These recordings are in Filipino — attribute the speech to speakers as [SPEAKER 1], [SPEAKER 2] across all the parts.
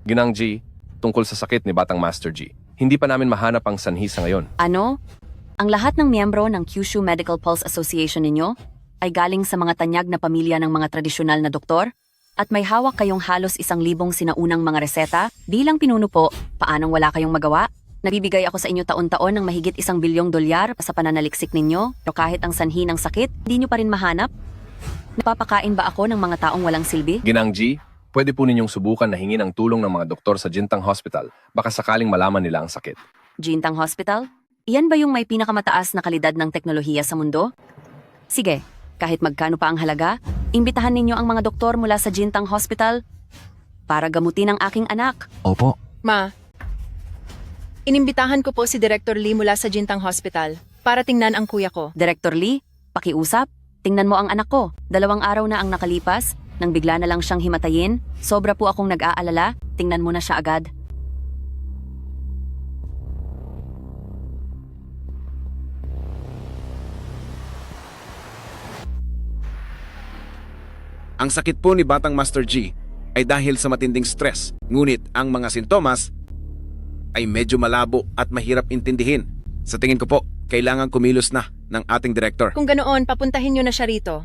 [SPEAKER 1] Ginang G, tungkol sa sakit ni Batang Master G. Hindi pa namin mahanap ang sanhi sa ngayon.
[SPEAKER 2] Ano? Ang lahat ng miyembro ng Kyushu Medical Pulse Association ninyo ay galing sa mga tanyag na pamilya ng mga tradisyonal na doktor? At may hawak kayong halos 1,000 sinaunang mga reseta? Bilang pinuno po, paanong wala kayong magawa? Nabibigay ako sa inyo taon-taon ng mahigit $1 bilyong sa pananaliksik ninyo, pero kahit ang sanhi ng sakit, di nyo pa rin mahanap? Napapakain ba ako ng mga taong walang silbi?
[SPEAKER 1] Ginang G, pwede po ninyong subukan na hingin ang tulong ng mga doktor sa Jintang Hospital. Baka sakaling malaman nila ang sakit.
[SPEAKER 2] Jintang Hospital? Iyan ba yung may pinakamataas na kalidad ng teknolohiya sa mundo? Sige, kahit magkano pa ang halaga, imbitahan ninyo ang mga doktor mula sa Jintang Hospital para gamutin ang aking anak.
[SPEAKER 3] Opo.
[SPEAKER 4] Ma, inimbitahan ko po si Director Lee mula sa Jintang Hospital para tingnan ang kuya ko.
[SPEAKER 2] Director Lee, pakiusap, tingnan mo ang anak ko. 2 araw na ang nakalipas, nang bigla na lang siyang himatayin. Sobra po akong nag-aalala, tingnan mo na siya agad.
[SPEAKER 5] Ang sakit po ni Batang Master G ay dahil sa matinding stress, ngunit ang mga sintomas ay medyo malabo at mahirap intindihin. Sa tingin ko po, kailangan kumilos na ng ating direktor.
[SPEAKER 4] Kung ganoon, papuntahin nyo na siya rito.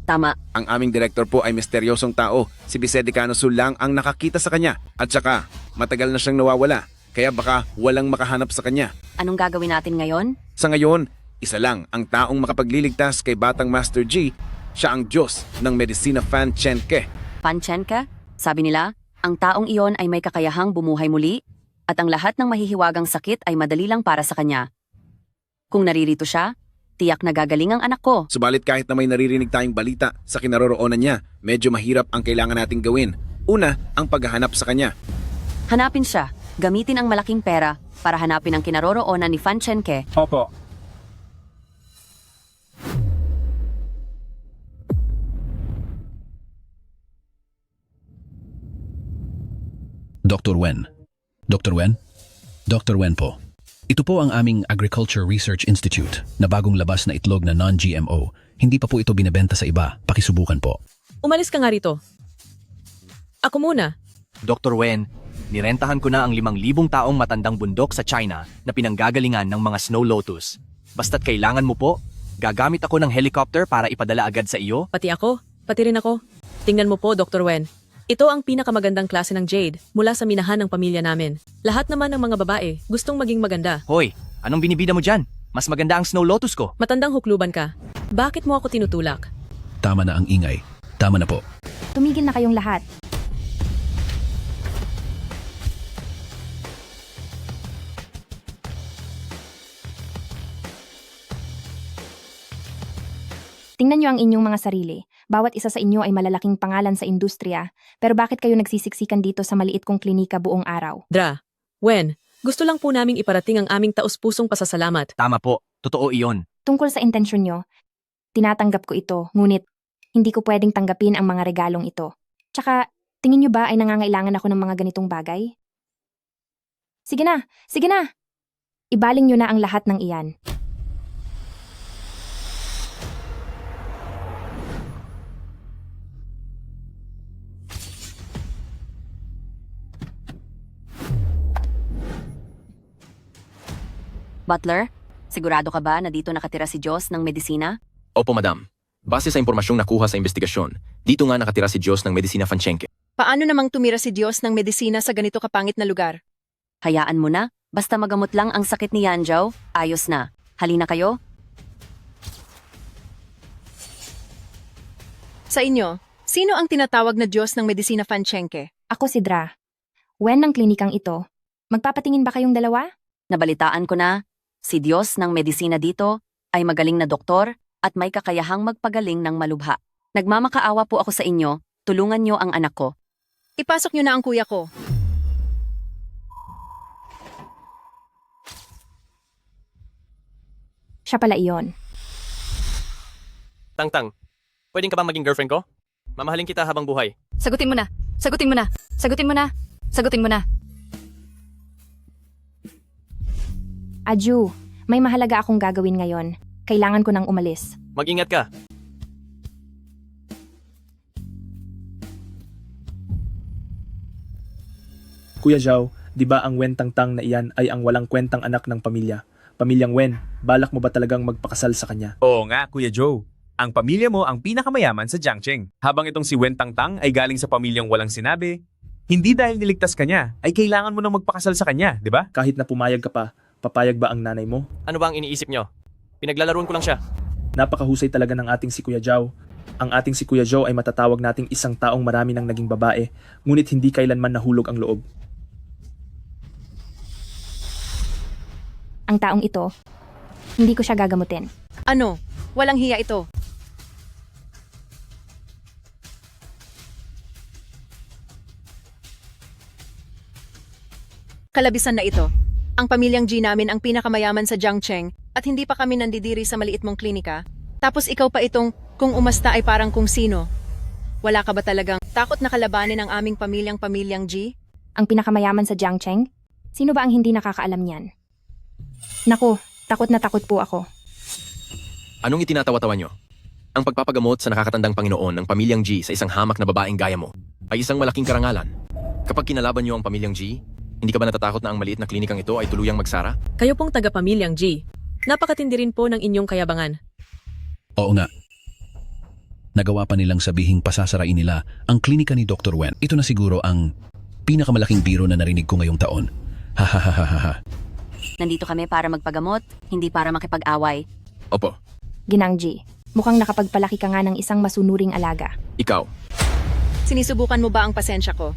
[SPEAKER 2] Tama,
[SPEAKER 5] Ang aming direktor po ay misteryosong tao. Si Vicente Canosul lang ang nakakita sa kanya. At saka, matagal na siyang nawawala. Kaya baka walang makahanap sa kanya.
[SPEAKER 2] anong gagawin natin ngayon?
[SPEAKER 5] Sa ngayon, isa lang ang taong makapagliligtas kay Batang Master G. Siya ang Diyos ng Medicina Fan Chen Ke.
[SPEAKER 2] Panchenka? Sabi nila, ang taong iyon ay may kakayahang bumuhay muli at ang lahat ng mahihiwagang sakit ay madali lang para sa kanya. Kung naririto siya, tiyak na gagaling ang anak ko.
[SPEAKER 5] Subalit kahit na may naririnig tayong balita sa kinaroroonan niya, medyo mahirap ang kailangan nating gawin. Una, ang paghahanap sa kanya.
[SPEAKER 2] Hanapin siya, gamitin ang malaking pera para hanapin ang kinaroroonan ni Fan Chenke.
[SPEAKER 6] Opo.
[SPEAKER 3] Dr. Wen. Dr. Wen? Dr. Wen po. Ito po ang aming Agriculture Research Institute na bagong labas na itlog na non-GMO. Hindi pa po ito binebenta sa iba. Pakisubukan po.
[SPEAKER 7] Umalis ka nga rito. Ako muna.
[SPEAKER 8] Dr. Wen, nirentahan ko na ang 5,000 taong matandang bundok sa China na pinanggagalingan ng mga snow lotus. Basta't kailangan mo po, gagamit ako ng helicopter para ipadala agad sa iyo.
[SPEAKER 7] Pati ako. Pati rin ako. Tingnan mo po, Dr. Wen. Ito ang pinakamagandang klase ng jade mula sa minahan ng pamilya namin. Lahat naman ng mga babae gustong maging maganda.
[SPEAKER 8] Hoy, anong binibida mo dyan? Mas maganda ang snow lotus ko.
[SPEAKER 7] Matandang hukluban ka. Bakit mo ako tinutulak?
[SPEAKER 3] Tama na ang ingay. Tama na po.
[SPEAKER 9] Tumigil na kayong lahat. Tingnan niyo ang inyong mga sarili. Bawat isa sa inyo ay malalaking pangalan sa industriya. Pero bakit kayo nagsisiksikan dito sa maliit kong klinika buong araw?
[SPEAKER 7] Dra, Wen, gusto lang po naming iparating ang aming taus-pusong pasasalamat.
[SPEAKER 8] Tama po, totoo iyon.
[SPEAKER 9] Tungkol sa intensyon nyo, tinatanggap ko ito, ngunit hindi ko pwedeng tanggapin ang mga regalong ito. Tsaka, tingin nyo ba ay nangangailangan ako ng mga ganitong bagay? Sige na! Sige na! Ibaling nyo na ang lahat ng iyan.
[SPEAKER 2] Butler, sigurado ka ba na dito nakatira si Diyos ng medisina?
[SPEAKER 1] Opo, madam. Base sa impormasyong nakuha sa investigasyon, dito nga nakatira si Diyos ng Medicina Fan Chen Ke.
[SPEAKER 4] Paano namang tumira si Diyos ng medisina sa ganito kapangit na lugar?
[SPEAKER 2] Hayaan mo na, basta magamot lang ang sakit ni Yanjao, ayos na. Halina kayo.
[SPEAKER 4] Sa inyo, sino ang tinatawag na Diyos ng Medicina Fan Chen Ke?
[SPEAKER 9] Ako si Dra. Wen ng klinikang ito. Magpapatingin ba kayong dalawa?
[SPEAKER 2] Nabalitaan ko na, si Diyos ng medisina dito ay magaling na doktor at may kakayahang magpagaling ng malubha. Nagmamakaawa po ako sa inyo, tulungan niyo ang anak ko.
[SPEAKER 4] Ipasok nyo na ang kuya ko.
[SPEAKER 9] Siya pala iyon.
[SPEAKER 8] Tang-tang, pwedeng ka bang maging girlfriend ko? Mamahalin kita habang buhay.
[SPEAKER 10] Sagutin mo na. Sagutin mo na. Sagutin mo na. Sagutin mo na.
[SPEAKER 9] Aju, may mahalaga akong gagawin ngayon. Kailangan ko nang umalis.
[SPEAKER 8] Mag-ingat ka.
[SPEAKER 6] Kuya Zhao, di ba ang Wen Tangtang na iyan ay ang walang kwentang anak ng pamilya? Pamilyang Wen, balak mo ba talagang magpakasal sa kanya?
[SPEAKER 11] Oo nga, Kuya Joe. Ang pamilya mo ang pinakamayaman sa Jiangcheng. Habang itong si Wen Tangtang ay galing sa pamilyang walang sinabi, hindi dahil niligtas ka niya, ay kailangan mo nang magpakasal sa kanya, di ba?
[SPEAKER 6] Kahit na pumayag ka pa, papayag ba ang nanay mo?
[SPEAKER 8] Ano ba ang iniisip nyo? Pinaglalaroan ko lang siya.
[SPEAKER 6] Napakahusay talaga ng ating si Kuya Zhao. Ang ating si Kuya Zhao ay matatawag nating isang taong marami nang naging babae, ngunit hindi kailanman nahulog ang loob.
[SPEAKER 9] Ang taong ito, hindi ko siya gagamutin.
[SPEAKER 4] Ano? Walang hiya ito. Kalabisan na ito. Ang pamilyang G namin ang pinakamayaman sa Jiangcheng at hindi pa kami nandidiri sa maliit mong klinika. Tapos ikaw pa itong kung umasta ay parang kung sino. Wala ka ba talagang takot na kalabanin ang aming pamilyang G?
[SPEAKER 9] Ang pinakamayaman sa Jiangcheng? Sino ba ang hindi nakakaalam niyan? Naku, takot na takot po ako.
[SPEAKER 1] Anong itinatawa-tawa nyo? Ang pagpapagamot sa nakakatandang Panginoon ng pamilyang G sa isang hamak na babaeng gaya mo ay isang malaking karangalan. Kapag kinalaban nyo ang pamilyang G, hindi ka ba natatakot na ang maliit na klinikang ito ay tuluyang magsara?
[SPEAKER 7] Kayo pong taga-pamilyang G. Napakatindi rin po ng inyong kayabangan.
[SPEAKER 3] Oo nga. Nagawa pa nilang sabihing pasasarain nila ang klinika ni Dr. Wen. Ito na siguro ang pinakamalaking biro na narinig ko ngayong taon. Ha ha ha ha ha.
[SPEAKER 2] Nandito kami para magpagamot, hindi para makipag-away.
[SPEAKER 1] Opo,
[SPEAKER 9] Ginang G, mukhang nakapagpalaki ka nga ng isang masunuring alaga.
[SPEAKER 1] ikaw.
[SPEAKER 4] Sinisubukan mo ba ang pasensya ko?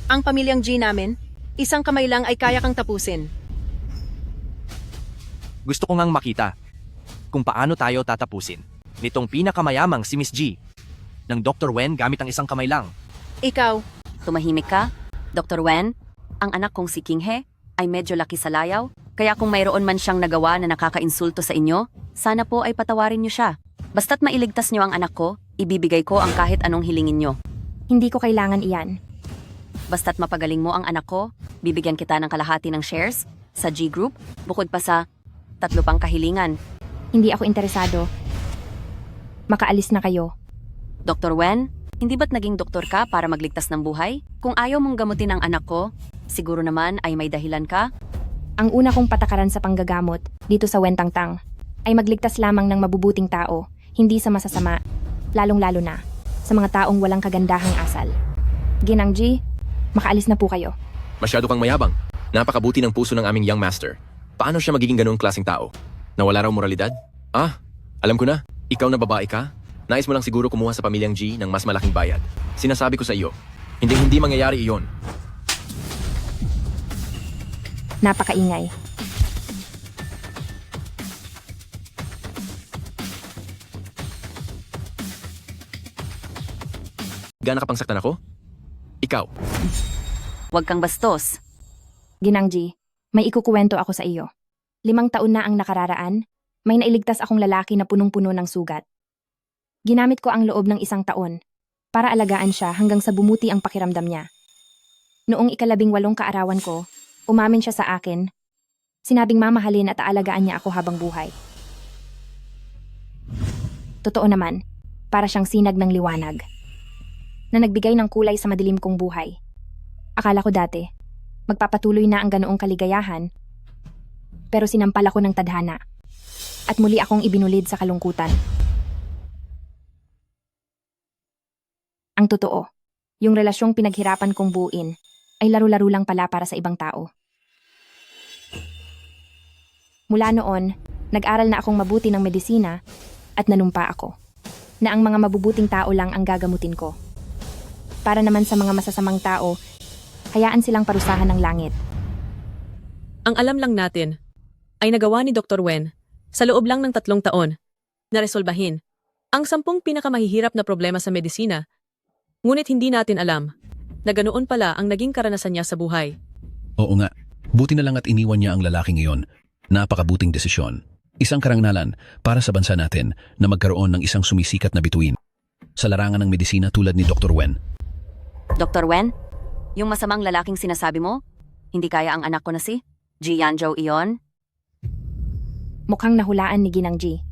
[SPEAKER 4] Ang pamilyang G namin, isang kamay lang ay kaya kang tapusin.
[SPEAKER 8] Gusto ko ngang makita kung paano tayo tatapusin nitong pinakamayamang si Miss G ng Dr. Wen gamit ang isang kamay lang.
[SPEAKER 4] Ikaw,
[SPEAKER 2] Tumahimik ka? Dr. Wen, ang anak kong si King He ay medyo laki sa layaw, kaya kung mayroon man siyang nagawa na nakakainsulto sa inyo, sana po ay patawarin niyo siya. Basta't mailigtas niyo ang anak ko, ibibigay ko ang kahit anong hilingin niyo.
[SPEAKER 9] Hindi ko kailangan iyan.
[SPEAKER 2] Basta't mapagaling mo ang anak ko, bibigyan kita ng kalahati ng shares sa G Group, bukod pa sa 3 pang kahilingan.
[SPEAKER 9] Hindi ako interesado. Makaalis na kayo.
[SPEAKER 2] Dr. Wen, hindi ba't naging doktor ka para magligtas ng buhay? Kung ayaw mong gamutin ang anak ko, siguro naman ay may dahilan ka?
[SPEAKER 9] Ang una kong patakaran sa panggagamot dito sa Wen Tangtang ay magligtas lamang ng mabubuting tao, hindi sa masasama, lalong-lalo na sa mga taong walang kagandahang asal. Ginang G, makaalis na po kayo.
[SPEAKER 1] Masyado kang mayabang. Napakabuti ng puso ng aming young master. Paano siya magiging ganoong klaseng tao? Nawala raw moralidad? Ah, alam ko na. Ikaw na babae ka? Nais mo lang siguro kumuha sa pamilyang G ng mas malaking bayad. Sinasabi ko sa iyo, hindi mangyayari iyon.
[SPEAKER 9] Napakaingay.
[SPEAKER 1] Gana ka pang saktan ako? Ikaw.
[SPEAKER 2] Huwag kang bastos.
[SPEAKER 9] Ginang G, may ikukuwento ako sa iyo. 5 taon na ang nakararaan, may nailigtas akong lalaki na punong-puno ng sugat. Ginamit ko ang loob ng 1 taon para alagaan siya hanggang sa bumuti ang pakiramdam niya. Noong 18 kaarawan ko, umamin siya sa akin. Sinabing mamahalin at aalagaan niya ako habang buhay. Totoo naman, para siyang sinag ng liwanag na nagbigay ng kulay sa madilim kong buhay. Akala ko dati, magpapatuloy na ang ganoong kaligayahan, pero sinampal ako ng tadhana at muli akong ibinulid sa kalungkutan. Ang totoo, yung relasyong pinaghirapan kong buuin ay laro-laro lang pala para sa ibang tao. Mula noon, nag-aral na akong mabuti ng medisina at nanumpa ako na ang mga mabubuting tao lang ang gagamutin ko. Para naman sa mga masasamang tao, hayaan silang parusahan ng langit.
[SPEAKER 7] Ang alam lang natin ay nagawa ni Dr. Wen sa loob lang ng 3 taon na resolbahin ang 10 pinakamahihirap na problema sa medisina. Ngunit hindi natin alam na ganoon pala ang naging karanasan niya sa buhay.
[SPEAKER 3] Oo nga. Buti na lang at iniwan niya ang lalaki ngayon. Napakabuting desisyon. Isang karangalan para sa bansa natin na magkaroon ng isang sumisikat na bituin sa larangan ng medisina tulad ni Dr. Wen.
[SPEAKER 2] Dr. Wen, yung masamang lalaking sinasabi mo, hindi kaya ang anak ko na si Ji Yanzhou iyon?
[SPEAKER 9] Mukhang nahulaan ni Ginang G.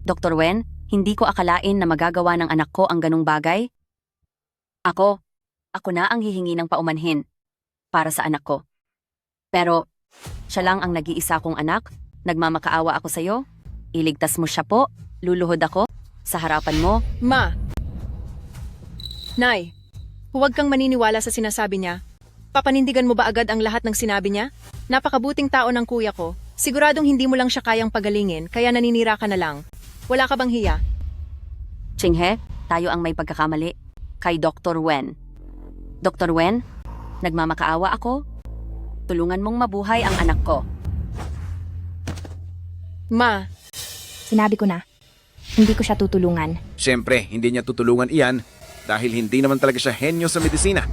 [SPEAKER 2] Dr. Wen, hindi ko akalain na magagawa ng anak ko ang ganung bagay. Ako na ang hihingi ng paumanhin. para sa anak ko. Pero, siya lang ang nag-iisa kong anak, nagmamakaawa ako sa'yo, iligtas mo siya po, luluhod ako, sa harapan mo.
[SPEAKER 4] Ma! Nay, huwag kang maniniwala sa sinasabi niya. Papanindigan mo ba agad ang lahat ng sinabi niya? Napakabuting tao ng kuya ko. Siguradong hindi mo lang siya kayang pagalingin, kaya naninira ka na lang. Wala ka bang hiya?
[SPEAKER 2] Chinghe, tayo ang may pagkakamali. Kay Dr. Wen. Dr. Wen, nagmamakaawa ako. Tulungan mong mabuhay ang anak ko.
[SPEAKER 4] Ma,
[SPEAKER 9] Sinabi ko na, hindi ko siya tutulungan.
[SPEAKER 5] Siyempre, hindi niya tutulungan iyan dahil hindi naman talaga siya henyo sa medisina.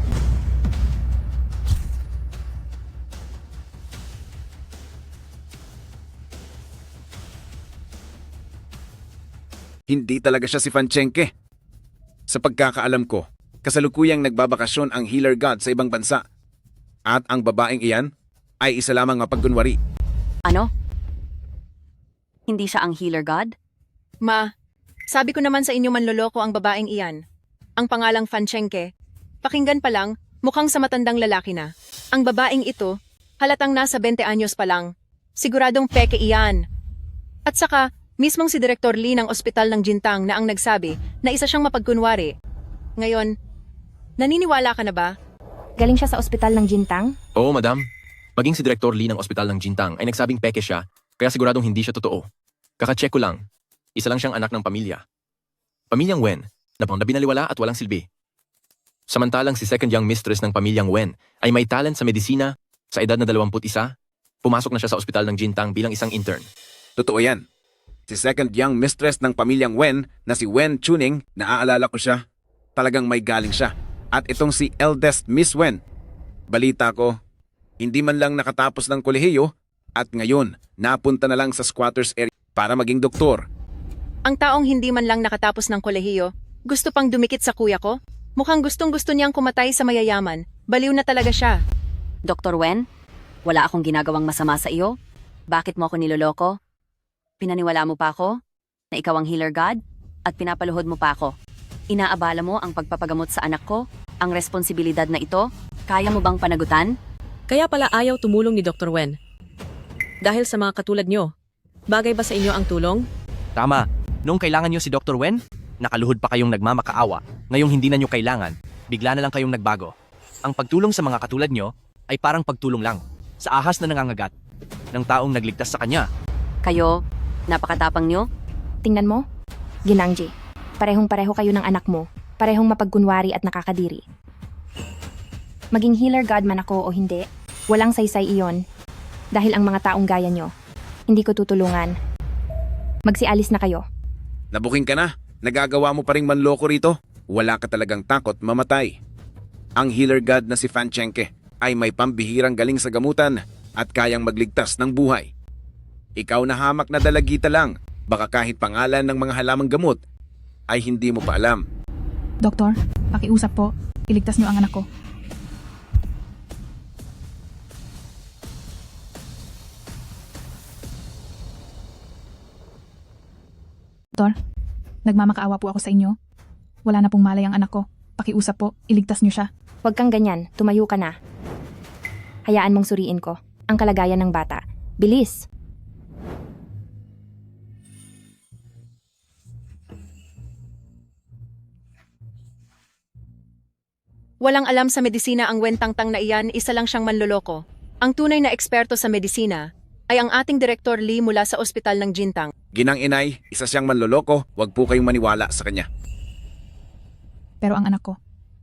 [SPEAKER 5] Hindi talaga siya si Fanchenke. Sa pagkakaalam ko, kasalukuyang nagbabakasyon ang Healer God sa ibang bansa. At ang babaeng iyan ay isa lamang mapagkunwari.
[SPEAKER 2] Ano? Hindi siya ang healer god?
[SPEAKER 4] Ma, sabi ko naman sa inyo manloloko ang babaeng iyan. Ang pangalang Fanchenke. Pakinggan pa lang, mukhang sa matandang lalaki na. Ang babaeng ito, halatang nasa 20 anyos pa lang. Siguradong peke iyan. At saka, mismong si Director Lee ng ospital ng Jintang na ang nagsabi na isa siyang mapagkunwari. Ngayon, naniniwala ka na ba?
[SPEAKER 9] Galing siya sa ospital ng Jintang?
[SPEAKER 1] Oo, madam. Maging si Director Lee ng ospital ng Jintang ay nagsabing peke siya, kaya siguradong hindi siya totoo. Kakacheck ko lang. Isa lang siyang anak ng pamilya. Pamilyang Wen, na pang binaliwala at walang silbi. Samantalang si second young mistress ng pamilyang Wen ay may talent sa medisina, sa edad na 21, pumasok na siya sa ospital ng Jintang bilang isang intern.
[SPEAKER 5] Totoo yan. Si second young mistress ng pamilyang Wen na si Wen Chuning, naaalala ko siya. Talagang may galing siya. At itong si eldest Miss Wen. Balita ko, hindi man lang nakatapos ng kolehiyo at ngayon napunta na lang sa squatters area para maging doktor.
[SPEAKER 4] Ang taong hindi man lang nakatapos ng kolehiyo, gusto pang dumikit sa kuya ko? Mukhang gustong-gusto niyang kumatay sa mayayaman. Baliw na talaga siya.
[SPEAKER 2] Dr. Wen, wala akong ginagawang masama sa iyo. Bakit mo ako niloloko? Pinaniwala mo pa ako na ikaw ang healer god at pinapaluhod mo pa ako. Inaabala mo ang pagpapagamot sa anak ko, ang responsibilidad na ito. Kaya mo bang panagutan?
[SPEAKER 7] Kaya pala ayaw tumulong ni Dr. Wen. Dahil sa mga katulad nyo, bagay ba sa inyo ang tulong?
[SPEAKER 8] Tama. Noong kailangan nyo si Dr. Wen, nakaluhod pa kayong nagmamakaawa. Ngayong hindi na nyo kailangan, bigla na lang kayong nagbago. Ang pagtulong sa mga katulad nyo ay parang pagtulong lang sa ahas na nangangagat ng taong nagligtas sa kanya.
[SPEAKER 2] Kayo, napakatapang nyo?
[SPEAKER 9] Tingnan mo, Ginangji. Parehong-pareho kayo ng anak mo. Parehong mapagkunwari at nakakadiri. Maging healer god man ako o hindi, walang saysay iyon. Dahil ang mga taong gaya nyo, hindi ko tutulungan. Magsialis na kayo.
[SPEAKER 5] Nabuking ka na? Nagagawa mo pa ring manloko rito? Wala ka talagang takot mamatay. Ang healer god na si Fanchenke ay may pambihirang galing sa gamutan at kayang magligtas ng buhay. Ikaw na hamak na dalagita lang, baka kahit pangalan ng mga halamang gamot ay hindi mo pa alam.
[SPEAKER 12] Doktor, pakiusap po. Iligtas niyo ang anak ko. Doktor, nagmamakaawa po ako sa inyo. Wala na pong malay ang anak ko. Pakiusap po, iligtas niyo siya.
[SPEAKER 9] Huwag kang ganyan, tumayo ka na. Hayaan mong suriin ko ang kalagayan ng bata. Bilis!
[SPEAKER 4] Walang alam sa medisina ang Wentangtang na iyan, isa lang siyang manloloko. Ang tunay na eksperto sa medisina ay ang ating Director Lee mula sa ospital ng Jintang.
[SPEAKER 5] Ginang inay, isa siyang manloloko, wag po kayong maniwala sa kanya.
[SPEAKER 12] Pero ang anak ko,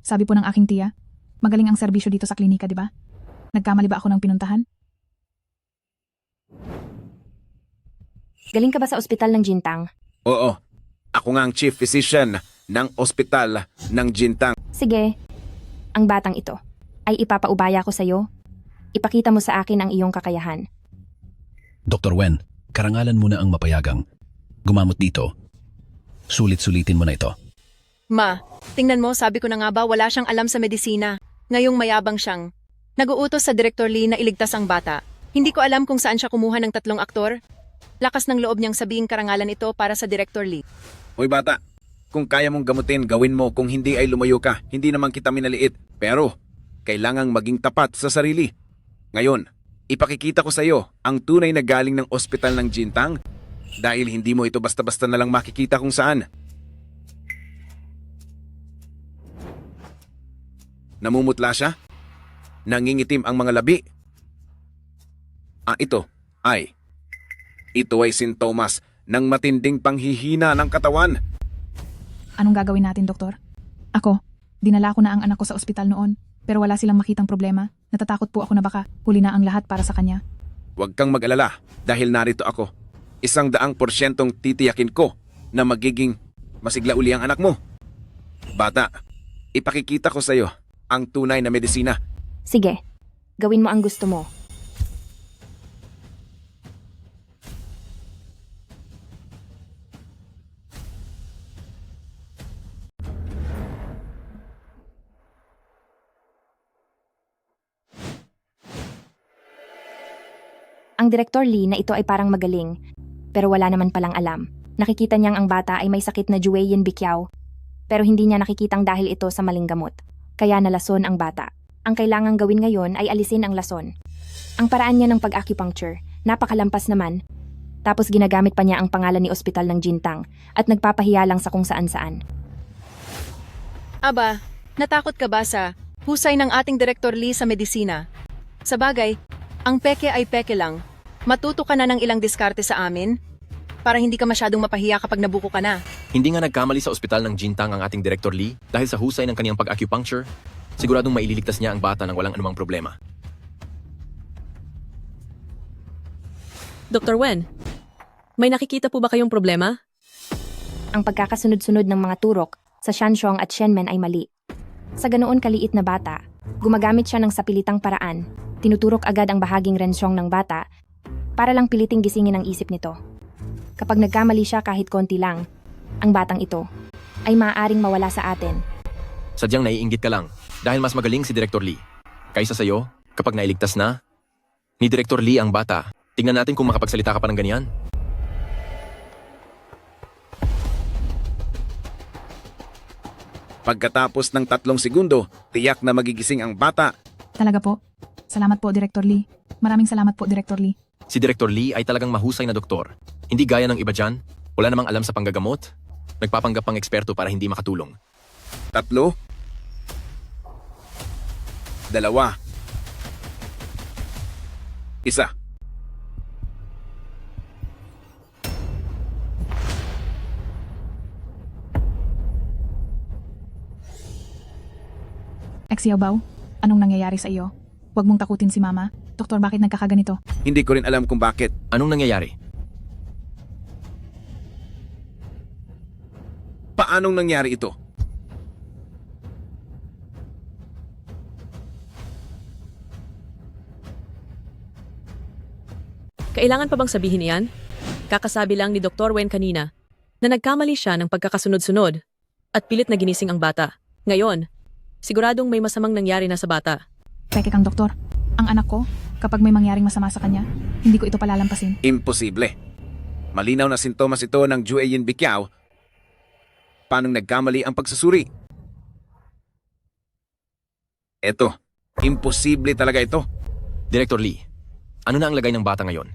[SPEAKER 12] sabi po ng aking tiya, magaling ang serbisyo dito sa klinika, di ba? Nagkamali ba ako ng pinuntahan?
[SPEAKER 9] Galing ka ba sa ospital ng Jintang?
[SPEAKER 5] Oo, ako nga ang chief physician ng ospital ng Jintang.
[SPEAKER 9] Sige, ang batang ito ay ipapaubaya ko sa'yo. Ipakita mo sa akin ang iyong kakayahan.
[SPEAKER 3] Dr. Wen, karangalan mo na ang mapayagang. Gumamot dito. Sulit-sulitin mo na ito.
[SPEAKER 4] Ma, tingnan mo, sabi ko na nga ba wala siyang alam sa medisina. Ngayong mayabang siyang nag-uutos sa Director Lee na iligtas ang bata. Hindi ko alam kung saan siya kumuha ng 3 aktor. Lakas ng loob niyang sabihing karangalan ito para sa Director Lee.
[SPEAKER 5] Hoy bata, kung kaya mong gamutin, gawin mo. Kung hindi ay lumayo ka. Hindi naman kita minaliit. Pero, kailangang maging tapat sa sarili. Ngayon, ipakikita ko sa iyo ang tunay na galing ng ospital ng Jintang dahil hindi mo ito basta-basta na lang makikita kung saan. Namumutla siya? Nangingitim ang mga labi? Ito ay sintomas ng matinding panghihina ng katawan.
[SPEAKER 12] Anong gagawin natin, doktor? Ako, dinala ko na ang anak ko sa ospital noon, pero wala silang makitang problema. Natatakot po ako na baka huli na ang lahat para sa kanya.
[SPEAKER 5] Huwag kang mag-alala dahil narito ako. 100% titiyakin ko na magiging masigla uli ang anak mo. Bata, ipakikita ko sa iyo ang tunay na medisina.
[SPEAKER 9] Sige, gawin mo ang gusto mo. Ang Direktor Lee na ito ay parang magaling, pero wala naman palang alam. Nakikita niyang ang bata ay may sakit na Jueyin Bikiao, pero hindi niya nakikitang dahil ito sa maling gamot. Kaya nalason ang bata. Ang kailangang gawin ngayon ay alisin ang lason. Ang paraan niya ng pag-acupuncture, napakalampas naman. Tapos ginagamit pa niya ang pangalan ni Ospital ng Jintang at nagpapahiya lang sa kung saan-saan.
[SPEAKER 4] Aba, natakot ka ba sa husay ng ating Direktor Lee sa medisina? Sa bagay, ang peke ay peke lang. Matuto ka na ng ilang diskarte sa amin para hindi ka masyadong mapahiya kapag nabuko ka na.
[SPEAKER 1] Hindi nga nagkamali sa ospital ng Jintang ang ating Director Lee dahil sa husay ng kaniyang pag-acupuncture. Siguradong maililigtas niya ang bata ng walang anumang problema.
[SPEAKER 7] Dr. Wen, may nakikita po ba kayong problema?
[SPEAKER 9] Ang pagkakasunod-sunod ng mga turok sa Shanxiong at Shenmen ay mali. Sa ganoon kaliit na bata, gumagamit siya ng sapilitang paraan. Tinuturok agad ang bahaging rensyong ng bata para lang piliting gisingin ang isip nito. Kapag nagkamali siya kahit konti lang, ang batang ito ay maaaring mawala sa atin.
[SPEAKER 1] Sadyang naiinggit ka lang dahil mas magaling si Director Lee. Kaysa sa'yo, kapag nailigtas na, ni Director Lee ang bata. Tingnan natin kung makapagsalita ka pa ng ganyan.
[SPEAKER 5] Pagkatapos ng 3 segundo, tiyak na magigising ang bata.
[SPEAKER 12] Talaga po. Salamat po, Direktor Lee. Maraming salamat po, Direktor Lee.
[SPEAKER 1] Si Director Lee ay talagang mahusay na doktor. Hindi gaya ng iba dyan, wala namang alam sa panggagamot. Nagpapanggap pang eksperto para hindi makatulong.
[SPEAKER 5] 3, 2, 1.
[SPEAKER 12] Xiaobao, anong nangyayari sa iyo? Huwag mong takutin si Mama. Doktor, bakit nagkakaganito?
[SPEAKER 5] Hindi ko rin alam kung bakit.
[SPEAKER 1] Anong nangyayari?
[SPEAKER 5] Paanong nangyari ito?
[SPEAKER 7] Kailangan pa bang sabihin iyan? Kakasabi lang ni Dr. Wen kanina na nagkamali siya ng pagkakasunod-sunod at pilit na ginising ang bata. Ngayon, siguradong may masamang nangyari na sa bata.
[SPEAKER 12] Peke kang doktor. Ang anak ko, kapag may mangyaring masama sa kanya, hindi ko ito palalampasin.
[SPEAKER 5] Imposible. Malinaw na sintomas ito ng Jueyin Bikiao. Paanong nagkamali ang pagsusuri? Eto, imposible talaga ito.
[SPEAKER 1] Director Lee, ano na ang lagay ng bata ngayon?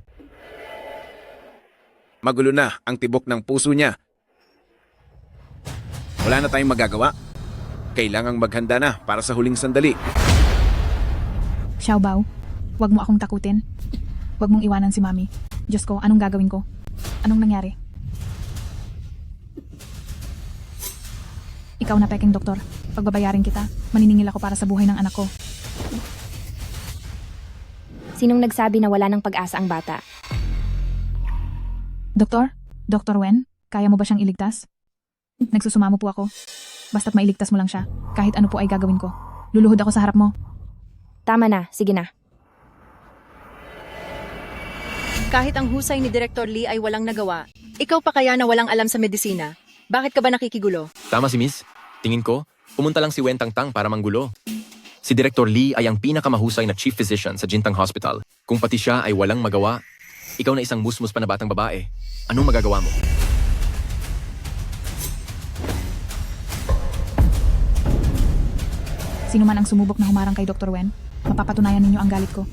[SPEAKER 5] Magulo na ang tibok ng puso niya. Wala na tayong magagawa. Kailangang maghanda na para sa huling sandali.
[SPEAKER 12] Xiaobao, huwag mo akong takutin. Huwag mong iwanan si Mami. Diyos ko, anong gagawin ko? Anong nangyari? Ikaw na peking doktor. Pagbabayarin kita, maniningil ako para sa buhay ng anak ko.
[SPEAKER 9] Sinong nagsabi na wala ng pag-asa ang bata?
[SPEAKER 12] Doktor? Dr. Wen, kaya mo ba siyang iligtas? Nagsusumamo po ako. Basta't mailigtas mo lang siya, kahit ano po ay gagawin ko. Luluhod ako sa harap mo.
[SPEAKER 9] Tama na, sige na.
[SPEAKER 4] Kahit ang husay ni Director Lee ay walang nagawa, ikaw pa kaya na walang alam sa medisina? Bakit ka ba nakikigulo?
[SPEAKER 1] Tama si Miss. Tingin ko, pumunta lang si Wen Tangtang para manggulo. Si Director Lee ay ang pinakamahusay na chief physician sa Jintang Hospital. Kung pati siya ay walang magawa, ikaw na isang musmus pa na batang babae. Anong magagawa mo?
[SPEAKER 12] Sino man ang sumubok na humarang kay Dr. Wen, mapapatunayan ninyo ang galit ko.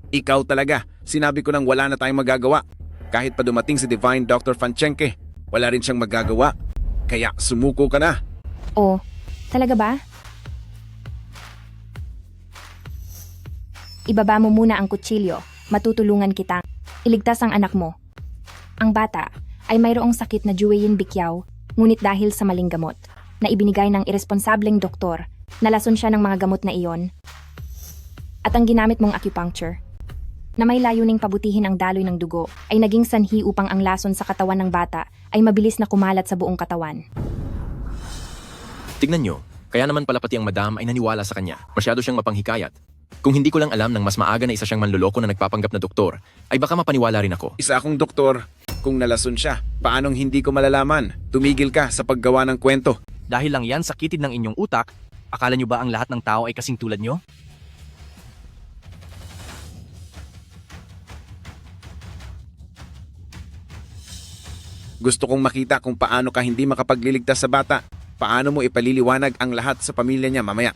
[SPEAKER 5] Ikaw talaga. Sinabi ko nang wala na tayong magagawa. Kahit pa dumating si Divine Dr. Fanchenke, wala rin siyang magagawa. Kaya sumuko ka na.
[SPEAKER 9] Oh, talaga ba? Ibaba mo muna ang kutsilyo. Matutulungan kitang iligtas ang anak mo. Ang bata ay mayroong sakit na Jueyin Bikyao, ngunit dahil sa maling gamot na ibinigay ng iresponsableng doktor, nalason siya ng mga gamot na iyon. At ang ginamit mong acupuncture, na may layuning pabutihin ang daloy ng dugo, ay naging sanhi upang ang lason sa katawan ng bata ay mabilis na kumalat sa buong katawan.
[SPEAKER 1] Tignan nyo, kaya naman pala pati ang madam ay naniwala sa kanya. Masyado siyang mapanghikayat. Kung hindi ko lang alam ng mas maaga na isa siyang manloloko na nagpapanggap na doktor, ay baka mapaniwala rin ako.
[SPEAKER 5] Isa akong doktor. Kung nalason siya, paanong hindi ko malalaman? Tumigil ka sa paggawa ng kwento.
[SPEAKER 8] Dahil lang yan sakitid ng inyong utak, akala nyo ba ang lahat ng tao ay kasing tulad nyo?
[SPEAKER 5] Gusto kong makita kung paano ka hindi makapagliligtas sa bata. Paano mo ipaliliwanag ang lahat sa pamilya niya mamaya.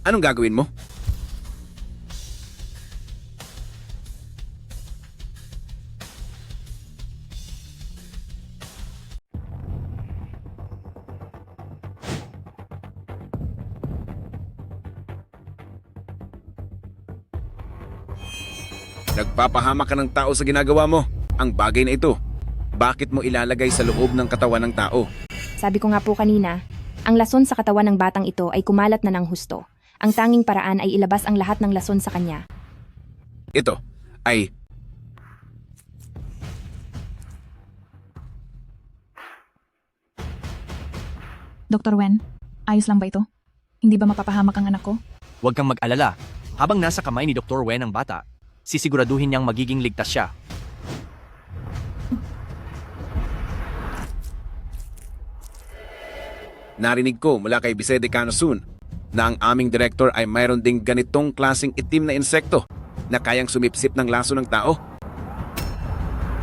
[SPEAKER 5] Anong gagawin mo? Nagpapahamak ka ng tao sa ginagawa mo. Ang bagay na ito, bakit mo ilalagay sa loob ng katawan ng tao?
[SPEAKER 9] Sabi ko nga po kanina, ang lason sa katawan ng batang ito ay kumalat na ng husto. Ang tanging paraan ay ilabas ang lahat ng lason sa kanya.
[SPEAKER 5] Ito ay
[SPEAKER 12] Dr. Wen, ayos lang ba ito? Hindi ba mapapahamak ang anak ko?
[SPEAKER 8] Huwag kang mag-alala. Habang nasa kamay ni Dr. Wen ang bata, sisiguraduhin niyang magiging ligtas siya.
[SPEAKER 5] narinig ko mula kay Vice Decano Sun na ang aming direktor ay mayroon ding ganitong klaseng itim na insekto na kayang sumipsip ng laso ng tao.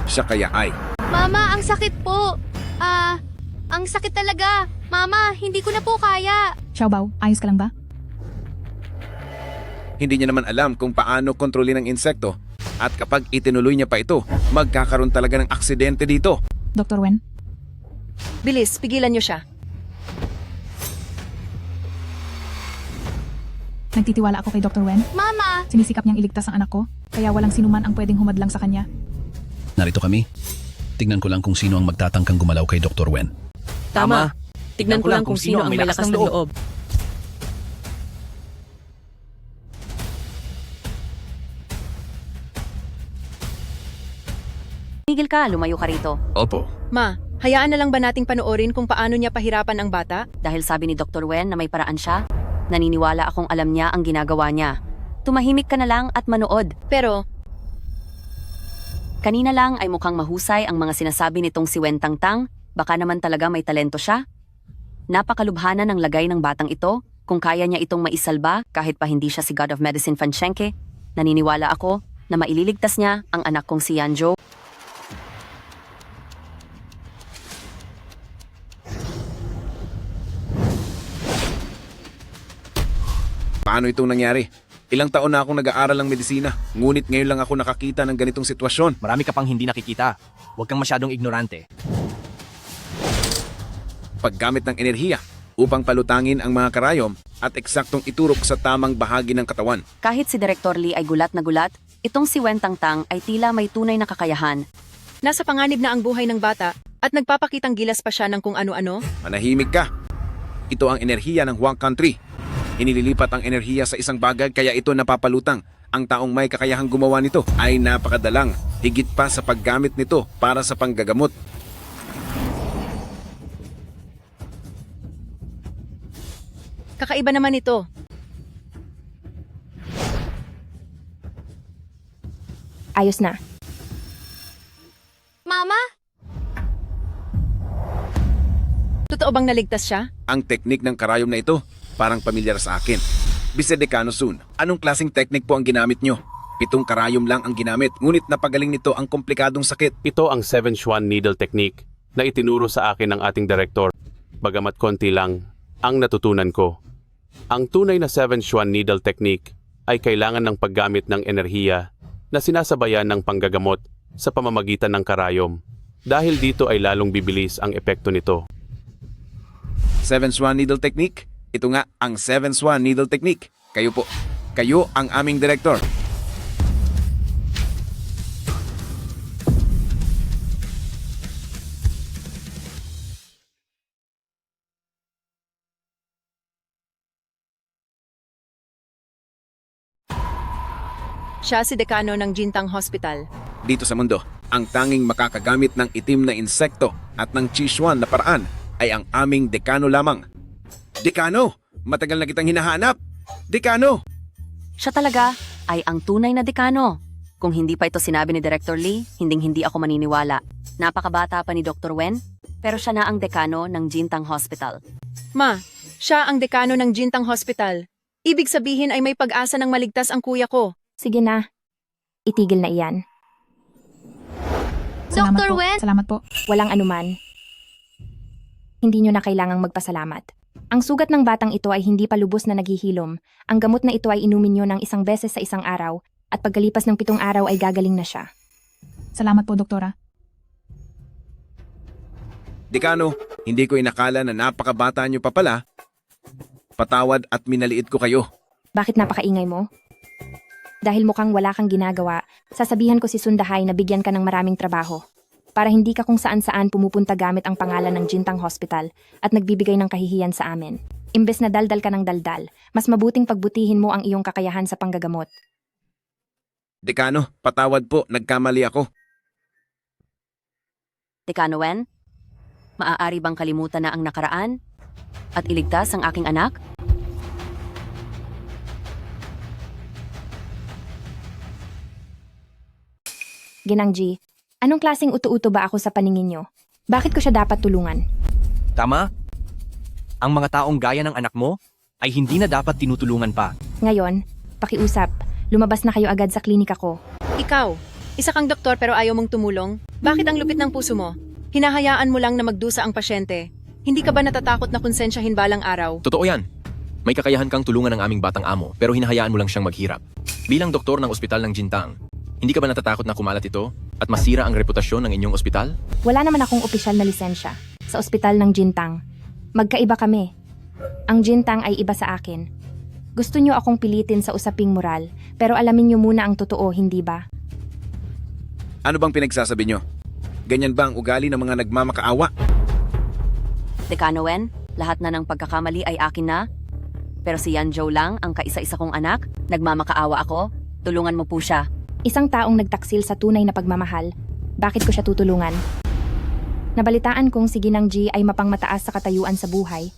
[SPEAKER 5] Siya kaya ay...
[SPEAKER 10] Mama, ang sakit po. Ang sakit talaga. Mama, hindi ko na po kaya.
[SPEAKER 12] Xiaobao, ayos ka lang ba?
[SPEAKER 5] Hindi niya naman alam kung paano kontrolin ang insekto at kapag itinuloy niya pa ito, magkakaroon talaga ng aksidente dito.
[SPEAKER 12] Dr. Wen,
[SPEAKER 4] Bilis, pigilan niyo siya.
[SPEAKER 12] nagtitiwala ako kay Dr. Wen.
[SPEAKER 10] Mama!
[SPEAKER 12] Sinisikap niyang iligtas ang anak ko, kaya walang sinuman ang pwedeng humadlang sa kanya.
[SPEAKER 3] Narito kami. Tignan ko lang kung sino ang magtatangkang gumalaw kay Dr. Wen.
[SPEAKER 7] Tama. Tignan ko lang kung sino ang may lakas ng loob.
[SPEAKER 2] Tigil ka, lumayo ka rito.
[SPEAKER 1] Opo.
[SPEAKER 4] Ma, hayaan na lang ba nating panoorin kung paano niya pahirapan ang bata?
[SPEAKER 2] Dahil sabi ni Dr. Wen na may paraan siya, naniniwala akong alam niya ang ginagawa niya. Tumahimik ka na lang at manood.
[SPEAKER 4] Pero,
[SPEAKER 2] Kanina lang ay mukhang mahusay ang mga sinasabi nitong si Wen Tangtang, baka naman talaga may talento siya. Napakalubhana ng lagay ng batang ito, kung kaya niya itong maisalba kahit pa hindi siya si God of Medicine Fanchenke. Naniniwala ako na maililigtas niya ang anak kong si Yanjo.
[SPEAKER 5] Paano itong nangyari? Ilang taon na akong nag-aaral ng medisina, ngunit ngayon lang ako nakakita ng ganitong sitwasyon.
[SPEAKER 8] Marami ka pang hindi nakikita. Huwag kang masyadong ignorante.
[SPEAKER 5] Paggamit ng enerhiya upang palutangin ang mga karayom at eksaktong iturok sa tamang bahagi ng katawan.
[SPEAKER 2] Kahit si Director Lee ay gulat na gulat, itong si Wen Tangtang ay tila may tunay na kakayahan.
[SPEAKER 4] nasa panganib na ang buhay ng bata at nagpapakitang gilas pa siya ng kung ano-ano.
[SPEAKER 5] Manahimik ka. Ito ang enerhiya ng Huang Country. Inililipat ang enerhiya sa isang bagay kaya ito napapalutang. Ang taong may kakayahang gumawa nito ay napakadalang, higit pa sa paggamit nito para sa panggagamot.
[SPEAKER 4] Kakaiba naman ito.
[SPEAKER 9] Ayos na.
[SPEAKER 10] Mama?
[SPEAKER 4] Totoo bang naligtas siya?
[SPEAKER 5] Ang teknik ng karayom na ito, parang pamilyar sa akin. Vicedecano Sun, anong klaseng teknik po ang ginamit nyo? 7 karayom lang ang ginamit, ngunit napagaling nito ang komplikadong sakit.
[SPEAKER 13] Ito ang 7 Schwann needle technique na itinuro sa akin ng ating direktor. Bagamat konti lang ang natutunan ko. Ang tunay na 7 Schwann needle technique ay kailangan ng paggamit ng enerhiya na sinasabayan ng panggagamot sa pamamagitan ng karayom. Dahil dito ay lalong bibilis ang epekto nito.
[SPEAKER 5] 7 Swan Needle Technique? Ito nga ang 7 Swan Needle Technique. Kayo po. Kayo ang aming direktor.
[SPEAKER 4] Siya si dekano ng Jintang Hospital.
[SPEAKER 5] Dito sa mundo, ang tanging makakagamit ng itim na insekto at ng Chishuan na paraan ay ang aming dekano lamang. Dekano! Matagal na kitang hinahanap! Dekano!
[SPEAKER 2] Siya talaga ay ang tunay na dekano. Kung hindi pa ito sinabi ni Director Lee, hinding-hindi ako maniniwala. Napakabata pa ni Dr. Wen, pero siya na ang dekano ng Jintang Hospital.
[SPEAKER 4] Ma, siya ang dekano ng Jintang Hospital. Ibig sabihin ay may pag-asa ng maligtas ang kuya ko.
[SPEAKER 9] Sige na. Itigil na iyan.
[SPEAKER 12] Salamat
[SPEAKER 10] Dr.
[SPEAKER 12] po.
[SPEAKER 10] Wen?
[SPEAKER 12] Salamat po.
[SPEAKER 9] Walang anuman. Hindi nyo na kailangang magpasalamat. Ang sugat ng batang ito ay hindi pa lubos na naghihilom. Ang gamot na ito ay inumin nyo ng 1 beses sa 1 araw at pagkalipas ng 7 araw ay gagaling na siya.
[SPEAKER 12] Salamat po, Doktora.
[SPEAKER 5] Dekano, hindi ko inakala na napakabata nyo pa pala. Patawad at minaliit ko kayo.
[SPEAKER 9] Bakit napakaingay mo? Dahil mukhang wala kang ginagawa, sasabihan ko si Sundahay na bigyan ka ng maraming trabaho. Para hindi ka kung saan-saan pumupunta gamit ang pangalan ng Jintang Hospital at nagbibigay ng kahihiyan sa amin. Imbes na daldal ka ng daldal, mas mabuting pagbutihin mo ang iyong kakayahan sa panggagamot.
[SPEAKER 5] Dekano, patawad po, nagkamali ako.
[SPEAKER 2] Dekano Wen, maaari bang kalimutan na ang nakaraan at iligtas ang aking anak?
[SPEAKER 9] Ginang G, anong klaseng uto-uto ba ako sa paningin nyo? Bakit ko siya dapat tulungan?
[SPEAKER 8] Tama? Ang mga taong gaya ng anak mo ay hindi na dapat tinutulungan pa.
[SPEAKER 9] Ngayon, pakiusap, lumabas na kayo agad sa klinika ko.
[SPEAKER 4] Ikaw, isa kang doktor pero ayaw mong tumulong? Bakit ang lupit ng puso mo? Hinahayaan mo lang na magdusa ang pasyente. Hindi ka ba natatakot na konsensyahin balang araw?
[SPEAKER 1] Totoo yan. May kakayahan kang tulungan ng aming batang amo pero hinahayaan mo lang siyang maghirap. Bilang doktor ng ospital ng Jintang, hindi ka ba natatakot na kumalat ito at masira ang reputasyon ng inyong ospital?
[SPEAKER 9] Wala naman akong opisyal na lisensya sa ospital ng Jintang. Magkaiba kami. Ang Jintang ay iba sa akin. Gusto niyo akong pilitin sa usaping moral, pero alamin niyo muna ang totoo, hindi ba?
[SPEAKER 5] Ano bang pinagsasabi nyo? Ganyan ba ang ugali ng mga nagmamakaawa?
[SPEAKER 2] Dekano Wen, lahat na ng pagkakamali ay akin na. Pero si Yan Zhou lang ang kaisa-isa kong anak, nagmamakaawa ako, tulungan mo po siya.
[SPEAKER 9] Isang taong nagtaksil sa tunay na pagmamahal, bakit ko siya tutulungan? Nabalitaan kong si Ginang G ay mapangmataas sa katayuan sa buhay.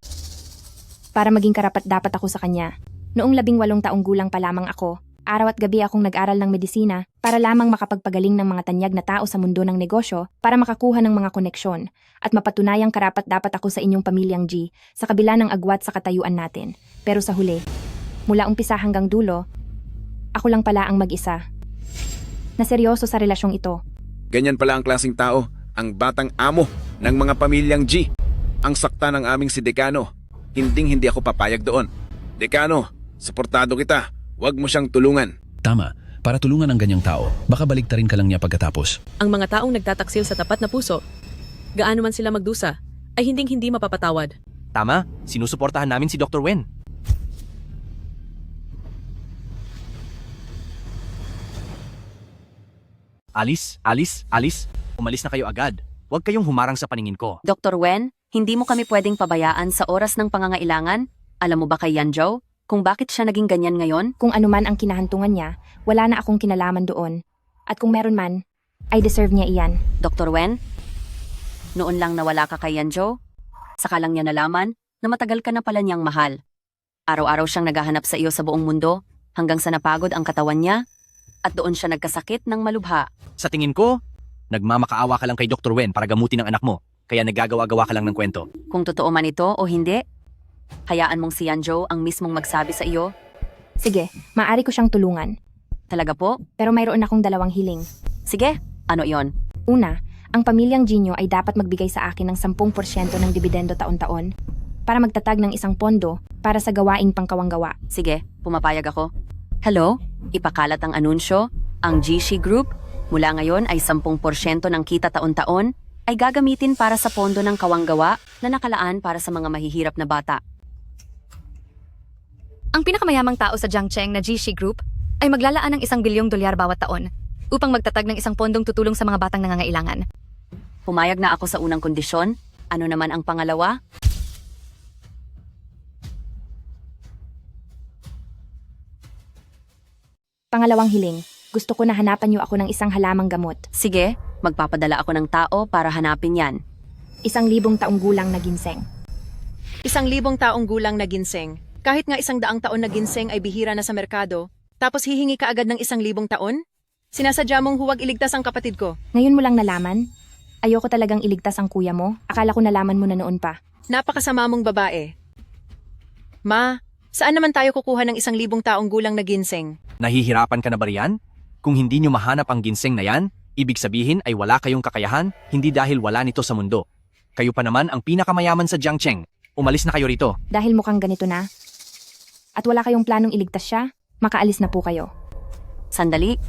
[SPEAKER 9] Para maging karapat-dapat ako sa kanya. Noong 18 taong gulang pa lamang ako, araw at gabi akong nag-aral ng medisina para lamang makapagpagaling ng mga tanyag na tao sa mundo ng negosyo para makakuha ng mga koneksyon at mapatunayang karapat-dapat ako sa inyong pamilyang G sa kabila ng agwat sa katayuan natin. Pero sa huli, mula umpisa hanggang dulo, ako lang pala ang mag-isa na seryoso sa relasyong ito.
[SPEAKER 5] Ganyan pala ang klaseng tao, ang batang amo ng mga pamilyang G. Ang sakta ng aming si Dekano, hindi ako papayag doon. Dekano, suportado kita, huwag mo siyang tulungan.
[SPEAKER 3] Tama, para tulungan ang ganyang tao, baka baliktarin ka lang niya pagkatapos.
[SPEAKER 7] Ang mga taong nagtataksil sa tapat na puso, gaano man sila magdusa, ay hinding-hindi mapapatawad.
[SPEAKER 8] Tama, sinusuportahan namin si Dr. Wen. Alice, umalis na kayo agad. Huwag kayong humarang sa paningin ko.
[SPEAKER 2] Dr. Wen, hindi mo kami pwedeng pabayaan sa oras ng pangangailangan? Alam mo ba kay Yan Zhou kung bakit siya naging ganyan ngayon?
[SPEAKER 9] Kung anuman ang kinahantungan niya, wala na akong kinalaman doon. At kung meron man, ay deserve niya iyan.
[SPEAKER 2] Dr. Wen, noon lang nawala ka kay Yan Zhou, saka lang niya nalaman na matagal ka na pala niyang mahal. Araw-araw siyang naghahanap sa iyo sa buong mundo hanggang sa napagod ang katawan niya at doon siya nagkasakit ng malubha.
[SPEAKER 8] Sa tingin ko, nagmamakaawa ka lang kay Dr. Wen para gamutin ang anak mo. kaya nagagawa-gawa ka lang ng kwento.
[SPEAKER 2] Kung totoo man ito o hindi, hayaan mong si Yanjo ang mismong magsabi sa iyo.
[SPEAKER 9] Sige, maaari ko siyang tulungan.
[SPEAKER 2] Talaga po?
[SPEAKER 9] Pero mayroon akong dalawang hiling.
[SPEAKER 2] Sige, ano iyon?
[SPEAKER 9] Una, ang pamilyang Ginyo ay dapat magbigay sa akin ng 10% ng dividendo taon-taon para magtatag ng isang pondo para sa gawaing pangkawanggawa.
[SPEAKER 2] Sige, pumapayag ako. Hello? Ipakalat ang anunsyo. Ang GC Group, mula ngayon ay 10% ng kita taon-taon ay gagamitin para sa pondo ng kawanggawa na nakalaan para sa mga mahihirap na bata.
[SPEAKER 10] Ang pinakamayamang tao sa Jiangcheng na GC Group ay maglalaan ng $1 bilyong bawat taon upang magtatag ng isang pondong tutulong sa mga batang nangangailangan.
[SPEAKER 2] Pumayag na ako sa unang kondisyon. Ano naman ang pangalawa?
[SPEAKER 9] Pangalawang hiling, gusto ko na hanapan niyo ako ng isang halamang gamot.
[SPEAKER 2] Sige, magpapadala ako ng tao para hanapin yan.
[SPEAKER 9] 1,000 taong gulang na ginseng.
[SPEAKER 4] 1,000 taong gulang na ginseng. Kahit nga 100 taon na ginseng ay bihira na sa merkado, tapos hihingi ka agad ng 1,000 taon? Sinasadya mong huwag iligtas ang kapatid ko.
[SPEAKER 9] Ngayon mo lang nalaman? Ayoko talagang iligtas ang kuya mo. Akala ko nalaman mo na noon pa.
[SPEAKER 4] Napakasama mong babae. Ma, saan naman tayo kukuha ng 1,000 taong gulang na ginseng?
[SPEAKER 8] Nahihirapan ka na ba riyan? Kung hindi nyo mahanap ang ginseng na yan, ibig sabihin ay wala kayong kakayahan, hindi dahil wala nito sa mundo. Kayo pa naman ang pinakamayaman sa Jiangcheng. Umalis na kayo rito.
[SPEAKER 9] Dahil mukhang ganito na. At wala kayong planong iligtas siya, makaalis na po kayo.
[SPEAKER 2] Sandali.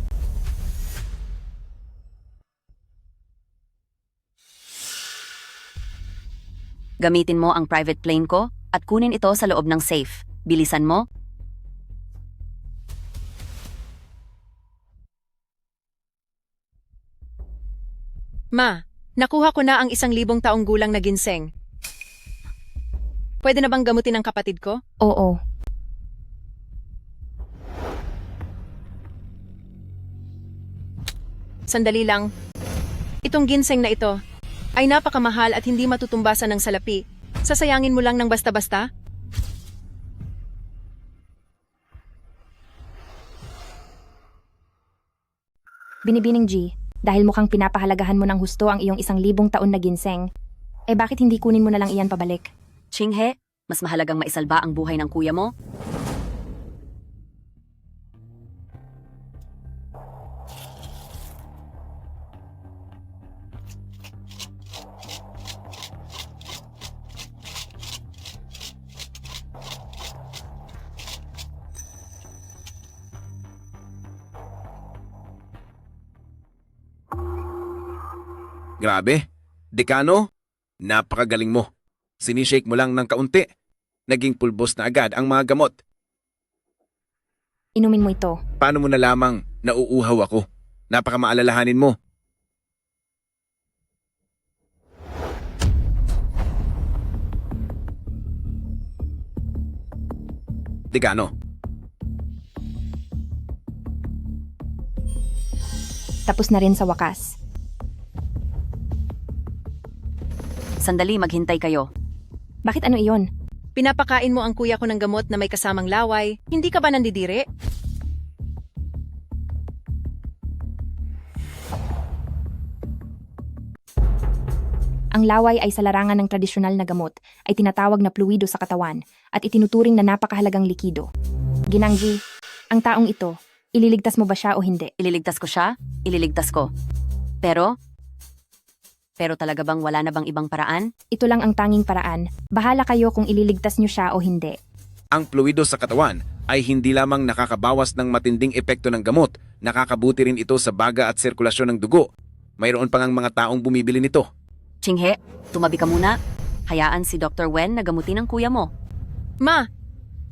[SPEAKER 2] Gamitin mo ang private plane ko at kunin ito sa loob ng safe. Bilisan mo.
[SPEAKER 4] Ma, nakuha ko na ang 1,000 taong gulang na ginseng. Pwede na bang gamutin ang kapatid ko?
[SPEAKER 9] Oo.
[SPEAKER 4] Sandali lang. Itong ginseng na ito ay napakamahal at hindi matutumbasan ng salapi. Sasayangin mo lang ng basta-basta?
[SPEAKER 9] Binibining G, dahil mukhang pinapahalagahan mo ng husto ang iyong 1,000 taon na ginseng, eh bakit hindi kunin mo na lang iyan pabalik?
[SPEAKER 2] Chinghe, mas mahalagang maisalba ang buhay ng kuya mo?
[SPEAKER 5] Grabe. Dekano, napakagaling mo. Sinishake mo lang ng kaunti. Naging pulbos na agad ang mga gamot.
[SPEAKER 9] Inumin mo ito.
[SPEAKER 5] Paano mo na lamang nauuhaw ako? Napakamaalalahanin mo. Dekano,
[SPEAKER 9] Tapos na rin sa wakas.
[SPEAKER 2] Sandali, maghintay kayo.
[SPEAKER 9] Bakit ano iyon?
[SPEAKER 4] Pinapakain mo ang kuya ko ng gamot na may kasamang laway. Hindi ka ba nandidiri?
[SPEAKER 9] Ang laway ay sa larangan ng tradisyonal na gamot ay tinatawag na fluido sa katawan at itinuturing na napakahalagang likido. Ginangji, ang taong ito, ililigtas mo ba siya o hindi?
[SPEAKER 2] Ililigtas ko siya? Ililigtas ko. Pero talaga bang wala na bang ibang paraan?
[SPEAKER 9] Ito lang ang tanging paraan. Bahala kayo kung ililigtas niyo siya o hindi.
[SPEAKER 5] ang fluido sa katawan ay hindi lamang nakakabawas ng matinding epekto ng gamot, nakakabuti rin ito sa baga at sirkulasyon ng dugo. Mayroon pang ang mga taong bumibili nito.
[SPEAKER 2] Chinghe, tumabi ka muna. Hayaan si Dr. Wen na gamutin ang kuya mo.
[SPEAKER 4] Ma,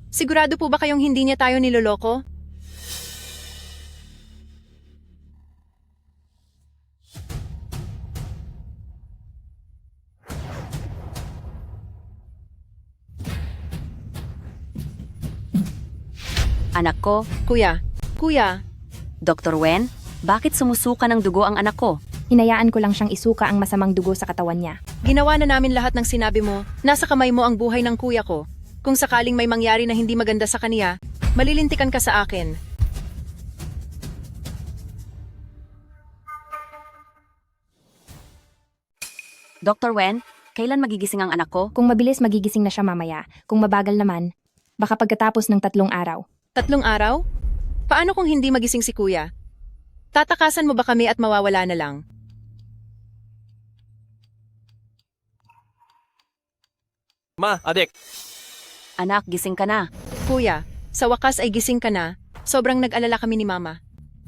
[SPEAKER 4] sigurado po ba kayong hindi niya tayo niloloko?
[SPEAKER 2] Anak ko,
[SPEAKER 4] Kuya,
[SPEAKER 2] Dr. Wen, bakit sumusuka ng dugo ang anak ko?
[SPEAKER 9] Hinayaan ko lang siyang isuka ang masamang dugo sa katawan niya.
[SPEAKER 4] ginawa na namin lahat ng sinabi mo. Nasa kamay mo ang buhay ng kuya ko. Kung sakaling may mangyari na hindi maganda sa kaniya, malilintikan ka sa akin.
[SPEAKER 2] Dr. Wen, kailan magigising ang anak ko?
[SPEAKER 9] Kung mabilis, magigising na siya mamaya. Kung mabagal naman, baka pagkatapos ng 3 araw.
[SPEAKER 4] 3 araw? Paano kung hindi magising si kuya? Tatakasan mo ba kami at mawawala na lang?
[SPEAKER 8] Ma, adik,
[SPEAKER 2] Anak, gising ka na.
[SPEAKER 4] Kuya, sa wakas ay gising ka na. Sobrang nag-alala kami ni mama.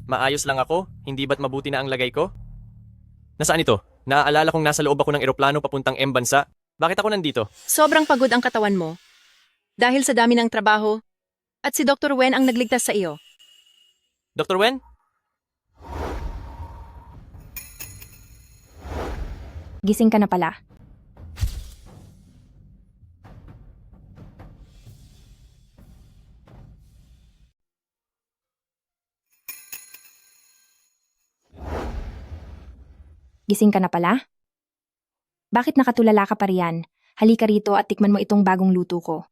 [SPEAKER 8] maayos lang ako? Hindi ba't mabuti na ang lagay ko? Nasaan ito? Naaalala kong nasa loob ako ng eroplano papuntang M bansa. Bakit ako nandito?
[SPEAKER 4] Sobrang pagod ang katawan mo. Dahil sa dami ng trabaho. At si Dr. Wen ang nagligtas sa iyo.
[SPEAKER 8] Dr. Wen?
[SPEAKER 9] Gising ka na pala. Gising ka na pala? Bakit nakatulala ka pa riyan? Halika rito at tikman mo itong bagong luto ko.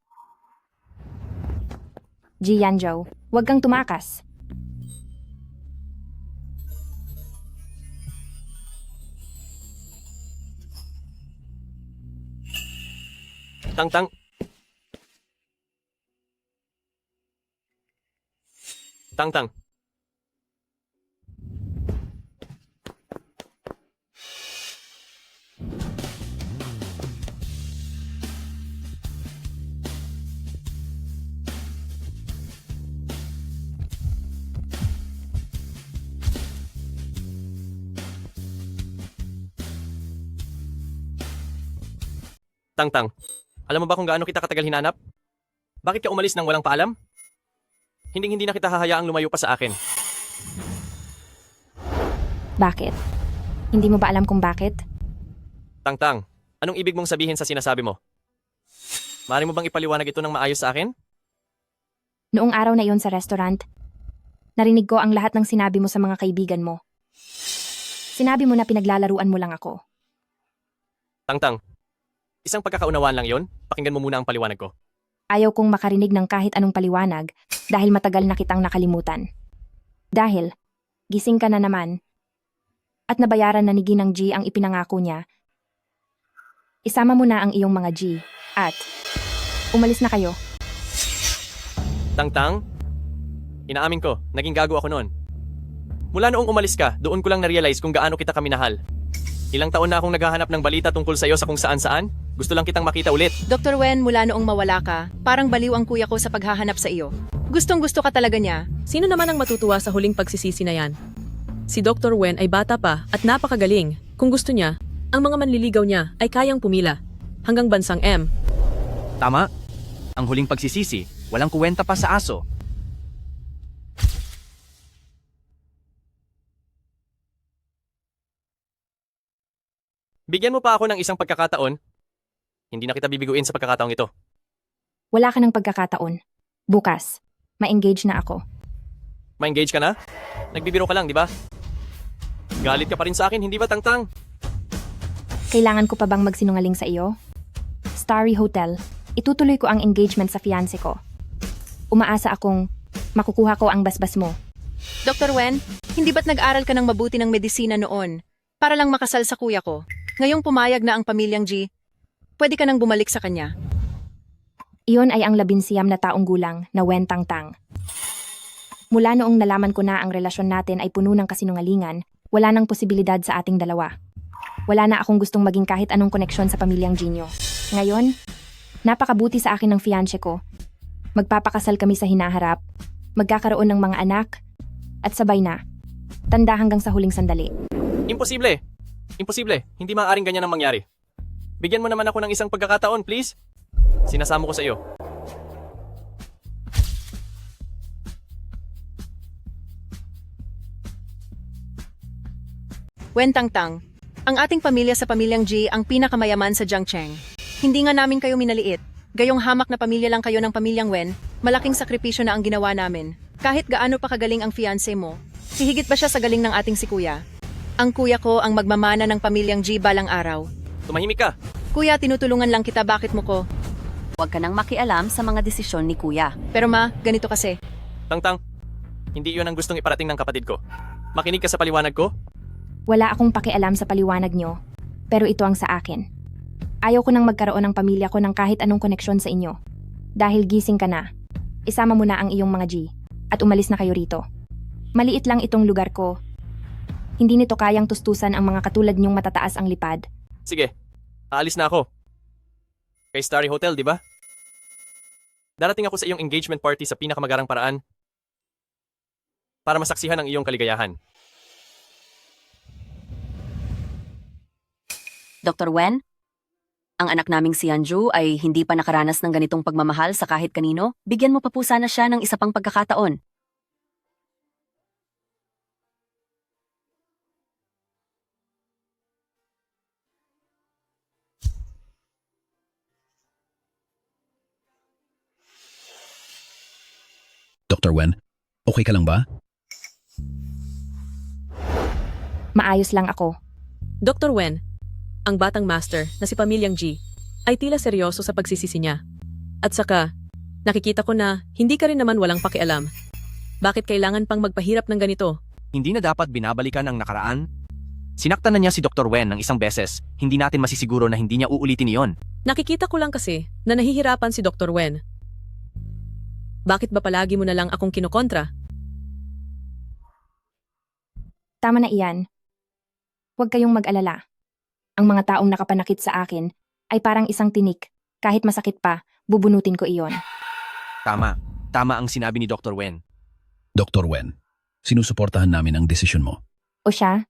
[SPEAKER 9] Ji Yanzhou, huwag kang tumakas.
[SPEAKER 8] Tang-tang. Tang-tang. Tang-tang. Alam mo ba kung gaano kita katagal hinanap? Bakit ka umalis nang walang paalam? Hindi na kita hahayaang lumayo pa sa akin.
[SPEAKER 9] Bakit? Hindi mo ba alam kung bakit?
[SPEAKER 8] Tang-tang, anong ibig mong sabihin sa sinasabi mo? Maaari mo bang ipaliwanag ito ng maayos sa akin?
[SPEAKER 9] Noong araw na iyon sa restaurant, narinig ko ang lahat ng sinabi mo sa mga kaibigan mo. Sinabi mo na pinaglalaruan mo lang ako.
[SPEAKER 8] Tang-tang, isang pagkakaunawaan lang yon. Pakinggan mo muna ang paliwanag ko.
[SPEAKER 9] Ayaw kong makarinig ng kahit anong paliwanag dahil matagal na kitang nakalimutan. Dahil, gising ka na naman at nabayaran na ni Ginang G ang ipinangako niya. Isama mo na ang iyong mga G at umalis na kayo.
[SPEAKER 8] Tang-tang, inaamin ko, naging gago ako noon. Mula noong umalis ka, doon ko lang na-realize kung gaano kita kaminahal. Ilang taon na akong naghahanap ng balita tungkol sa iyo sa kung saan-saan. Gusto lang kitang makita ulit.
[SPEAKER 4] Dr. Wen, mula noong mawala ka, parang baliw ang kuya ko sa paghahanap sa iyo. Gustong-gusto ka talaga niya.
[SPEAKER 7] Sino naman ang matutuwa sa huling pagsisisi na yan? Si Dr. Wen ay bata pa at napakagaling. Kung gusto niya, ang mga manliligaw niya ay kayang pumila. Hanggang bansang M.
[SPEAKER 8] Tama. Ang huling pagsisisi, walang kuwenta pa sa aso. Bigyan mo pa ako ng isang pagkakataon. Hindi na kita bibiguin sa pagkakataong ito.
[SPEAKER 9] Wala ka ng pagkakataon. Bukas, ma-engage na ako.
[SPEAKER 8] Ma-engage ka na? Nagbibiro ka lang, di ba? Galit ka pa rin sa akin, hindi ba, Tang-tang?
[SPEAKER 9] Kailangan ko pa bang magsinungaling sa iyo? Starry Hotel, itutuloy ko ang engagement sa fiancé ko. Umaasa akong makukuha ko ang basbas mo.
[SPEAKER 4] Dr. Wen, hindi ba't nag-aral ka ng mabuti ng medisina noon para lang makasal sa kuya ko? Ngayong pumayag na ang pamilyang G, pwede ka nang bumalik sa kanya.
[SPEAKER 9] Iyon ay ang 19 na taong gulang na Wen Tang-tang. Mula noong nalaman ko na ang relasyon natin ay puno ng kasinungalingan, wala nang posibilidad sa ating dalawa. Wala na akong gustong maging kahit anong koneksyon sa pamilyang Ginyo. Ngayon, napakabuti sa akin ng fiancé ko. Magpapakasal kami sa hinaharap, magkakaroon ng mga anak, at sabay na. Tanda hanggang sa huling sandali.
[SPEAKER 8] Imposible! Imposible! Hindi maaaring ganyan ang mangyari. Bigyan mo naman ako ng isang pagkakataon, please. Sinasamo ko sa iyo.
[SPEAKER 4] Wen Tang-tang, ang ating pamilya sa pamilyang G ang pinakamayaman sa Jiangcheng. Hindi nga namin kayo minaliit. Gayong hamak na pamilya lang kayo ng pamilyang Wen, malaking sakripisyo na ang ginawa namin. Kahit gaano pa kagaling ang fiancé mo, hihigit ba siya sa galing ng ating si kuya? Ang kuya ko ang magmamana ng pamilyang G balang araw.
[SPEAKER 8] Tumahimik ka!
[SPEAKER 4] Kuya, tinutulungan lang kita, bakit mo ko?
[SPEAKER 2] Huwag ka nang makialam sa mga desisyon ni kuya.
[SPEAKER 4] Pero ma, ganito kasi.
[SPEAKER 8] Tang-tang, hindi iyon ang gustong iparating ng kapatid ko. Makinig ka sa paliwanag ko.
[SPEAKER 9] Wala akong pakialam sa paliwanag nyo. Pero ito ang sa akin. Ayaw ko nang magkaroon ng pamilya ko ng kahit anong koneksyon sa inyo. Dahil gising ka na, isama mo na ang iyong mga G at umalis na kayo rito. Maliit lang itong lugar ko. Hindi nito kayang tustusan ang mga katulad niyong matataas ang lipad.
[SPEAKER 8] Sige, aalis na ako. Kay Starry Hotel, di ba? Darating ako sa iyong engagement party sa pinakamagarang paraan para masaksihan ang iyong kaligayahan.
[SPEAKER 2] Dr. Wen, ang anak naming si Anju ay hindi pa nakaranas ng ganitong pagmamahal sa kahit kanino. Bigyan mo pa po sana siya ng isa pang pagkakataon.
[SPEAKER 3] Dr. Wen, okay ka lang ba?
[SPEAKER 9] Maayos lang ako.
[SPEAKER 7] Dr. Wen, ang batang master na si Pamilyang G ay tila seryoso sa pagsisisi niya. At saka, nakikita ko na hindi ka rin naman walang pakialam. Bakit kailangan pang magpahirap ng ganito?
[SPEAKER 8] Hindi na dapat binabalikan ang nakaraan? Sinaktan na niya si Dr. Wen ng isang beses, hindi natin masisiguro na hindi niya uulitin iyon.
[SPEAKER 7] Nakikita ko lang kasi na nahihirapan si Dr. Wen. Bakit ba palagi mo na lang akong kinokontra?
[SPEAKER 9] Tama na iyan. Huwag kayong mag-alala. Ang mga taong nakapanakit sa akin ay parang isang tinik. Kahit masakit pa, bubunutin ko iyon.
[SPEAKER 8] Tama. Tama ang sinabi ni Dr. Wen.
[SPEAKER 3] Dr. Wen, sinusuportahan namin ang desisyon mo.
[SPEAKER 9] O siya?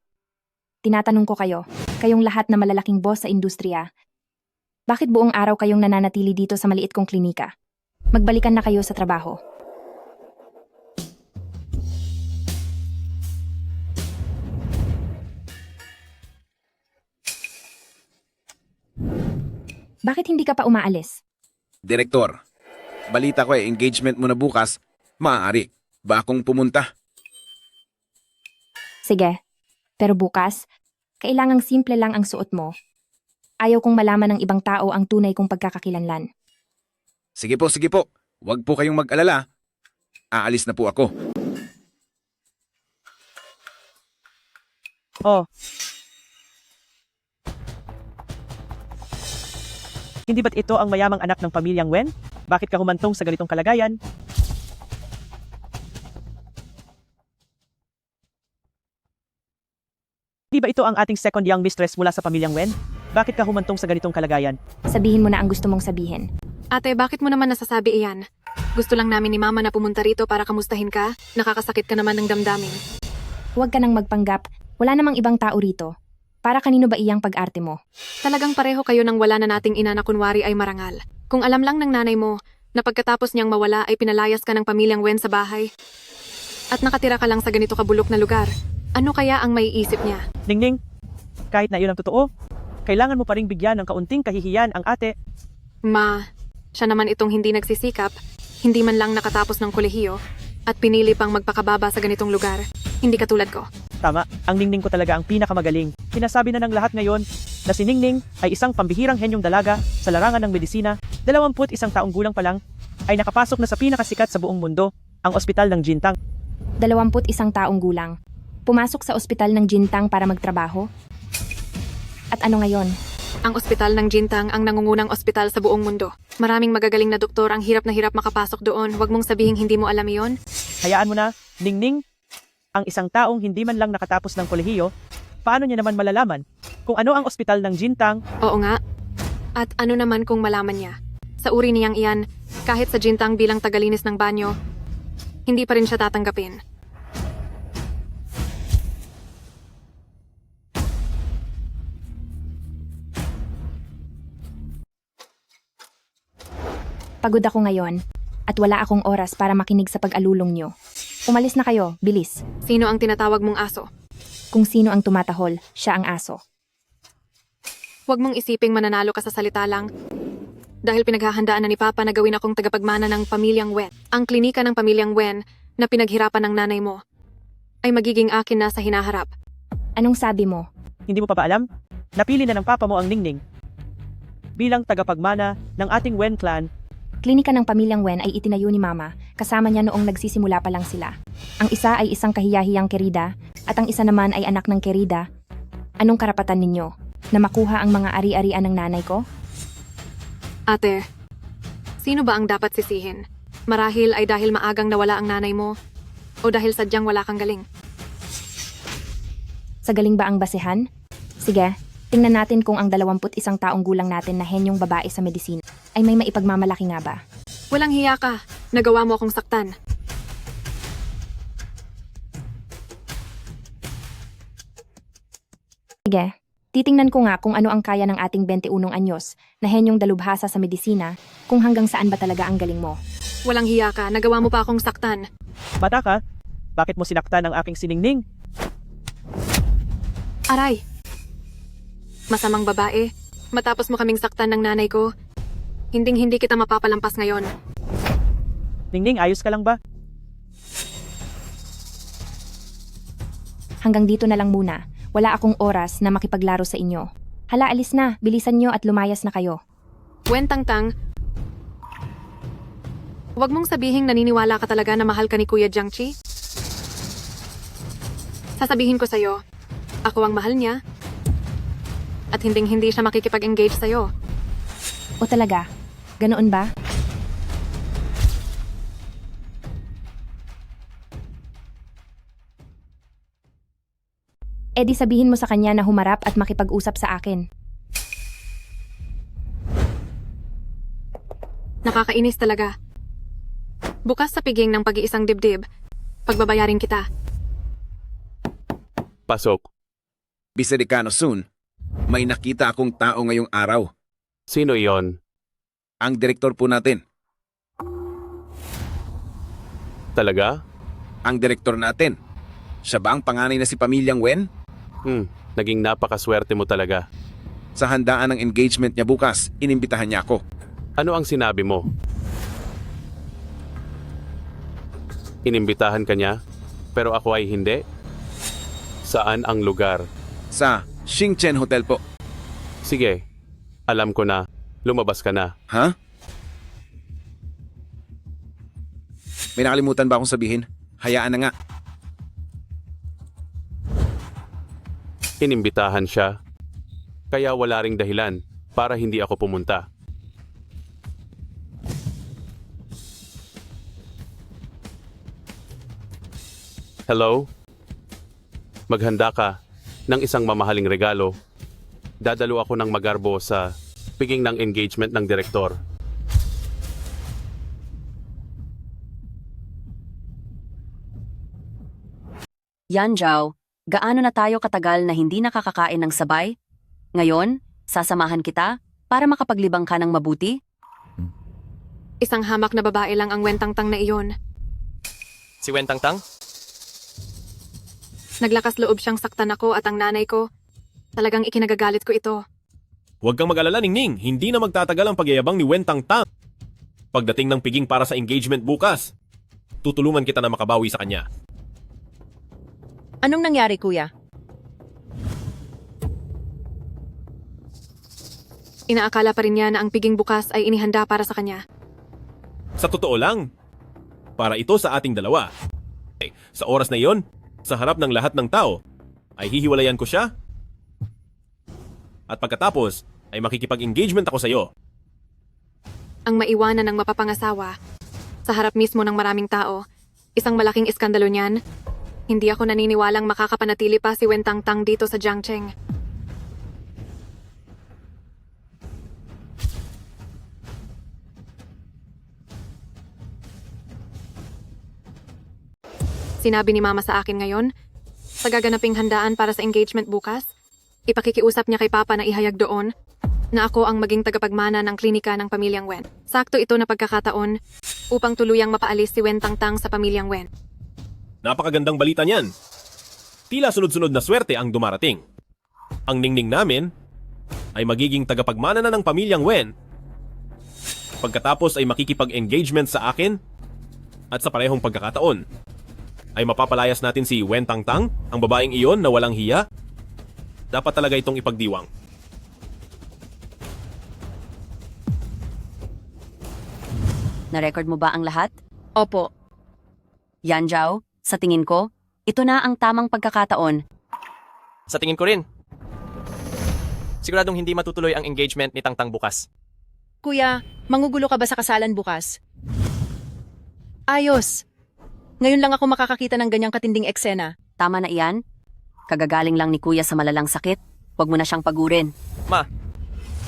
[SPEAKER 9] Tinatanong ko kayo, kayong lahat na malalaking boss sa industriya, bakit buong araw kayong nananatili dito sa maliit kong klinika? Magbalikan na kayo sa trabaho. Bakit hindi ka pa umaalis?
[SPEAKER 5] Direktor, balita ko engagement mo na bukas. Maaari ba akong pumunta?
[SPEAKER 9] Sige, pero bukas, kailangang simple lang ang suot mo. Ayaw kong malaman ng ibang tao ang tunay kong pagkakakilanlan.
[SPEAKER 5] Sige po, sige po. Huwag po kayong mag-alala. Aalis na po ako.
[SPEAKER 14] Oh. Hindi ba't ito ang mayamang anak ng pamilyang Wen? Bakit ka humantong sa ganitong kalagayan? Di ba ito ang ating second young mistress mula sa pamilyang Wen? Bakit ka humantong sa ganitong kalagayan?
[SPEAKER 9] Sabihin mo na ang gusto mong sabihin.
[SPEAKER 10] Ate, bakit mo naman nasasabi iyan? Gusto lang namin ni Mama na pumunta rito para kamustahin ka. Nakakasakit ka naman ng damdamin.
[SPEAKER 9] Huwag ka nang magpanggap. Wala namang ibang tao rito. Para kanino ba iyang pag-arte mo?
[SPEAKER 10] Talagang pareho kayo nang wala na nating ina na kunwari ay marangal. Kung alam lang ng nanay mo na pagkatapos niyang mawala ay pinalayas ka ng pamilyang Wen sa bahay at nakatira ka lang sa ganito kabulok na lugar, ano kaya ang maiisip niya?
[SPEAKER 14] Ningning, kahit na iyon ang totoo, kailangan mo pa ring bigyan ng kaunting kahihiyan ang ate.
[SPEAKER 10] Ma, siya naman itong hindi nagsisikap, hindi man lang nakatapos ng kolehiyo, at pinili pang magpakababa sa ganitong lugar. Hindi katulad ko.
[SPEAKER 14] Tama, ang Ningning ko talaga ang pinakamagaling. Sinasabi na ng lahat ngayon na si Ningning ay isang pambihirang henyong dalaga sa larangan ng medisina. 21 taong gulang pa lang ay nakapasok na sa pinakasikat sa buong mundo, ang ospital ng Jintang.
[SPEAKER 9] 21 taong gulang. Pumasok sa ospital ng Jintang para magtrabaho? At ano ngayon?
[SPEAKER 10] Ang ospital ng Jintang ang nangungunang ospital sa buong mundo. Maraming magagaling na doktor ang hirap na hirap makapasok doon. Huwag mong sabihing hindi mo alam iyon.
[SPEAKER 14] Hayaan mo na, Ningning. Ang isang taong hindi man lang nakatapos ng kolehiyo, paano niya naman malalaman kung ano ang ospital ng Jintang?
[SPEAKER 10] Oo nga. At ano naman kung malaman niya? Sa uri niyang iyan, kahit sa Jintang bilang tagalinis ng banyo, hindi pa rin siya tatanggapin.
[SPEAKER 9] Pagod ako ngayon at wala akong oras para makinig sa pag-alulong nyo. Umalis na kayo, bilis.
[SPEAKER 10] Sino ang tinatawag mong aso?
[SPEAKER 9] Kung sino ang tumatahol, siya ang aso.
[SPEAKER 10] Huwag mong isiping mananalo ka sa salita lang. Dahil pinaghahandaan na ni Papa na gawin akong tagapagmana ng pamilyang Wen. Ang klinika ng pamilyang Wen na pinaghirapan ng nanay mo ay magiging akin na sa hinaharap.
[SPEAKER 9] Anong sabi mo?
[SPEAKER 14] Hindi mo pa ba alam? Napili na ng papa mo ang Ningning bilang tagapagmana ng ating Wen clan.
[SPEAKER 9] Klinika ng pamilyang Wen ay itinayo ni Mama, kasama niya noong nagsisimula pa lang sila. Ang isa ay isang kahiyahiyang kerida, at ang isa naman ay anak ng kerida. Anong karapatan ninyo? na makuha ang mga ari-arian ng nanay ko?
[SPEAKER 10] Ate, sino ba ang dapat sisihin? Marahil ay dahil maagang nawala ang nanay mo o dahil sadyang wala kang galing?
[SPEAKER 9] Sa galing ba ang basehan? Sige, tingnan natin kung ang 21 taong gulang natin na henyong babae sa medisina ay may maipagmamalaki nga ba.
[SPEAKER 10] Walang hiya ka. Nagawa mo akong saktan.
[SPEAKER 9] Sige, titingnan ko nga kung ano ang kaya ng ating 21 anyos na henyong dalubhasa sa medisina kung hanggang saan ba talaga ang galing mo.
[SPEAKER 10] Walang hiya ka. Nagawa mo pa akong saktan.
[SPEAKER 14] Bata ka? Bakit mo sinaktan ang aking siningning?
[SPEAKER 10] Aray! Masamang babae. Matapos mo kaming saktan ng nanay ko, hinding-hindi kita mapapalampas ngayon.
[SPEAKER 14] Ningning, ayos ka lang ba?
[SPEAKER 9] Hanggang dito na lang muna. Wala akong oras na makipaglaro sa inyo. Hala, alis na. Bilisan nyo at lumayas na kayo.
[SPEAKER 10] Wen Tangtang, huwag mong sabihing naniniwala ka talaga na mahal ka ni Kuya Jiangchi. Sasabihin ko sa'yo, ako ang mahal niya. At hinding-hindi siya makikipag-engage sa'yo.
[SPEAKER 9] O talaga? Ganoon ba? E di sabihin mo sa kanya na humarap at makipag-usap sa akin.
[SPEAKER 10] Nakakainis talaga. Bukas sa piging ng pag-iisang dibdib, pagbabayarin kita.
[SPEAKER 13] Pasok.
[SPEAKER 5] Bisedicano soon, may nakita akong tao ngayong araw.
[SPEAKER 13] Sino iyon?
[SPEAKER 5] Ang direktor po natin.
[SPEAKER 13] Talaga?
[SPEAKER 5] Ang direktor natin. Siya ba ang panganay na si Pamilyang Wen?
[SPEAKER 13] Naging napakaswerte mo talaga.
[SPEAKER 5] Sa handaan ng engagement niya bukas, inimbitahan niya ako.
[SPEAKER 13] Ano ang sinabi mo? Inimbitahan ka niya, pero ako ay hindi? Saan ang lugar?
[SPEAKER 5] Sa Xingchen Hotel po.
[SPEAKER 13] Sige, alam ko na. Lumabas ka na.
[SPEAKER 5] Ha? May nakalimutan ba akong sabihin? Hayaan na nga.
[SPEAKER 13] Inimbitahan siya. Kaya wala ring dahilan para hindi ako pumunta. Hello? Maghanda ka ng isang mamahaling regalo. Dadalo ako ng magarbo sa piging ng engagement ng direktor.
[SPEAKER 2] Yan, Zhao. Gaano na tayo katagal na hindi nakakakain ng sabay? Ngayon, sasamahan kita para makapaglibang ka ng mabuti?
[SPEAKER 10] Isang hamak na babae lang ang Wen Tangtang na iyon.
[SPEAKER 1] Si Wen Tangtang?
[SPEAKER 10] Naglakas loob siyang saktan ako at ang nanay ko. Talagang ikinagagalit ko ito.
[SPEAKER 11] Huwag kang mag-alala, Ningning. Hindi na magtatagal ang pagyayabang ni Wen Tangtang. Pagdating ng piging para sa engagement bukas, tutulungan kita na makabawi sa kanya.
[SPEAKER 4] Anong nangyari, kuya?
[SPEAKER 10] Inaakala pa rin niya na ang piging bukas ay inihanda para sa kanya.
[SPEAKER 11] Sa totoo lang, para ito sa ating dalawa. Sa oras na iyon, sa harap ng lahat ng tao, ay hihiwalayan ko siya. At pagkatapos, ay makikipag-engagement ako sa iyo.
[SPEAKER 10] Ang maiwanan ng mapapangasawa, sa harap mismo ng maraming tao, isang malaking iskandalo niyan. Hindi ako naniniwalang makakapanatili pa si Wen Tangtang dito sa Jiangcheng. Sinabi ni Mama sa akin ngayon, sa gaganaping handaan para sa engagement bukas, ipakikiusap niya kay Papa na ihayag doon na ako ang maging tagapagmana ng klinika ng Pamilyang Wen. Sakto ito na pagkakataon upang tuluyang mapaalis si Wen Tangtang sa Pamilyang Wen.
[SPEAKER 11] Napakagandang balita niyan. Tila sunod-sunod na swerte ang dumarating. Ang ningning namin ay magiging tagapagmana na ng Pamilyang Wen. Pagkatapos ay makikipag-engagement sa akin at sa parehong pagkakataon ay mapapalayas natin si Wen Tangtang, ang babaeng iyon na walang hiya. Dapat talaga itong ipagdiwang.
[SPEAKER 2] Na-record mo ba ang lahat?
[SPEAKER 4] Opo.
[SPEAKER 2] Yan, Zhao. Sa tingin ko, ito na ang tamang pagkakataon.
[SPEAKER 1] Sa tingin ko rin.
[SPEAKER 8] Siguradong hindi matutuloy ang engagement ni Tangtang bukas.
[SPEAKER 4] Kuya, mangugulo ka ba sa kasalan bukas? Ayos. Ngayon lang ako makakakita ng ganyang katinding eksena.
[SPEAKER 2] Tama na iyan? Kagagaling lang ni kuya sa malalang sakit. Huwag mo na siyang pagurin.
[SPEAKER 8] Ma,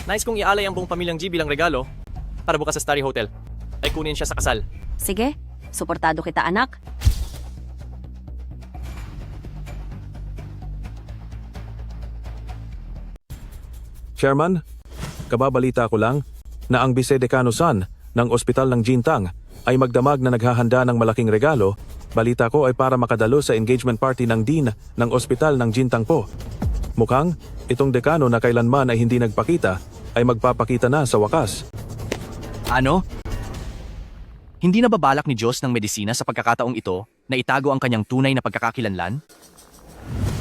[SPEAKER 8] nais kong ialay ang buong pamilyang G bilang regalo para bukas sa Starry Hotel. Ay kunin siya sa kasal.
[SPEAKER 2] Sige, suportado kita anak.
[SPEAKER 15] Chairman, kababalita ko lang na ang Vice-Decano San ng Ospital ng Jintang ay magdamag na naghahanda ng malaking regalo. Balita ko ay para makadalo sa engagement party ng Dean ng Ospital ng Jintang po. Mukhang itong dekano na kailanman ay hindi nagpakita ay magpapakita na sa wakas.
[SPEAKER 8] Ano? Hindi na babalak ni Diyos ng medisina sa pagkakataong ito na itago ang kanyang tunay na pagkakakilanlan?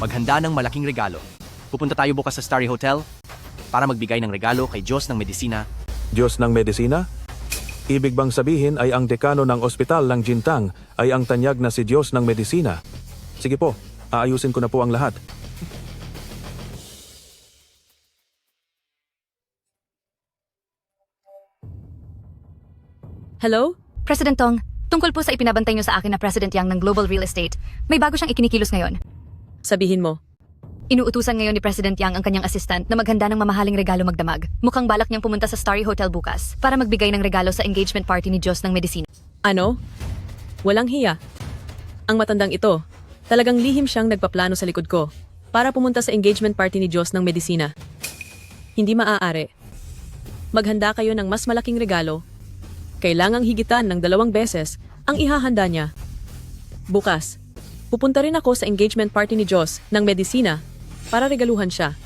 [SPEAKER 8] Maghanda ng malaking regalo. Pupunta tayo bukas sa Starry Hotel para magbigay ng regalo kay Diyos ng medisina.
[SPEAKER 15] Diyos ng medisina? Ibig bang sabihin ay ang dekano ng Ospital ng Jintang ay ang tanyag na si Diyos ng medisina? Sige po, aayusin ko na po ang lahat.
[SPEAKER 7] Hello?
[SPEAKER 16] President Tong, tungkol po sa ipinabantay niyo sa akin na President Yang ng Global Real Estate, may bago siyang ikinikilos ngayon.
[SPEAKER 7] Sabihin mo.
[SPEAKER 16] Inuutusan ngayon ni President Yang ang kanyang assistant na maghanda ng mamahaling regalo magdamag. Mukhang balak niyang pumunta sa Starry Hotel bukas para magbigay ng regalo sa engagement party ni Diyos ng medisina.
[SPEAKER 7] Ano? Walang hiya. Ang matandang ito, talagang lihim siyang nagpaplano sa likod ko para pumunta sa engagement party ni Diyos ng medisina. Hindi maaari. Maghanda kayo ng mas malaking regalo. Kailangang higitan ng 2 beses ang ihahanda niya. Bukas, pupunta rin ako sa engagement party ni Diyos ng medisina para regaluhan siya.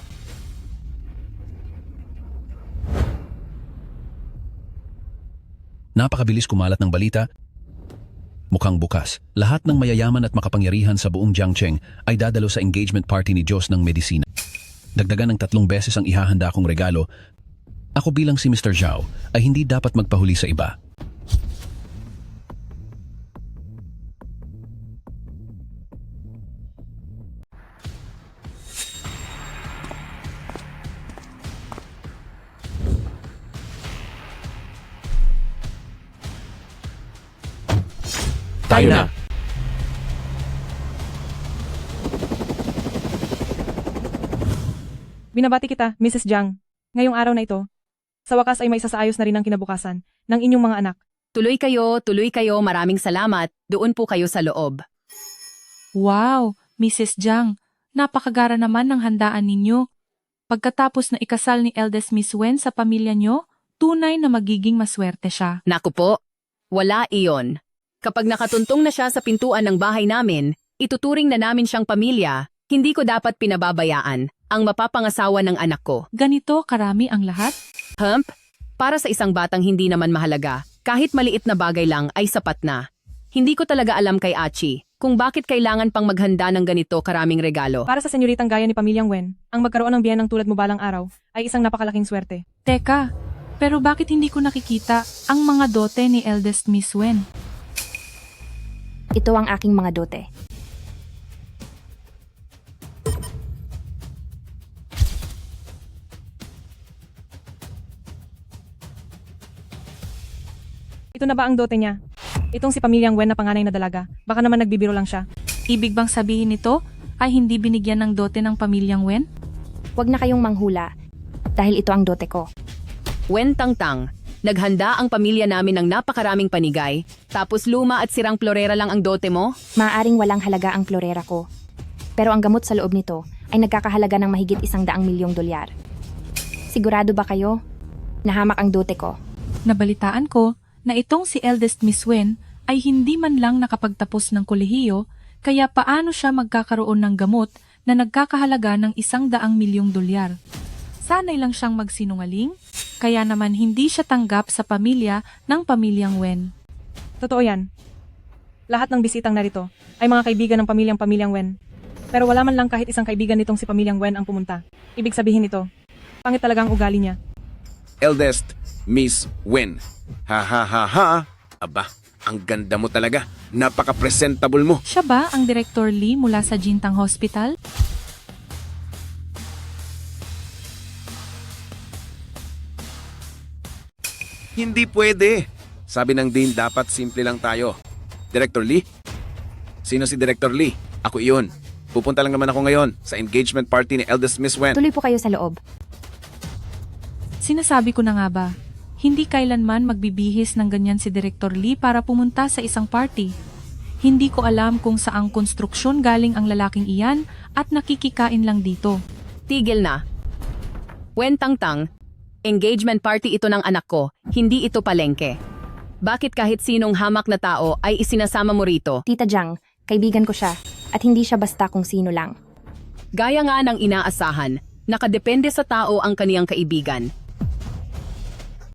[SPEAKER 3] Napakabilis kumalat ng balita. Mukhang bukas, lahat ng mayayaman at makapangyarihan sa buong Jiangcheng ay dadalo sa engagement party ni Diyos ng medisina. Dagdagan ng 3 beses ang ihahanda kong regalo. Ako bilang si Mr. Zhao ay hindi dapat magpahuli sa iba.
[SPEAKER 8] Tayo na.
[SPEAKER 12] Binabati kita, Mrs. Jiang. Ngayong araw na ito, sa wakas ay may sasaayos na rin ang kinabukasan ng inyong mga anak.
[SPEAKER 2] Tuloy kayo, maraming salamat. Doon po kayo sa loob.
[SPEAKER 12] Wow, Mrs. Jiang, napakagara naman ng handaan ninyo. Pagkatapos na ikasal ni eldest Miss Wen sa pamilya nyo, tunay na magiging maswerte siya.
[SPEAKER 2] Naku po, wala iyon. Kapag nakatuntong na siya sa pintuan ng bahay namin, ituturing na namin siyang pamilya, hindi ko dapat pinababayaan ang mapapangasawa ng anak ko.
[SPEAKER 12] Ganito karami ang lahat?
[SPEAKER 2] Hump, para sa isang batang hindi naman mahalaga, kahit maliit na bagay lang ay sapat na. Hindi ko talaga alam kay Achi kung bakit kailangan pang maghanda ng ganito karaming regalo.
[SPEAKER 12] Para sa senyoritang gaya ni Pamilyang Wen, ang magkaroon ng biyanang tulad mo balang araw ay isang napakalaking swerte. Teka, pero bakit hindi ko nakikita ang mga dote ni eldest Miss Wen?
[SPEAKER 9] Ito ang aking mga dote.
[SPEAKER 12] Ito na ba ang dote niya? Itong si Pamilyang Wen na panganay na dalaga. Baka naman nagbibiro lang siya. Ibig bang sabihin nito ay hindi binigyan ng dote ng Pamilyang Wen?
[SPEAKER 9] Huwag na kayong manghula, dahil ito ang dote ko.
[SPEAKER 2] Wen Tangtang, naghanda ang pamilya namin ng napakaraming panigay, tapos luma at sirang florera lang ang dote mo?
[SPEAKER 9] Maaaring walang halaga ang florera ko. Pero ang gamot sa loob nito ay nagkakahalaga ng mahigit $100 milyong. Sigurado ba kayo? Nahamak ang dote ko.
[SPEAKER 12] Nabalitaan ko na itong si eldest Miss Wen ay hindi man lang nakapagtapos ng kolehiyo, kaya paano siya magkakaroon ng gamot na nagkakahalaga ng $100 milyong? Sanay lang siyang magsinungaling, kaya naman hindi siya tanggap sa pamilya ng Pamilyang Wen. Totoo yan. Lahat ng bisitang narito ay mga kaibigan ng Pamilyang Wen. Pero wala man lang kahit isang kaibigan nitong si Pamilyang Wen ang pumunta. Ibig sabihin nito, pangit talaga ang ugali niya.
[SPEAKER 5] Eldest Miss Wen. Ha ha ha ha. Aba, ang ganda mo talaga. Napaka-presentable mo.
[SPEAKER 12] Siya ba ang Director Lee mula sa Jintang Hospital?
[SPEAKER 5] Hindi pwede. Sabi ng Dean, dapat simple lang tayo. Director Lee? Sino si Director Lee? Ako iyon. Pupunta lang naman ako ngayon sa engagement party ni eldest Miss Wen.
[SPEAKER 9] Tuloy po kayo sa loob.
[SPEAKER 12] Sinasabi ko na nga ba, hindi kailanman magbibihis ng ganyan si Director Lee para pumunta sa isang party. Hindi ko alam kung saang konstruksyon galing ang lalaking iyan at nakikikain lang dito.
[SPEAKER 2] Tigil na. Wen Tangtang, engagement party ito ng anak ko, hindi ito palengke. Bakit kahit sinong hamak na tao ay isinasama mo rito?
[SPEAKER 9] Tita Jiang, kaibigan ko siya at hindi siya basta kung sino lang.
[SPEAKER 2] Gaya nga ng inaasahan, nakadepende sa tao ang kaniyang kaibigan.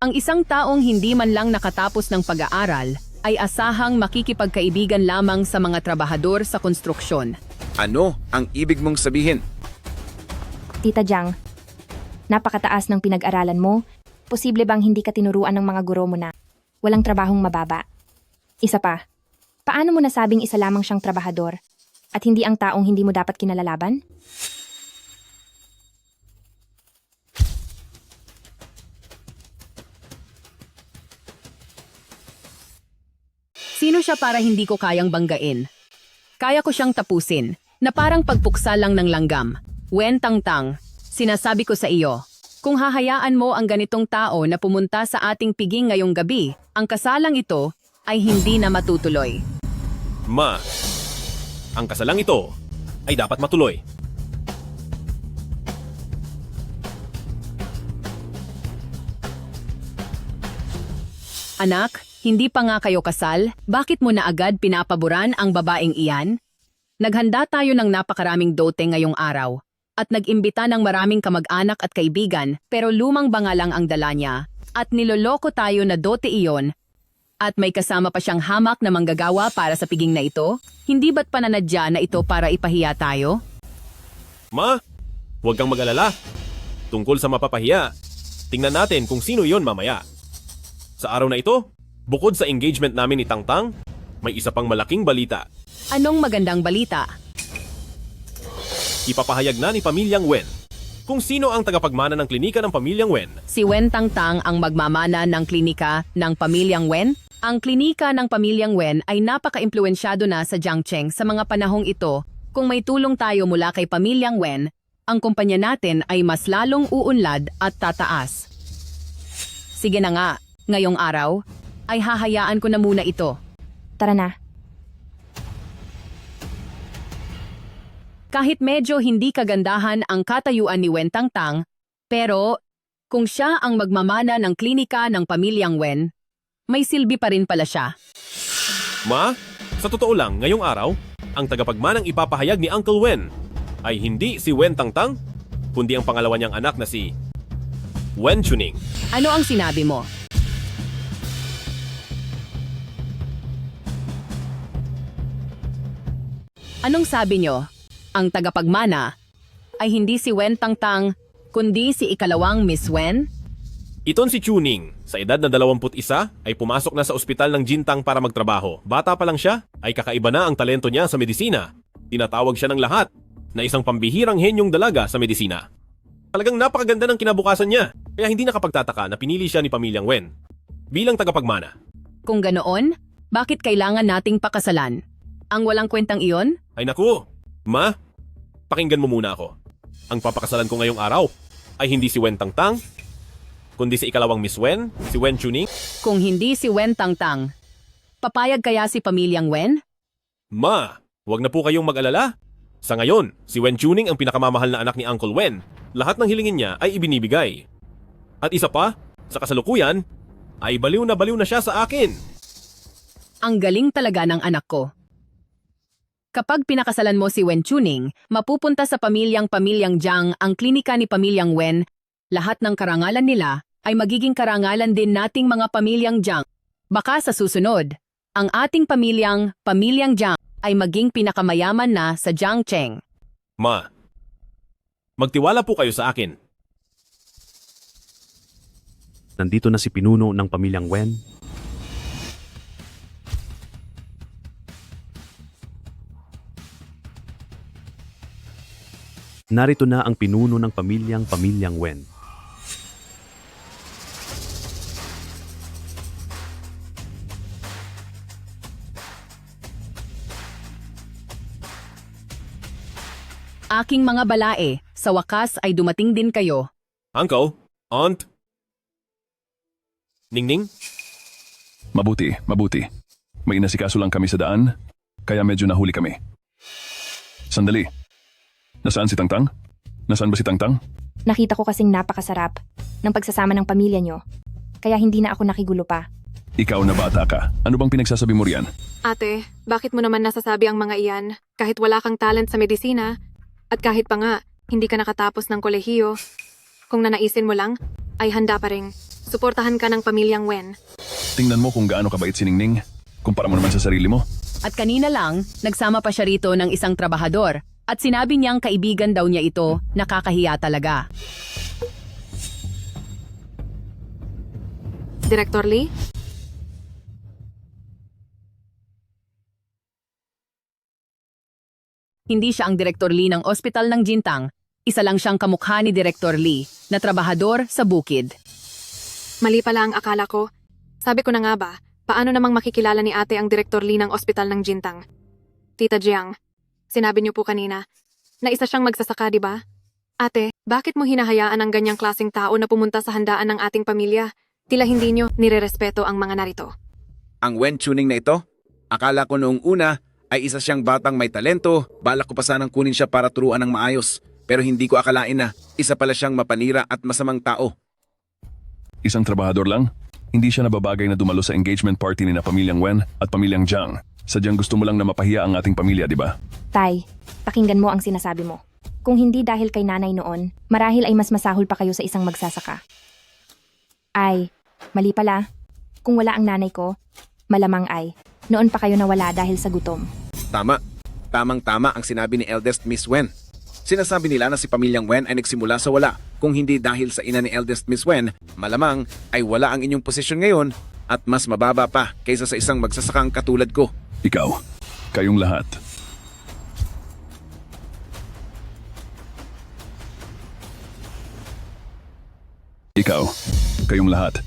[SPEAKER 2] Ang isang taong hindi man lang nakatapos ng pag-aaral ay asahang makikipagkaibigan lamang sa mga trabahador sa konstruksyon.
[SPEAKER 5] Ano ang ibig mong sabihin?
[SPEAKER 9] Tita Jiang, napakataas ng pinag-aralan mo. Posible bang hindi ka tinuruan ng mga guro mo na walang trabahong mababa? Isa pa, paano mo nasabing isa lamang siyang trabahador at hindi ang taong hindi mo dapat kinalalaban?
[SPEAKER 2] Sino siya para hindi ko kayang banggain? Kaya ko siyang tapusin, na parang pagpuksa lang ng langgam. Wen Tangtang, sinasabi ko sa iyo, kung hahayaan mo ang ganitong tao na pumunta sa ating piging ngayong gabi, ang kasalang ito ay hindi na matutuloy.
[SPEAKER 11] Ma, ang kasalang ito ay dapat matuloy.
[SPEAKER 2] Anak, hindi pa nga kayo kasal, bakit mo na agad pinapaboran ang babaeng iyan? Naghanda tayo ng napakaraming dote ngayong araw at nag-imbita ng maraming kamag-anak at kaibigan pero lumang banga lang ang dala niya at niloloko tayo na dote iyon at may kasama pa siyang hamak na manggagawa para sa piging na ito? Hindi ba't pananadya na ito para ipahiya tayo?
[SPEAKER 11] Ma, huwag kang mag-alala. Tungkol sa mapapahiya, tingnan natin kung sino yon mamaya. Sa araw na ito, bukod sa engagement namin ni Tangtang, may isa pang malaking balita.
[SPEAKER 2] Anong magandang balita?
[SPEAKER 11] Ipapahayag na ni Pamilyang Wen kung sino ang tagapagmana ng klinika ng Pamilyang Wen.
[SPEAKER 2] Si Wen Tangtang ang magmamana ng klinika ng Pamilyang Wen? Ang klinika ng Pamilyang Wen ay napaka-impluensyado na sa Jiangcheng sa mga panahong ito. Kung may tulong tayo mula kay Pamilyang Wen, ang kumpanya natin ay mas lalong uunlad at tataas. Sige na nga, ngayong araw, ay hahayaan ko na muna ito.
[SPEAKER 9] Tara na.
[SPEAKER 2] Kahit medyo hindi kagandahan ang katayuan ni Wen Tangtang, pero kung siya ang magmamana ng klinika ng Pamilyang Wen, may silbi pa rin pala siya.
[SPEAKER 11] Ma, sa totoo lang, ngayong araw, ang tagapagmanang ipapahayag ni Uncle Wen ay hindi si Wen Tangtang, kundi ang pangalawa niyang anak na si Wen Chuning.
[SPEAKER 2] Ano ang sinabi mo? Anong sabi niyo? Ang tagapagmana ay hindi si Wen Tangtang, kundi si ikalawang Miss Wen?
[SPEAKER 11] Iton si Chuning, sa edad na 21 ay pumasok na sa ospital ng Jintang para magtrabaho. Bata pa lang siya, ay kakaiba na ang talento niya sa medisina. Tinatawag siya ng lahat na isang pambihirang henyong dalaga sa medisina. Talagang napakaganda ng kinabukasan niya, kaya hindi nakapagtataka na pinili siya ni Pamilyang Wen bilang tagapagmana.
[SPEAKER 2] Kung ganoon, bakit kailangan nating pakasalan? Ang walang kwentang iyon?
[SPEAKER 11] Ay naku, Ma, pakinggan mo muna ako. Ang papakasalan ko ngayong araw ay hindi si Wen Tangtang, kundi si ikalawang Miss Wen, si Wen Chuning.
[SPEAKER 2] Kung hindi si Wen Tangtang, papayag kaya si Pamilyang Wen?
[SPEAKER 11] Ma, huwag na po kayong mag-alala. Sa ngayon, si Wen Chuning ang pinakamamahal na anak ni Uncle Wen. Lahat ng hilingin niya ay ibinibigay. At isa pa, sa kasalukuyan, ay baliw na siya sa akin.
[SPEAKER 2] Ang galing talaga ng anak ko. Kapag pinakasalan mo si Wen Chuning, mapupunta sa Pamilyang Jiang ang klinika ni Pamilyang Wen. Lahat ng karangalan nila ay magiging karangalan din nating mga Pamilyang Jiang. Baka sa susunod, ang ating Pamilyang Jiang ay maging pinakamayaman na sa Jiangcheng.
[SPEAKER 11] Ma, magtiwala po kayo sa akin.
[SPEAKER 17] Nandito na si pinuno ng Pamilyang Wen. Narito na ang pinuno ng Pamilyang Wen.
[SPEAKER 18] Aking mga balae, sa wakas ay dumating din kayo.
[SPEAKER 11] Uncle? Aunt? Ningning?
[SPEAKER 15] Mabuti, mabuti. May inasikaso lang kami sa daan, kaya medyo nahuli kami. Sandali. Nasaan si Tangtang? Nasaan ba si Tangtang?
[SPEAKER 9] Nakita ko kasing napakasarap ng pagsasama ng pamilya nyo. Kaya hindi na ako nakigulo pa.
[SPEAKER 15] Ikaw na bata ka. Ano bang pinagsasabi mo riyan?
[SPEAKER 10] Ate, bakit mo naman nasasabi ang mga iyan? Kahit wala kang talent sa medisina, at kahit pa nga, hindi ka nakatapos ng kolehiyo, kung nanaisin mo lang, ay handa pa rin. Suportahan ka ng pamilyang Wen.
[SPEAKER 15] Tingnan mo kung gaano kabait si Ningning. Kumpara mo naman sa sarili mo.
[SPEAKER 18] At kanina lang, nagsama pa siya rito ng isang trabahador. At sinabi niyang kaibigan daw niya ito, nakakahiya talaga.
[SPEAKER 10] Director Lee?
[SPEAKER 18] Hindi siya ang Direktor Lee ng Ospital ng Jintang. Isa lang siyang kamukha ni Direktor Lee, na trabahador sa bukid.
[SPEAKER 10] Mali pala ang akala ko. Sabi ko na nga ba, paano namang makikilala ni ate ang Director Lee ng Ospital ng Jintang? Tita Jiang, sinabi niyo po kanina, na isa siyang magsasaka, di ba? Ate, bakit mo hinahayaan ang ganyang klaseng tao na pumunta sa handaan ng ating pamilya? Tila hindi niyo nirerespeto ang mga narito.
[SPEAKER 5] Ang Wen tuning na ito, akala ko noong una ay isa siyang batang may talento, balak ko pa sanang kunin siya para turuan ng maayos. Pero hindi ko akalain na isa pala siyang mapanira at masamang tao.
[SPEAKER 15] Isang trabahador lang? Hindi siya nababagay na dumalo sa engagement party ni na pamilyang Wen at pamilyang Jiang. Sadyang gusto mo lang na mapahiya ang ating pamilya, di ba?
[SPEAKER 9] Tay, pakinggan mo ang sinasabi mo. Kung hindi dahil kay nanay noon, marahil ay mas masahol pa kayo sa isang magsasaka. Ay, mali pala. Kung wala ang nanay ko, malamang ay, noon pa kayo nawala dahil sa gutom.
[SPEAKER 5] Tama. Tamang-tama ang sinabi ni eldest Miss Wen. Sinasabi nila na si pamilyang Wen ay nagsimula sa wala. Kung hindi dahil sa ina ni eldest Miss Wen, malamang ay wala ang inyong posisyon ngayon at mas mababa pa kaysa sa isang magsasakang katulad ko.
[SPEAKER 15] Ikaw, kayong lahat. Ikaw, kayong lahat.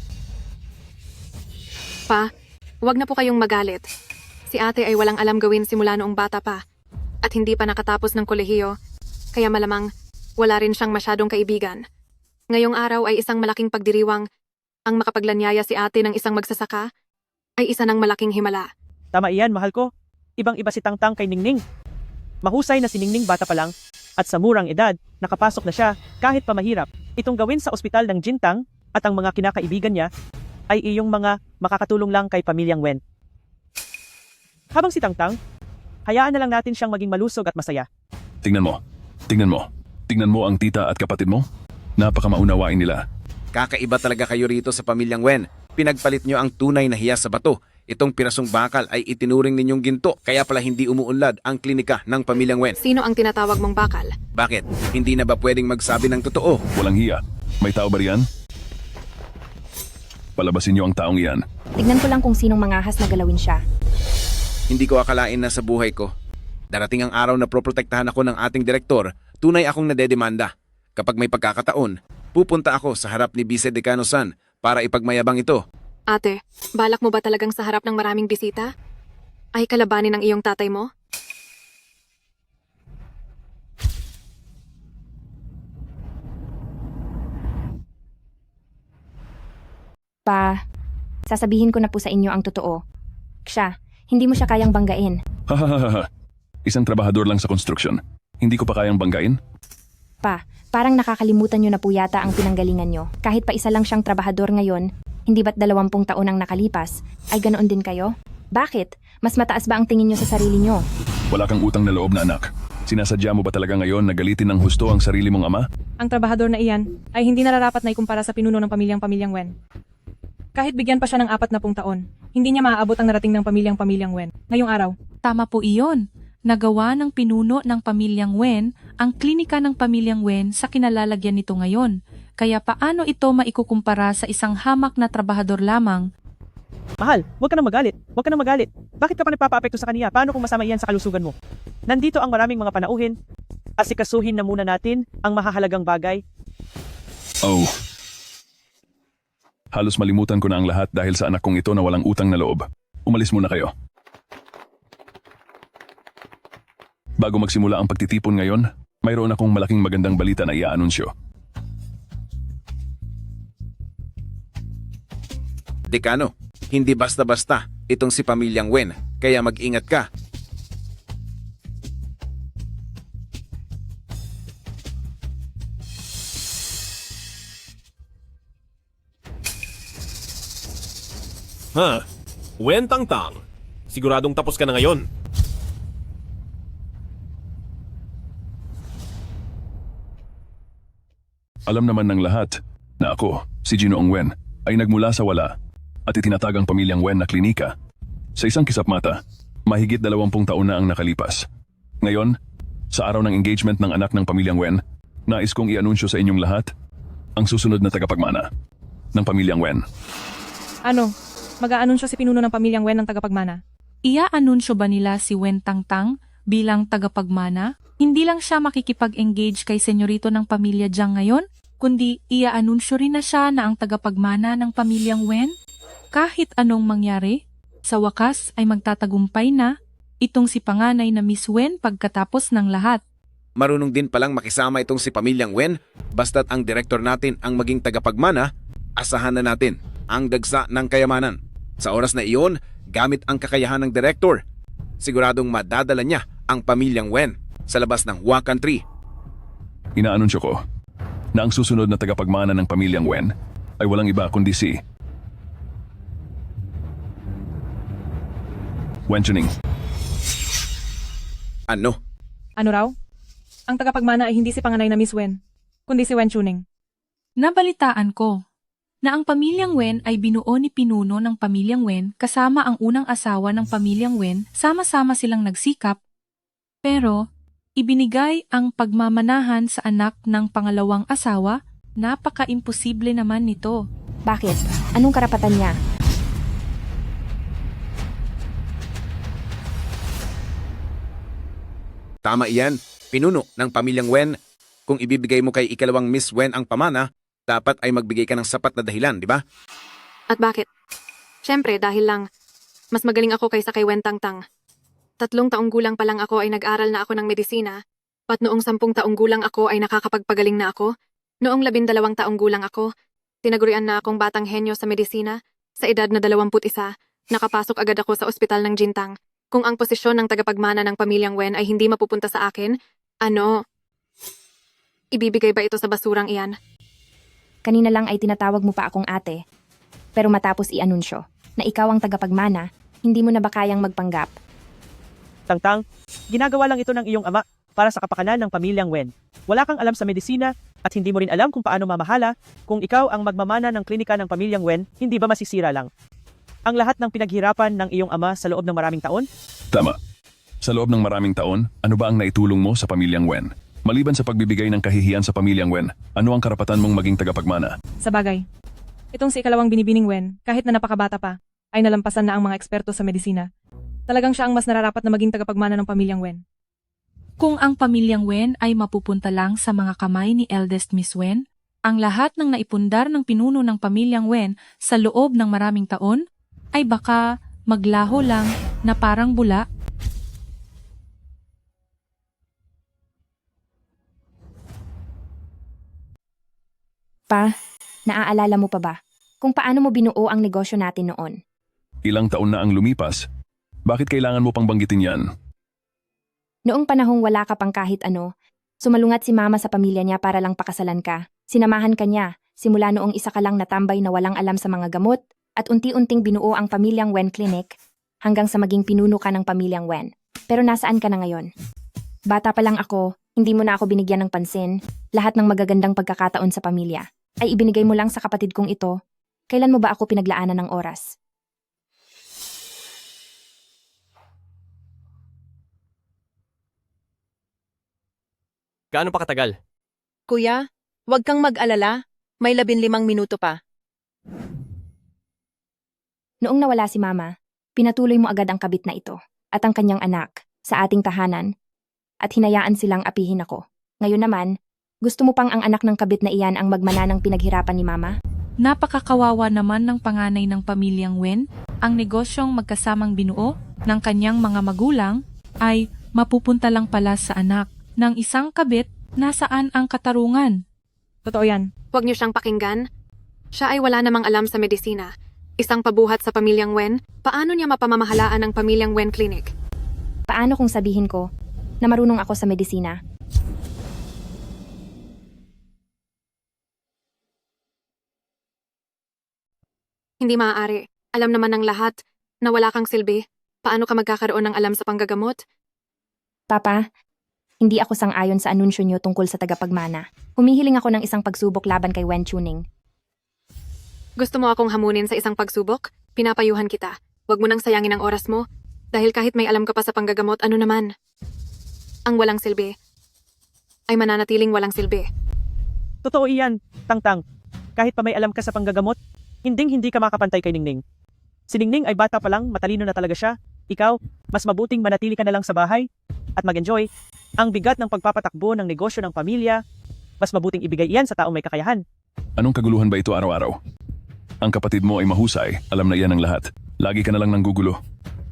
[SPEAKER 10] Pa, huwag na po kayong magalit. Si ate ay walang alam gawin simula noong bata pa. At hindi pa nakatapos ng kolehiyo, kaya malamang wala rin siyang masyadong kaibigan. Ngayong araw ay isang malaking pagdiriwang. Ang makapaglanyaya si ate ng isang magsasaka ay isa ng malaking himala.
[SPEAKER 14] Tama iyan, mahal ko. Ibang-iba si Tangtang kay Ningning. Mahusay na si Ningning bata pa lang. At sa murang edad, nakapasok na siya kahit pa mahirap. Itong gawin sa ospital ng Jintang at ang mga kinakaibigan niya ay iyong mga makakatulong lang kay pamilyang Wen. Habang si Tangtang, hayaan na lang natin siyang maging malusog at masaya.
[SPEAKER 15] Tingnan mo. Tingnan mo. Tingnan mo ang tita at kapatid mo. Napakamaunawain nila.
[SPEAKER 5] Kakaiba talaga kayo rito sa pamilyang Wen. Pinagpalit nyo ang tunay na hiya sa bato. Itong pirasong bakal ay itinuring ninyong ginto, kaya pala hindi umuunlad ang klinika ng pamilyang Wen.
[SPEAKER 10] Sino ang tinatawag mong bakal?
[SPEAKER 5] Bakit? Hindi na ba pwedeng magsabi ng totoo?
[SPEAKER 15] Walang hiya. May tao ba riyan? Palabasin niyo ang taong iyan.
[SPEAKER 9] Tignan ko lang kung sinong mangahas na galawin siya.
[SPEAKER 5] Hindi ko akalain na sa buhay ko. Darating ang araw na proprotektahan ako ng ating direktor, tunay akong nadedemanda. Kapag may pagkakataon, pupunta ako sa harap ni Vice Decano San para ipagmayabang ito.
[SPEAKER 10] Ate, balak mo ba talagang sa harap ng maraming bisita? Ay kalabanin ng iyong tatay mo?
[SPEAKER 9] Pa, sasabihin ko na po sa inyo ang totoo. Siya, hindi mo siya kayang banggain.
[SPEAKER 15] Hahaha. Isang trabahador lang sa konstruksyon. Hindi ko pa kayang banggain?
[SPEAKER 9] Pa, parang nakakalimutan nyo na po yata ang pinanggalingan nyo. Kahit pa isa lang siyang trabahador ngayon, hindi ba't 20 taon ang nakalipas, ay ganoon din kayo? Bakit? Mas mataas ba ang tingin nyo sa sarili nyo?
[SPEAKER 15] Wala kang utang na loob na anak. Sinasadya mo ba talaga ngayon na galitin ng husto ang sarili mong ama?
[SPEAKER 4] Ang trabahador na iyan ay hindi nararapat na ikumpara sa pinuno ng pamilyang Wen. Kahit bigyan pa siya ng 40 taon, hindi niya maaabot ang narating ng pamilyang Wen. Ngayong araw,
[SPEAKER 12] Tama po iyon. Nagawa ng pinuno ng pamilyang Wen ang klinika ng pamilyang Wen sa kinalalagyan nito ngayon. Kaya paano ito maikukumpara sa isang hamak na trabahador lamang?
[SPEAKER 14] Mahal, huwag ka na magalit. Huwag ka na magalit. Bakit ka pa nagpapaapekto sa kaniya? Paano kung masama iyan sa kalusugan mo? Nandito ang maraming mga panauhin. Asikasuhin na muna natin ang mahahalagang bagay.
[SPEAKER 15] Oh. Halos malimutan ko na ang lahat dahil sa anak kong ito na walang utang na loob. Umalis muna kayo. Bago magsimula ang pagtitipon ngayon, Mayroon akong malaking magandang balita na iaanunsyo.
[SPEAKER 5] Dekano, hindi basta-basta itong si Pamilyang Wen, kaya mag-ingat ka.
[SPEAKER 11] Ha? Wen Tangtang. Siguradong tapos ka na ngayon.
[SPEAKER 15] Alam naman ng lahat na ako, si Ginoong Wen, ay nagmula sa wala at itinatag ang Pamilyang Wen na klinika. Sa isang kisap mata, mahigit 20 taon na ang nakalipas. Ngayon, sa araw ng engagement ng anak ng Pamilyang Wen, nais kong i-anunsyo sa inyong lahat ang susunod na tagapagmana ng Pamilyang Wen.
[SPEAKER 12] Ano? Mag-aanunsyo si pinuno ng Pamilyang Wen ng tagapagmana? Ia-anunsyo ba nila si Wen Tangtang bilang tagapagmana? Hindi lang siya makikipag-engage kay senyorito ng pamilya Jiang ngayon, kundi ia-anunsyo rin na siya na ang tagapagmana ng Pamilyang Wen? Kahit anong mangyari, sa wakas ay magtatagumpay na itong si panganay na Miss Wen pagkatapos ng lahat.
[SPEAKER 5] Marunong din palang makisama itong si Pamilyang Wen, basta't ang direktor natin ang maging tagapagmana, asahan na natin ang dagsa ng kayamanan. Sa oras na iyon, gamit ang kakayahan ng direktor, siguradong madadala niya ang Pamilyang Wen sa labas ng Hua Country.
[SPEAKER 15] Inaanunsyo ko na ang susunod na tagapagmana ng Pamilyang Wen ay walang iba kundi si Wen Chuning.
[SPEAKER 5] Ano?
[SPEAKER 4] Ano raw? Ang tagapagmana ay hindi si panganay na Miss Wen, kundi si Wen Chuning.
[SPEAKER 12] Nabalitaan ko na ang Pamilyang Wen ay binuo ni pinuno ng Pamilyang Wen kasama ang unang asawa ng Pamilyang Wen, sama-sama silang nagsikap, pero ibinigay ang pagmamanahan sa anak ng pangalawang asawa. Napaka-imposible naman nito.
[SPEAKER 9] Bakit? Anong karapatan niya?
[SPEAKER 5] Tama iyan, pinuno ng Pamilyang Wen. Kung ibibigay mo kay ikalawang Miss Wen ang pamana, dapat ay magbigay ka ng sapat na dahilan, di ba?
[SPEAKER 10] At bakit? Siyempre, dahil lang, mas magaling ako kaysa kay Wen Tangtang. 3 taong gulang pa lang ako ay nag-aral na ako ng medisina, at noong 10 taong gulang ako ay nakakapagpagaling na ako. Noong 12 taong gulang ako, tinagurian na akong batang henyo sa medisina. Sa edad na 21, nakapasok agad ako sa ospital ng Jintang. Kung ang posisyon ng tagapagmana ng Pamilyang Wen ay hindi mapupunta sa akin, ibibigay ba ito sa basurang iyan?
[SPEAKER 9] Kanina lang ay tinatawag mo pa akong ate. Pero matapos i-anunsyo na ikaw ang tagapagmana, hindi mo na ba kayang magpanggap?
[SPEAKER 14] Tangtang, ginagawa lang ito ng iyong ama para sa kapakanan ng Pamilyang Wen. Wala kang alam sa medisina at hindi mo rin alam kung paano mamahala. Kung ikaw ang magmamana ng klinika ng Pamilyang Wen, hindi ba masisira lang ang lahat ng pinaghirapan ng iyong ama sa loob ng maraming taon?
[SPEAKER 15] Tama. Sa loob ng maraming taon, ano ba ang naitulong mo sa Pamilyang Wen? Maliban sa pagbibigay ng kahihiyan sa Pamilyang Wen, ano ang karapatan mong maging tagapagmana?
[SPEAKER 4] Sa bagay, itong si ikalawang binibining Wen, kahit na napakabata pa, ay nalampasan na ang mga eksperto sa medisina. Talagang siya ang mas nararapat na maging tagapagmana ng Pamilyang Wen.
[SPEAKER 12] Kung ang Pamilyang Wen ay mapupunta lang sa mga kamay ni eldest Miss Wen, ang lahat ng naipundar ng pinuno ng Pamilyang Wen sa loob ng maraming taon ay baka maglaho lang na parang bula.
[SPEAKER 9] Pa, naaalala mo pa ba kung paano mo binuo ang negosyo natin noon?
[SPEAKER 15] Ilang taon na ang lumipas. Bakit kailangan mo pang banggitin yan?
[SPEAKER 9] Noong panahong wala ka pang kahit ano, sumalungat si mama sa pamilya niya para lang pakasalan ka. Sinamahan ka niya, simula noong isa ka lang natambay na walang alam sa mga gamot, at unti-unting binuo ang Pamilyang Wen Clinic, hanggang sa maging pinuno ka ng Pamilyang Wen. Pero nasaan ka na ngayon? Bata pa lang ako, hindi mo na ako binigyan ng pansin. Lahat ng magagandang pagkakataon sa pamilya ay ibinigay mo lang sa kapatid kong ito. Kailan mo ba ako pinaglaanan ng oras?
[SPEAKER 8] Gaano pa katagal?
[SPEAKER 4] Kuya, huwag kang mag-alala. May 15 minuto pa.
[SPEAKER 9] Noong nawala si mama, pinatuloy mo agad ang kabit na ito at ang kanyang anak sa ating tahanan at hinayaan silang apihin ako. Ngayon naman, gusto mo pang ang anak ng kabit na iyan ang magmana ng pinaghirapan ni mama?
[SPEAKER 12] Napakakawawa naman ng panganay ng Pamilyang Wen. Ang negosyong magkasamang binuo ng kanyang mga magulang ay mapupunta lang pala sa anak. ng isang kabit, nasaan ang katarungan?
[SPEAKER 4] Totoo yan.
[SPEAKER 10] Huwag niyo siyang pakinggan. Siya ay wala namang alam sa medisina. Isang pabuhat sa pamilyang Wen, paano niya mapamamahalaan ang pamilyang Wen Clinic?
[SPEAKER 9] Paano kung sabihin ko na marunong ako sa medisina?
[SPEAKER 10] Hindi maaari. Alam naman ng lahat na wala kang silbi. Paano ka magkakaroon ng alam sa panggagamot?
[SPEAKER 9] Papa, hindi ako sang-ayon sa anunsyo niyo tungkol sa tagapagmana. Humihiling ako ng isang pagsubok laban kay Wen Chuning.
[SPEAKER 10] Gusto mo akong hamunin sa isang pagsubok? Pinapayuhan kita. Huwag mo nang sayangin ang oras mo. Dahil kahit may alam ka pa sa panggagamot, ano naman? Ang walang silbi ay mananatiling walang silbi.
[SPEAKER 14] Totoo iyan, Tangtang. Kahit pa may alam ka sa panggagamot, hindi ka makapantay kay Ningning. Si Ningning ay bata pa lang, matalino na talaga siya. Ikaw, mas mabuting manatili ka na lang sa bahay at mag-enjoy. Ang bigat ng pagpapatakbo ng negosyo ng pamilya, mas mabuting ibigay iyan sa taong may kakayahan.
[SPEAKER 3] Anong kaguluhan ba ito araw-araw? Ang kapatid mo ay mahusay, alam na iyan ang lahat. Lagi ka na lang nanggugulo.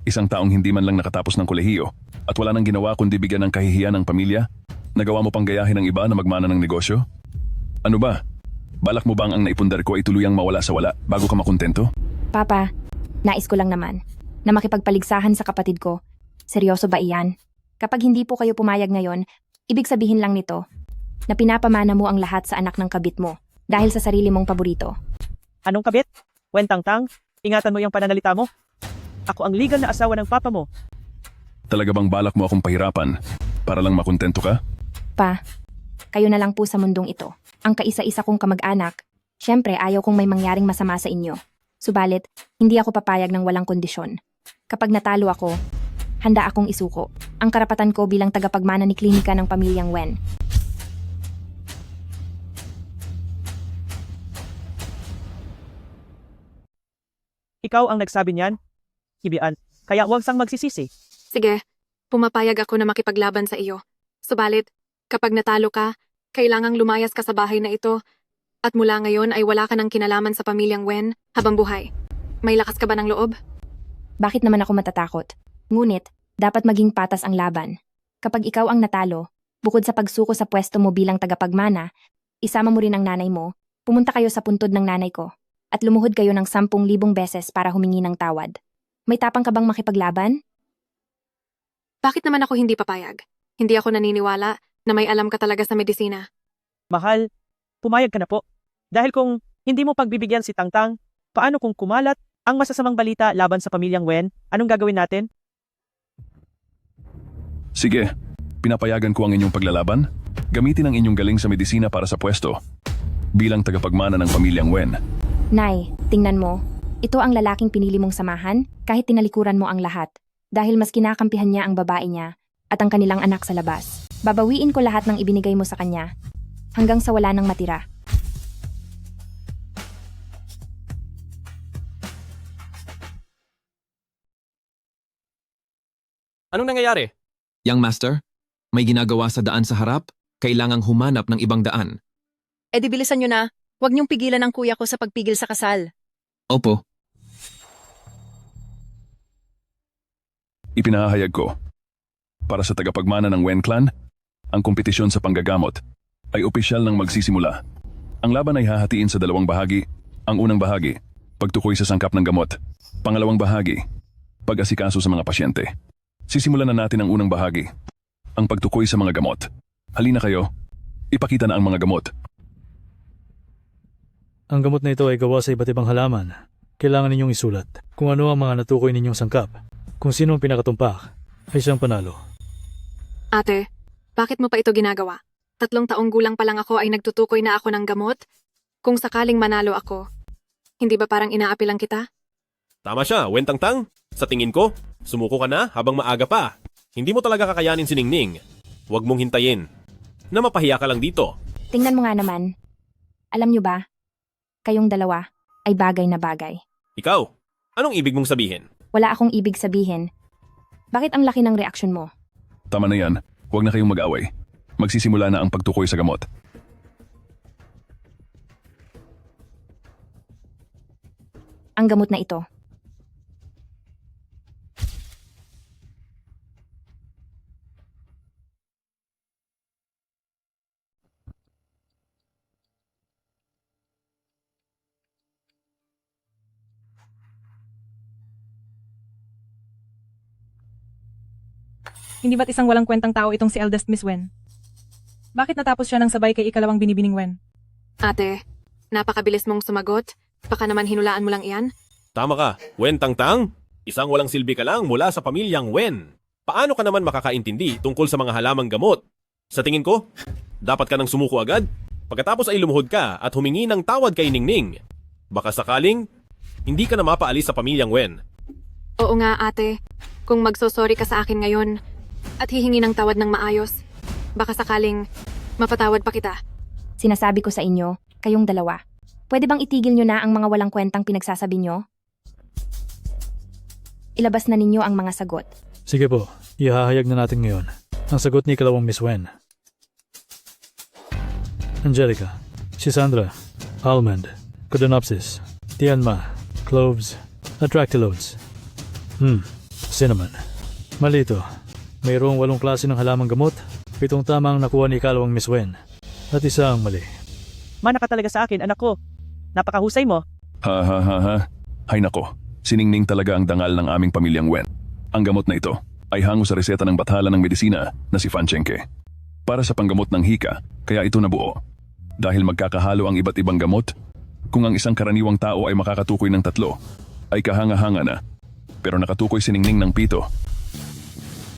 [SPEAKER 3] Isang taong hindi man lang nakatapos ng kolehiyo at wala nang ginawa kundi bigyan ng kahihiyan ng pamilya? Nagawa mo pang gayahin ng iba na magmana ng negosyo? Ano ba? Balak mo bang ang naipundar ko ay tuluyang mawala sa wala bago ka makontento?
[SPEAKER 9] Papa, nais ko lang naman na makipagpaligsahan sa kapatid ko. Seryoso ba iyan? Kapag hindi po kayo pumayag ngayon, ibig sabihin lang nito na pinapamana mo ang lahat sa anak ng kabit mo dahil sa sarili mong paborito.
[SPEAKER 14] Anong kabit? Wen Tangtang, ingatan mo yung pananalita mo. Ako ang legal na asawa ng papa mo.
[SPEAKER 3] Talaga bang balak mo akong pahirapan para lang makontento ka?
[SPEAKER 9] Pa, kayo na lang po sa mundong ito. Ang kaisa-isa kong kamag-anak, syempre ayaw kong may mangyaring masama sa inyo. Subalit, hindi ako papayag ng walang kondisyon. Kapag natalo ako, handa akong isuko ang karapatan ko bilang tagapagmana ni klinika ng pamilyang Wen.
[SPEAKER 14] Ikaw ang nagsabi niyan? Hibian, kaya huwag sang magsisisi.
[SPEAKER 10] Sige, pumapayag ako na makipaglaban sa iyo. Subalit, kapag natalo ka, kailangang lumayas ka sa bahay na ito at mula ngayon ay wala ka ng kinalaman sa pamilyang Wen habang buhay. May lakas ka ba ng loob?
[SPEAKER 9] Bakit naman ako matatakot? Ngunit, dapat maging patas ang laban. Kapag ikaw ang natalo, bukod sa pagsuko sa pwesto mo bilang tagapagmana, isama mo rin ang nanay mo, pumunta kayo sa puntod ng nanay ko, at lumuhod kayo ng 10,000 beses para humingi ng tawad. May tapang ka bang makipaglaban?
[SPEAKER 10] Bakit naman ako hindi papayag? Hindi ako naniniwala na may alam ka talaga sa medisina.
[SPEAKER 14] Mahal, pumayag ka na po. Dahil kung hindi mo pagbibigyan si Tangtang, paano kung kumalat ang masasamang balita laban sa pamilyang Wen? Anong gagawin natin?
[SPEAKER 3] Sige, pinapayagan ko ang inyong paglalaban. Gamitin ang inyong galing sa medisina para sa pwesto. Bilang tagapagmana ng pamilyang Wen.
[SPEAKER 9] Nay, tingnan mo. Ito ang lalaking pinili mong samahan kahit tinalikuran mo ang lahat. Dahil mas kinakampihan niya ang babae niya at ang kanilang anak sa labas. Babawiin ko lahat ng ibinigay mo sa kanya hanggang sa wala nang matira.
[SPEAKER 11] Anong nangyayari?
[SPEAKER 1] Young Master, may ginagawa sa daan sa harap, kailangang humanap ng ibang daan.
[SPEAKER 4] E di bilisan nyo na. Huwag niyong pigilan ang kuya ko sa pagpigil sa kasal.
[SPEAKER 1] Opo.
[SPEAKER 3] Ipinahayag ko. Para sa tagapagmana ng Wen Clan, ang kompetisyon sa panggagamot ay opisyal nang magsisimula. Ang laban ay hahatiin sa dalawang bahagi. Ang unang bahagi, pagtukoy sa sangkap ng gamot. Pangalawang bahagi, pag-asikaso sa mga pasyente. Sisimulan na natin ang unang bahagi, ang pagtukoy sa mga gamot. Halina kayo, ipakita na ang mga gamot.
[SPEAKER 19] Ang gamot na ito ay gawa sa iba't ibang halaman. Kailangan ninyong isulat kung ano ang mga natukoy ninyong sangkap. Kung sino ang pinakatumpak, ay siyang panalo.
[SPEAKER 10] Ate, bakit mo pa ito ginagawa? 3 taong gulang pa lang ako ay nagtutukoy na ako ng gamot? Kung sakaling manalo ako, hindi ba parang inaapi lang kita?
[SPEAKER 11] Tama siya, Wen Tangtang. Sa tingin ko, sumuko ka na habang maaga pa. Hindi mo talaga kakayanin si Ningning. Huwag mong hintayin na mapahiya ka lang dito.
[SPEAKER 9] Tingnan mo nga naman. Alam niyo ba, kayong dalawa ay bagay na bagay.
[SPEAKER 11] Ikaw, anong ibig mong sabihin?
[SPEAKER 9] Wala akong ibig sabihin. Bakit ang laki ng reaksyon mo?
[SPEAKER 3] Tama na yan, huwag na kayong mag-away. Magsisimula na ang pagtukoy sa gamot.
[SPEAKER 9] Ang gamot na ito
[SPEAKER 12] Hindi ba't isang walang kwentang tao itong si eldest Miss Wen? Bakit natapos siya ng sabay kay ikalawang binibining Wen?
[SPEAKER 10] Ate, napakabilis mong sumagot. Baka naman hinulaan mo lang iyan.
[SPEAKER 11] Tama ka, Wen Tangtang. Isang walang silbi ka lang mula sa pamilyang Wen. Paano ka naman makakaintindi tungkol sa mga halamang gamot? Sa tingin ko, dapat ka nang sumuko agad. Pagkatapos ay lumuhod ka at humingi ng tawad kay Ningning. Baka sakaling, hindi ka na mapaalis sa pamilyang Wen.
[SPEAKER 10] Oo nga, ate. Kung magsosorry ka sa akin ngayon at hihingi ng tawad ng maayos, baka sakaling mapatawad pa kita.
[SPEAKER 9] Sinasabi ko sa inyo, kayong dalawa. Pwede bang itigil nyo na ang mga walang kwentang pinagsasabi nyo? Ilabas na ninyo ang mga sagot.
[SPEAKER 19] Sige po, ihahayag na natin ngayon ang sagot ni ikalawang Miss Wen. Angelica, si Sandra, almond, codonopsis, tianma, cloves, atractylodes. Cinnamon. Mali ito. Mayroong 8 klase ng halamang gamot, 7 tama ang nakuha ni ikalawang Miss Wen, at isa ang mali.
[SPEAKER 14] Mana ka talaga sa akin, anak ko. Napakahusay mo.
[SPEAKER 3] Ha. Hay nako, siningning talaga ang dangal ng aming pamilyang Wen. Ang gamot na ito ay hango sa reseta ng bathala ng medisina na si Fan Chenke. Para sa panggamot ng hika, kaya ito nabuo. Dahil magkakahalo ang iba't ibang gamot, kung ang isang karaniwang tao ay makakatukoy ng 3, ay kahanga-hanga na. Pero nakatukoy siningning ng 7.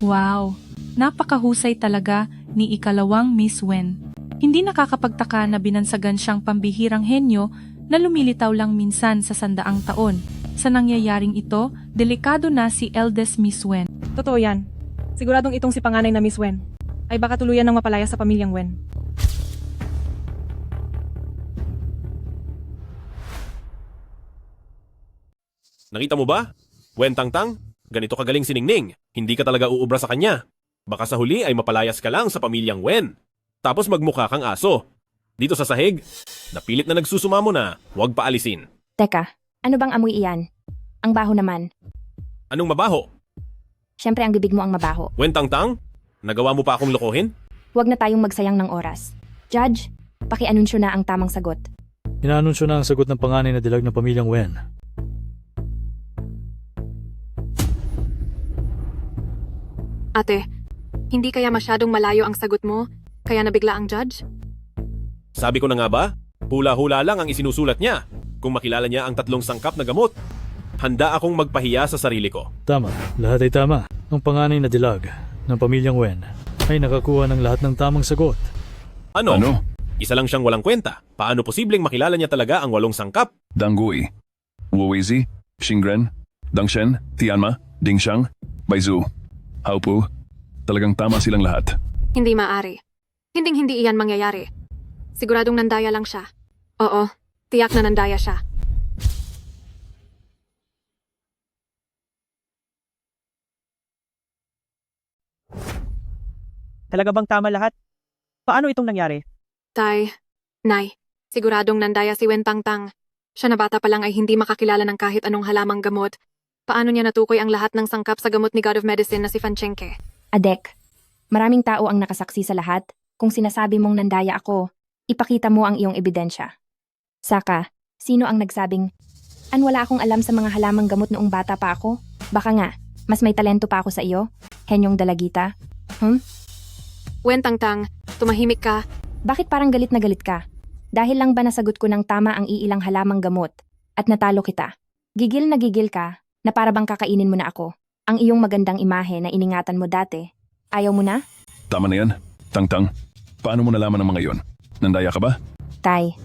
[SPEAKER 12] Wow, napakahusay talaga ni ikalawang Miss Wen. Hindi nakakapagtaka na binansagan siyang pambihirang henyo na lumilitaw lang minsan sa 100 taon. Sa nangyayaring ito, delikado na si eldest Miss Wen.
[SPEAKER 4] Totoo yan. Siguradong itong si panganay na Miss Wen ay baka tuluyan ng mapalaya sa pamilyang Wen.
[SPEAKER 11] Nakita mo ba? Wen Tangtang, ganito kagaling si Ningning. Hindi ka talaga uubra sa kanya. Baka sa huli ay mapalayas ka lang sa pamilyang Wen. Tapos magmukha kang aso. Dito sa sahig, napilit na nagsusumamo na, huwag paalisin.
[SPEAKER 9] Teka, ano bang amoy iyan? Ang baho naman.
[SPEAKER 11] Anong mabaho?
[SPEAKER 9] Siyempre ang bibig mo ang mabaho.
[SPEAKER 11] Wen Tangtang, nagawa mo pa akong lokohin?
[SPEAKER 9] Huwag na tayong magsayang ng oras. Judge, paki-anunsyo na ang tamang sagot.
[SPEAKER 19] Inaanunsyo na ang sagot ng panganay na dilag ng pamilyang Wen.
[SPEAKER 10] Ate, hindi kaya masyadong malayo ang sagot mo, kaya nabigla ang judge?
[SPEAKER 11] Sabi ko na nga ba, hula-hula lang ang isinusulat niya. Kung makilala niya ang 3 sangkap na gamot, handa akong magpahiya sa sarili ko.
[SPEAKER 19] Tama, lahat ay tama. Ang panganay na dilag ng pamilyang Wen ay nakakuha ng lahat ng tamang sagot.
[SPEAKER 11] Ano? Isa lang siyang walang kwenta. Paano posibleng makilala niya talaga ang 8 sangkap?
[SPEAKER 3] Dangui, Wuweizi, Xingren, Dangshen, Tianma, Dingxiang, Baizu, Haupu. Talagang tama silang lahat.
[SPEAKER 10] Hindi maaari. Hinding-hindi iyan mangyayari. Siguradong nandaya lang siya. Oo, tiyak na nandaya siya.
[SPEAKER 14] Talaga bang tama lahat? Paano itong nangyari?
[SPEAKER 10] Tay, Nay, siguradong nandaya si Wen Tangtang. Siya na bata pa lang ay hindi makakilala ng kahit anong halamang gamot. Paano niya natukoy ang lahat ng sangkap sa gamot ni God of Medicine na si Fan Chenke?
[SPEAKER 9] Adek, maraming tao ang nakasaksi sa lahat. Kung sinasabi mong nandaya ako, ipakita mo ang iyong ebidensya. Saka, sino ang nagsabing, wala akong alam sa mga halamang gamot noong bata pa ako? Baka nga, mas may talento pa ako sa iyo? Henyong dalagita?
[SPEAKER 10] Wen Tangtang, tumahimik ka.
[SPEAKER 9] Bakit parang galit na galit ka? Dahil lang ba nasagot ko ng tama ang iilang halamang gamot at natalo kita? Gigil na gigil ka na para bang kakainin mo na ako. Ang iyong magandang imahe na iningatan mo dati. Ayaw mo na?
[SPEAKER 3] Tama na yan. Tangtang, paano mo nalaman ang mga yon? Nandaya ka ba?
[SPEAKER 9] Tay,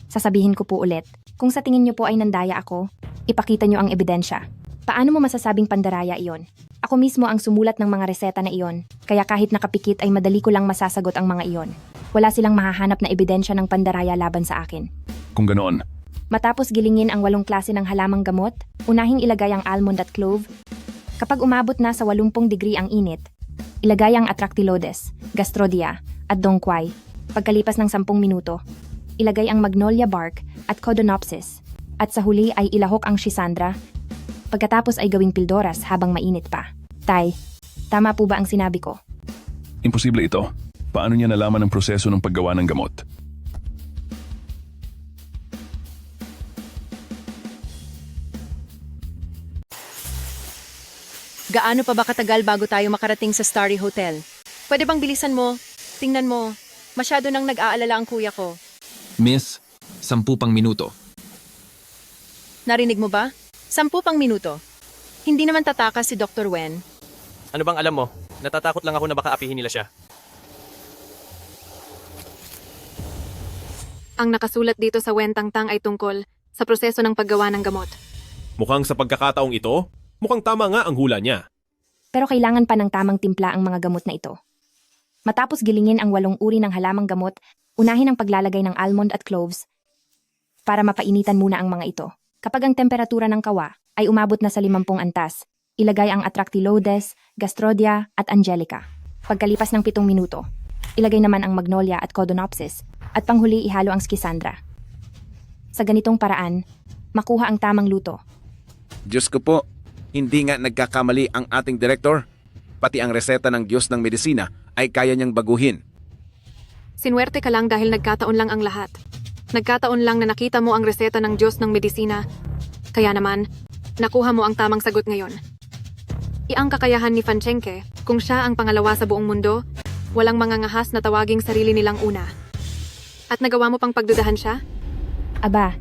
[SPEAKER 9] sasabihin ko po ulit. Kung sa tingin niyo po ay nandaya ako, ipakita niyo ang ebidensya. Paano mo masasabing pandaraya iyon? Ako mismo ang sumulat ng mga reseta na iyon, kaya kahit nakapikit ay madali ko lang masasagot ang mga iyon. Wala silang mahahanap na ebidensya ng pandaraya laban sa akin.
[SPEAKER 3] Kung ganoon,
[SPEAKER 9] matapos gilingin ang 8 klase ng halamang gamot, unahing ilagay ang almond at clove. Kapag umabot na sa 80 degree ang init, ilagay ang atractylodes, gastrodia, at dongquai. Pagkalipas ng 10 minuto, ilagay ang magnolia bark at codonopsis. At sa huli ay ilahok ang shisandra. Pagkatapos ay gawing pildoras habang mainit pa. Tay, tama po ba ang sinabi ko?
[SPEAKER 3] imposible ito. Paano niya nalaman ang proseso ng paggawa ng gamot?
[SPEAKER 4] Gaano pa ba katagal bago tayo makarating sa Starry Hotel? Pwede bang bilisan mo? Tingnan mo. Masyado nang nag-aalala ang kuya ko.
[SPEAKER 1] Miss, 10 pang minuto.
[SPEAKER 4] Narinig mo ba? 10 pang minuto. Hindi naman tatakas si Dr. Wen.
[SPEAKER 8] Ano bang alam mo? Natatakot lang ako na baka apihin nila siya.
[SPEAKER 10] Ang nakasulat dito sa Wen Tangtang ay tungkol sa proseso ng paggawa ng gamot.
[SPEAKER 11] Mukhang sa pagkakataong ito, mukhang tama nga ang hula niya.
[SPEAKER 9] Pero kailangan pa ng tamang timpla ang mga gamot na ito. Matapos gilingin ang 8 uri ng halamang gamot, unahin ang paglalagay ng almond at cloves para mapainitan muna ang mga ito. Kapag ang temperatura ng kawa ay umabot na sa 50 antas, ilagay ang Atractylodes, Gastrodia at Angelica. Pagkalipas ng 7 minuto, ilagay naman ang Magnolia at Codonopsis at panghuli ihalo ang Schisandra. Sa ganitong paraan, makuha ang tamang luto.
[SPEAKER 5] Diyos ko po, hindi nga nagkakamali ang ating direktor. Pati ang reseta ng Diyos ng medisina ay kaya niyang baguhin.
[SPEAKER 10] Sinwerte ka lang dahil nagkataon lang ang lahat. Nagkataon lang na nakita mo ang reseta ng Diyos ng medisina. Kaya naman, nakuha mo ang tamang sagot ngayon. Iang kakayahan ni Fanchenke, kung siya ang pangalawa sa buong mundo, walang mangangahas na tawaging sarili nilang una. At nagawa mo pang pagdudahan siya?
[SPEAKER 9] Aba,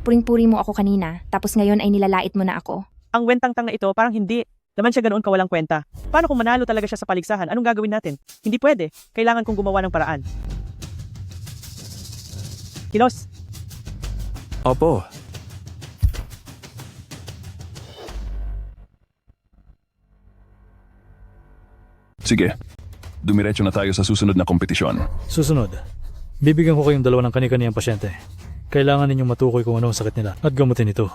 [SPEAKER 9] puring-puri mo ako kanina, tapos ngayon ay nilalait mo na ako.
[SPEAKER 14] Ang wentangtang na ito, parang hindi. Naman siya ganoon kawalang kwenta. Paano kung manalo talaga siya sa paligsahan? Anong gagawin natin? Hindi pwede. Kailangan kong gumawa ng paraan. Kilos,
[SPEAKER 15] Opo. Sige, dumiretso na tayo sa susunod na kompetisyon.
[SPEAKER 19] Susunod, bibigyan ko kayong 2 ng kani-kaniyang pasyente. Kailangan ninyong matukoy kung ano ang sakit nila at gamutin ito.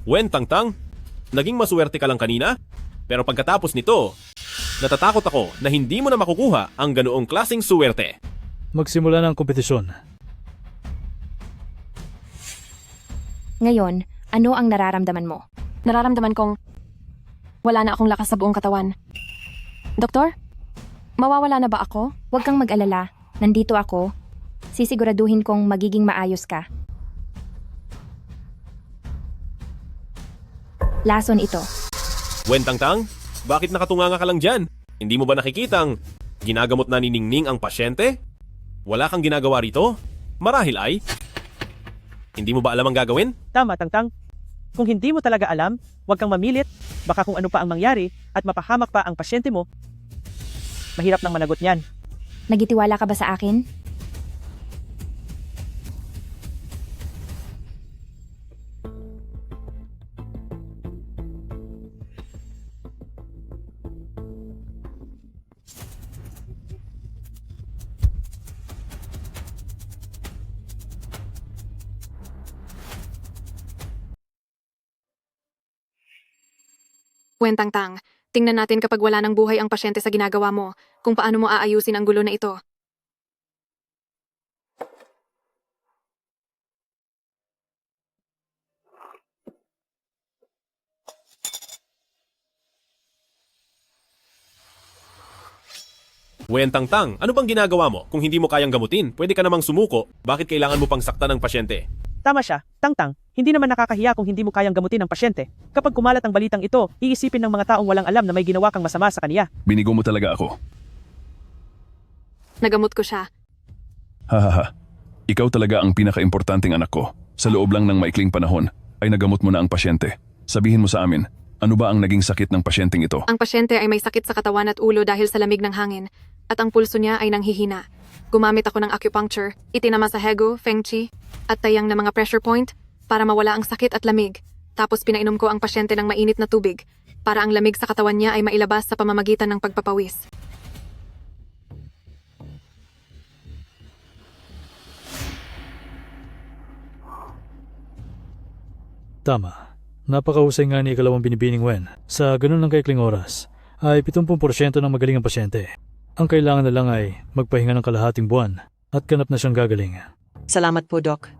[SPEAKER 11] Wen Tangtang, naging maswerte ka lang kanina? Pero pagkatapos nito, natatakot ako na hindi mo na makukuha ang ganoong klaseng suwerte.
[SPEAKER 19] Magsimula na ang kompetisyon.
[SPEAKER 9] Ngayon, ano ang nararamdaman mo?
[SPEAKER 10] Nararamdaman kong wala na akong lakas sa buong katawan. Doktor, mawawala na ba ako?
[SPEAKER 9] Huwag kang mag-alala. Nandito ako. Sisiguraduhin kong magiging maayos ka. Lason ito.
[SPEAKER 11] Wen Tangtang, bakit nakatunganga ka lang dyan? Hindi mo ba nakikitang ginagamot na ni Ningning ang pasyente? Wala kang ginagawa rito? Marahil ay? Hindi mo ba alam ang gagawin?
[SPEAKER 14] tama Tangtang. Kung hindi mo talaga alam, huwag kang mamilit. Baka kung ano pa ang mangyari at mapahamak pa ang pasyente mo, mahirap nang managot niyan.
[SPEAKER 9] Nagitiwala ka ba sa akin?
[SPEAKER 10] Wen Tangtang, tingnan natin kapag wala ng buhay ang pasyente sa ginagawa mo, kung paano mo aayusin ang gulo na ito.
[SPEAKER 11] Wen Tangtang, ano bang ginagawa mo? Kung hindi mo kayang gamutin, pwede ka namang sumuko. Bakit kailangan mo pang saktan ng pasyente?
[SPEAKER 14] Tama siya, Tangtang. Hindi naman nakakahiya kung hindi mo kayang gamutin ang pasyente. Kapag kumalat ang balitang ito, iisipin ng mga taong walang alam na may ginawa kang masama sa kaniya.
[SPEAKER 15] Binigo mo talaga ako.
[SPEAKER 10] Nagamot ko siya.
[SPEAKER 15] Hahaha. Ikaw talaga ang pinaka-importanting anak ko. Sa loob lang ng maikling panahon, ay nagamot mo na ang pasyente. Sabihin mo sa amin, ano ba ang naging sakit ng pasyenteng ito?
[SPEAKER 10] Ang pasyente ay may sakit sa katawan at ulo dahil sa lamig ng hangin, at ang pulso niya ay nanghihina. Gumamit ako ng acupuncture, itinama sa hego, feng qi, at tayang na mga pressure point para mawala ang sakit at lamig. Tapos pinainom ko ang pasyente ng mainit na tubig para ang lamig sa katawan niya ay mailabas sa pamamagitan ng pagpapawis.
[SPEAKER 19] Tama. Napakahusay nga ni ikalawang binibining Wen. Sa ganun lang kaikling oras, ay 70% ng magaling ang pasyente. Ang kailangan na lang ay magpahinga ng kalahating buwan at ganap na siyang gagaling.
[SPEAKER 20] Salamat po, Doc.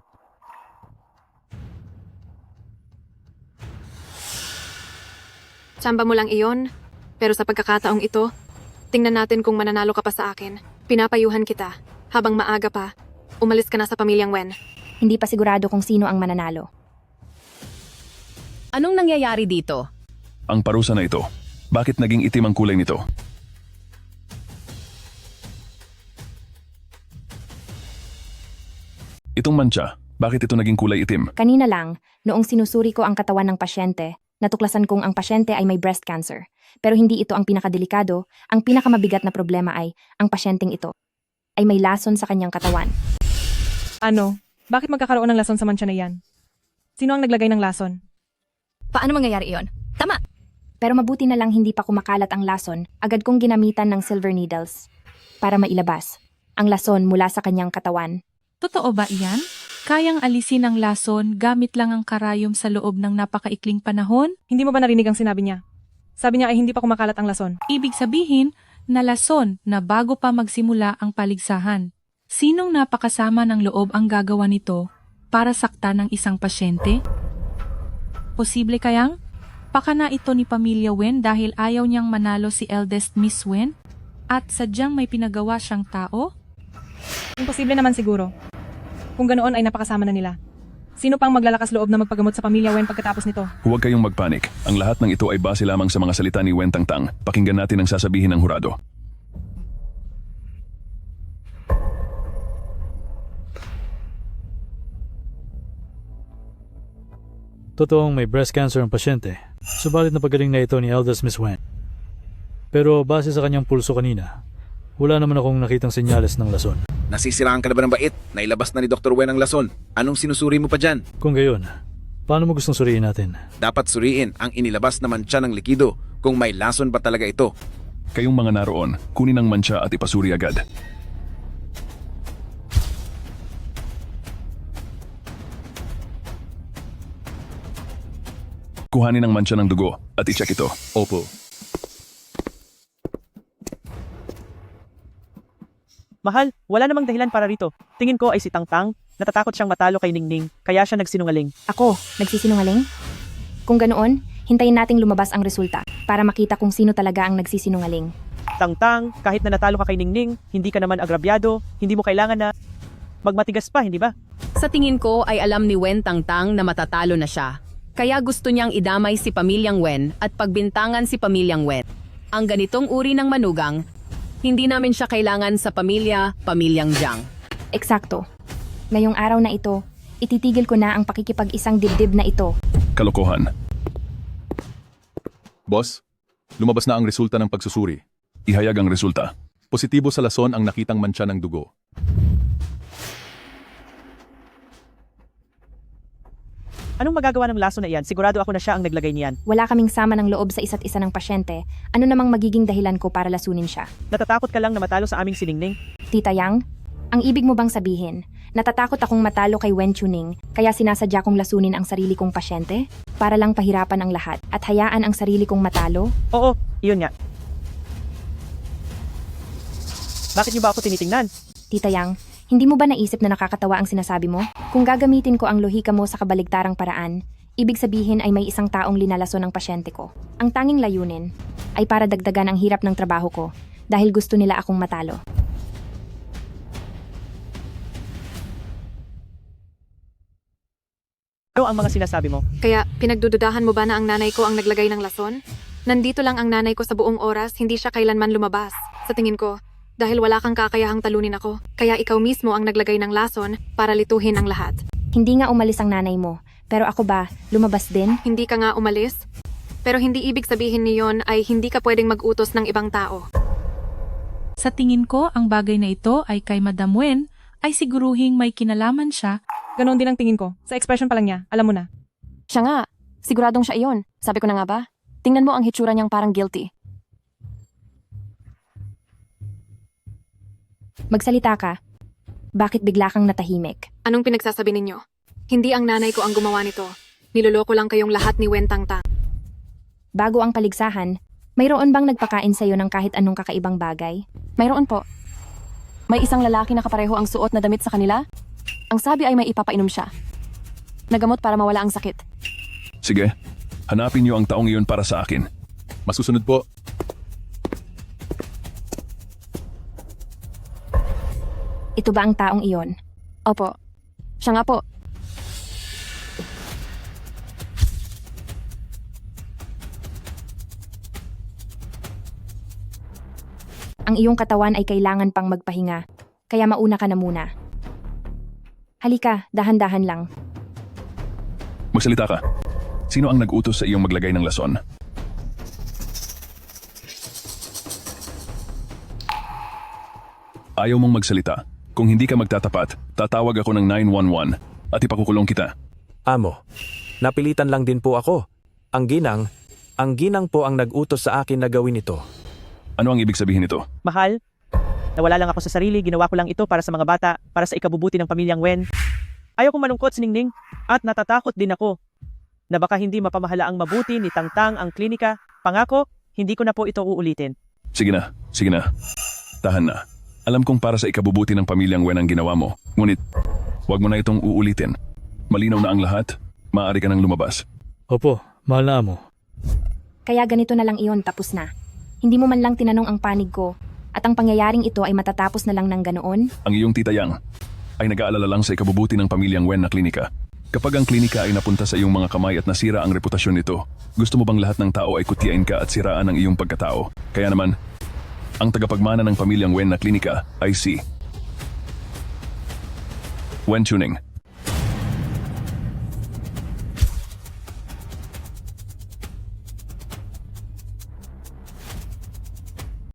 [SPEAKER 10] Tsamba mo lang iyon, pero sa pagkakataong ito, tingnan natin kung mananalo ka pa sa akin. Pinapayuhan kita, habang maaga pa, Umalis ka na sa pamilyang Wen.
[SPEAKER 9] Hindi pa sigurado kung sino ang mananalo.
[SPEAKER 18] Anong nangyayari dito?
[SPEAKER 15] Ang parusa na ito. Bakit naging itim ang kulay nito? Itong mancha, bakit ito naging kulay itim?
[SPEAKER 9] Kanina lang, noong sinusuri ko ang katawan ng pasyente, natuklasan kong ang pasyente ay may breast cancer. Pero hindi ito ang pinakadelikado, ang pinakamabigat na problema ay, ang pasyenteng ito ay may lason sa kanyang katawan.
[SPEAKER 4] Ano? Bakit magkakaroon ng lason sa mancha na yan? Sino ang naglagay ng lason?
[SPEAKER 16] Paano mangyayari iyon? Tama!
[SPEAKER 9] Pero mabuti na lang hindi pa kumakalat ang lason, agad kong ginamitan ng silver needles para mailabas ang lason mula sa kanyang katawan.
[SPEAKER 12] Totoo ba iyan? Kayang alisin ang lason gamit lang ang karayom sa loob ng napakaikling panahon?
[SPEAKER 4] Hindi mo ba narinig ang sinabi niya? Sabi niya ay hindi pa kumakalat ang lason.
[SPEAKER 12] Ibig sabihin na lason na bago pa magsimula ang paligsahan. Sinong napakasama ng loob ang gagawa nito para saktan ng isang pasyente? Posible kayang pakana ito ni Pamilya Wen dahil ayaw niyang manalo si eldest Miss Wen? At sadyang may pinagawa siyang tao?
[SPEAKER 4] Imposible naman siguro. Kung ganoon ay napakasama na nila. Sino pang maglalakas loob na magpagamot sa Pamilya Wen pagkatapos nito?
[SPEAKER 15] Huwag kayong magpanik. Ang lahat ng ito ay base lamang sa mga salita ni Wen Tangtang. Pakinggan natin ang sasabihin ng hurado.
[SPEAKER 19] Totoong may breast cancer ang pasyente. Subalit napagaling na ito ni eldest Miss Wen. Pero base sa kanyang pulso kanina, wala naman akong nakitang senyales ng lason.
[SPEAKER 5] Nasisiraan ka na ba ng bait? Nailabas na ni Dr. Wen ang lason. Anong sinusuri mo pa dyan?
[SPEAKER 19] Kung gayon, paano mo gustong suriin natin?
[SPEAKER 5] Dapat suriin ang inilabas na mancha ng likido kung may lason ba talaga ito.
[SPEAKER 15] Kayong mga naroon, kunin ang mancha at ipasuri agad. Kuhanin ang mancha ng dugo at i-check ito.
[SPEAKER 1] Opo.
[SPEAKER 14] Mahal, wala namang dahilan para rito. Tingin ko ay si Tangtang, natatakot siyang matalo kay Ningning, kaya siya nagsinungaling.
[SPEAKER 9] Ako, nagsisinungaling? Kung ganoon, hintayin nating lumabas ang resulta para makita kung sino talaga ang nagsisinungaling.
[SPEAKER 14] Tangtang, kahit na natalo ka kay Ningning, hindi ka naman agrabyado, hindi mo kailangan na magmatigas pa, hindi ba?
[SPEAKER 18] Sa tingin ko ay alam ni Wen Tangtang na matatalo na siya. Kaya gusto niyang idamay si Pamilyang Wen at pagbintangan si Pamilyang Wen. Ang ganitong uri ng manugang, hindi namin siya kailangan sa Pamilyang Jiang.
[SPEAKER 9] Eksakto. Ngayong araw na ito, ititigil ko na ang pakikipag-isang dibdib na ito.
[SPEAKER 15] Kalokohan.
[SPEAKER 20] Boss, lumabas na ang resulta ng pagsusuri.
[SPEAKER 15] Ihayag ang resulta.
[SPEAKER 20] Positibo sa lason ang nakitang mancha ng dugo.
[SPEAKER 14] Anong magagawa ng lason na iyan? Sigurado ako na siya ang naglagay niyan.
[SPEAKER 9] Wala kaming sama ng loob sa isa't isa ng pasyente. Ano namang magiging dahilan ko para lasunin siya?
[SPEAKER 14] Natatakot ka lang na matalo sa aming siningning?
[SPEAKER 9] Tita Yang, ang ibig mo bang sabihin, natatakot akong matalo kay Wen Chuning, kaya sinasadya kong lasunin ang sarili kong pasyente? Para lang pahirapan ang lahat at hayaan ang sarili kong matalo?
[SPEAKER 14] Oo, iyon nga. Bakit niyo ba ako tinitingnan?
[SPEAKER 9] Tita Yang, hindi mo ba naisip na nakakatawa ang sinasabi mo? Kung gagamitin ko ang lohika mo sa kabaligtarang paraan, ibig sabihin ay may isang taong linalason ng pasyente ko. Ang tanging layunin ay para dagdagan ang hirap ng trabaho ko dahil gusto nila akong matalo.
[SPEAKER 14] Ano ang mga sinasabi mo?
[SPEAKER 10] Kaya pinagdududahan mo ba na ang nanay ko ang naglagay ng lason? Nandito lang ang nanay ko sa buong oras, hindi siya kailanman lumabas. Sa tingin ko, dahil wala kang kakayahang talunin ako, kaya ikaw mismo ang naglagay ng lason para lituhin ang lahat.
[SPEAKER 9] Hindi nga umalis ang nanay mo, pero ako ba, lumabas din?
[SPEAKER 10] Hindi ka nga umalis? Pero hindi ibig sabihin niyon ay hindi ka pwedeng mag-utos ng ibang tao.
[SPEAKER 12] Sa tingin ko, ang bagay na ito ay kay Madam Wen ay siguruhing may kinalaman siya.
[SPEAKER 4] Ganon din ang tingin ko. Sa expression pa lang niya, alam mo na.
[SPEAKER 2] Siya nga, siguradong siya iyon. Sabi ko na nga ba? Tingnan mo ang hitsura niyang parang guilty.
[SPEAKER 9] Magsalita ka. Bakit bigla kang natahimik?
[SPEAKER 10] Anong pinagsasabi ninyo? Hindi ang nanay ko ang gumawa nito. Niloloko lang kayong lahat ni Wen Tangtang.
[SPEAKER 9] Bago ang paligsahan, mayroon bang nagpakain sa'yo ng kahit anong kakaibang bagay?
[SPEAKER 2] Mayroon po. May isang lalaki na kapareho ang suot na damit sa kanila. Ang sabi ay may ipapainom siya. Nagamot para mawala ang sakit.
[SPEAKER 15] Sige, hanapin niyo ang taong iyon para sa akin.
[SPEAKER 20] Masusunod po.
[SPEAKER 9] Ito ba ang taong iyon? Opo. Siya nga po. Ang iyong katawan ay kailangan pang magpahinga, kaya mauna ka na muna. Halika, dahan-dahan lang.
[SPEAKER 20] Magsalita ka. Sino ang nag-utos sa iyong maglagay ng lason? Ayaw mong magsalita. Kung hindi ka magtatapat, tatawag ako ng 911 at ipakukulong kita.
[SPEAKER 15] Amo, napilitan lang din po ako. Ang ginang po ang nag-utos sa akin na gawin ito.
[SPEAKER 20] Ano ang ibig sabihin nito?
[SPEAKER 14] Mahal, nawala lang ako sa sarili, ginawa ko lang ito para sa mga bata, para sa ikabubuti ng pamilyang Wen. Ayaw kong malungkot si Ningning at natatakot din ako na baka hindi mapamahala ang mabuti ni Tangtang ang klinika. Pangako, hindi ko na po ito uulitin.
[SPEAKER 20] Sige na. Tahan na. Alam kong para sa ikabubuti ng pamilyang Wen ang ginawa mo. Ngunit, huwag mo na itong uulitin. Malinaw na ang lahat, maaari ka nang lumabas.
[SPEAKER 19] Opo, mahal na amo.
[SPEAKER 9] Kaya ganito na lang iyon, tapos na. Hindi mo man lang tinanong ang panig ko, at ang pangyayaring ito ay matatapos na lang ng ganoon?
[SPEAKER 20] Ang iyong tita Yang ay nag-aalala lang sa ikabubuti ng pamilyang Wen na klinika. Kapag ang klinika ay napunta sa iyong mga kamay at nasira ang reputasyon nito, gusto mo bang lahat ng tao ay kutyain ka at siraan ang iyong pagkatao? Kaya naman, ang tagapagmana ng pamilyang Wen na klinika ay si Wen Chuning.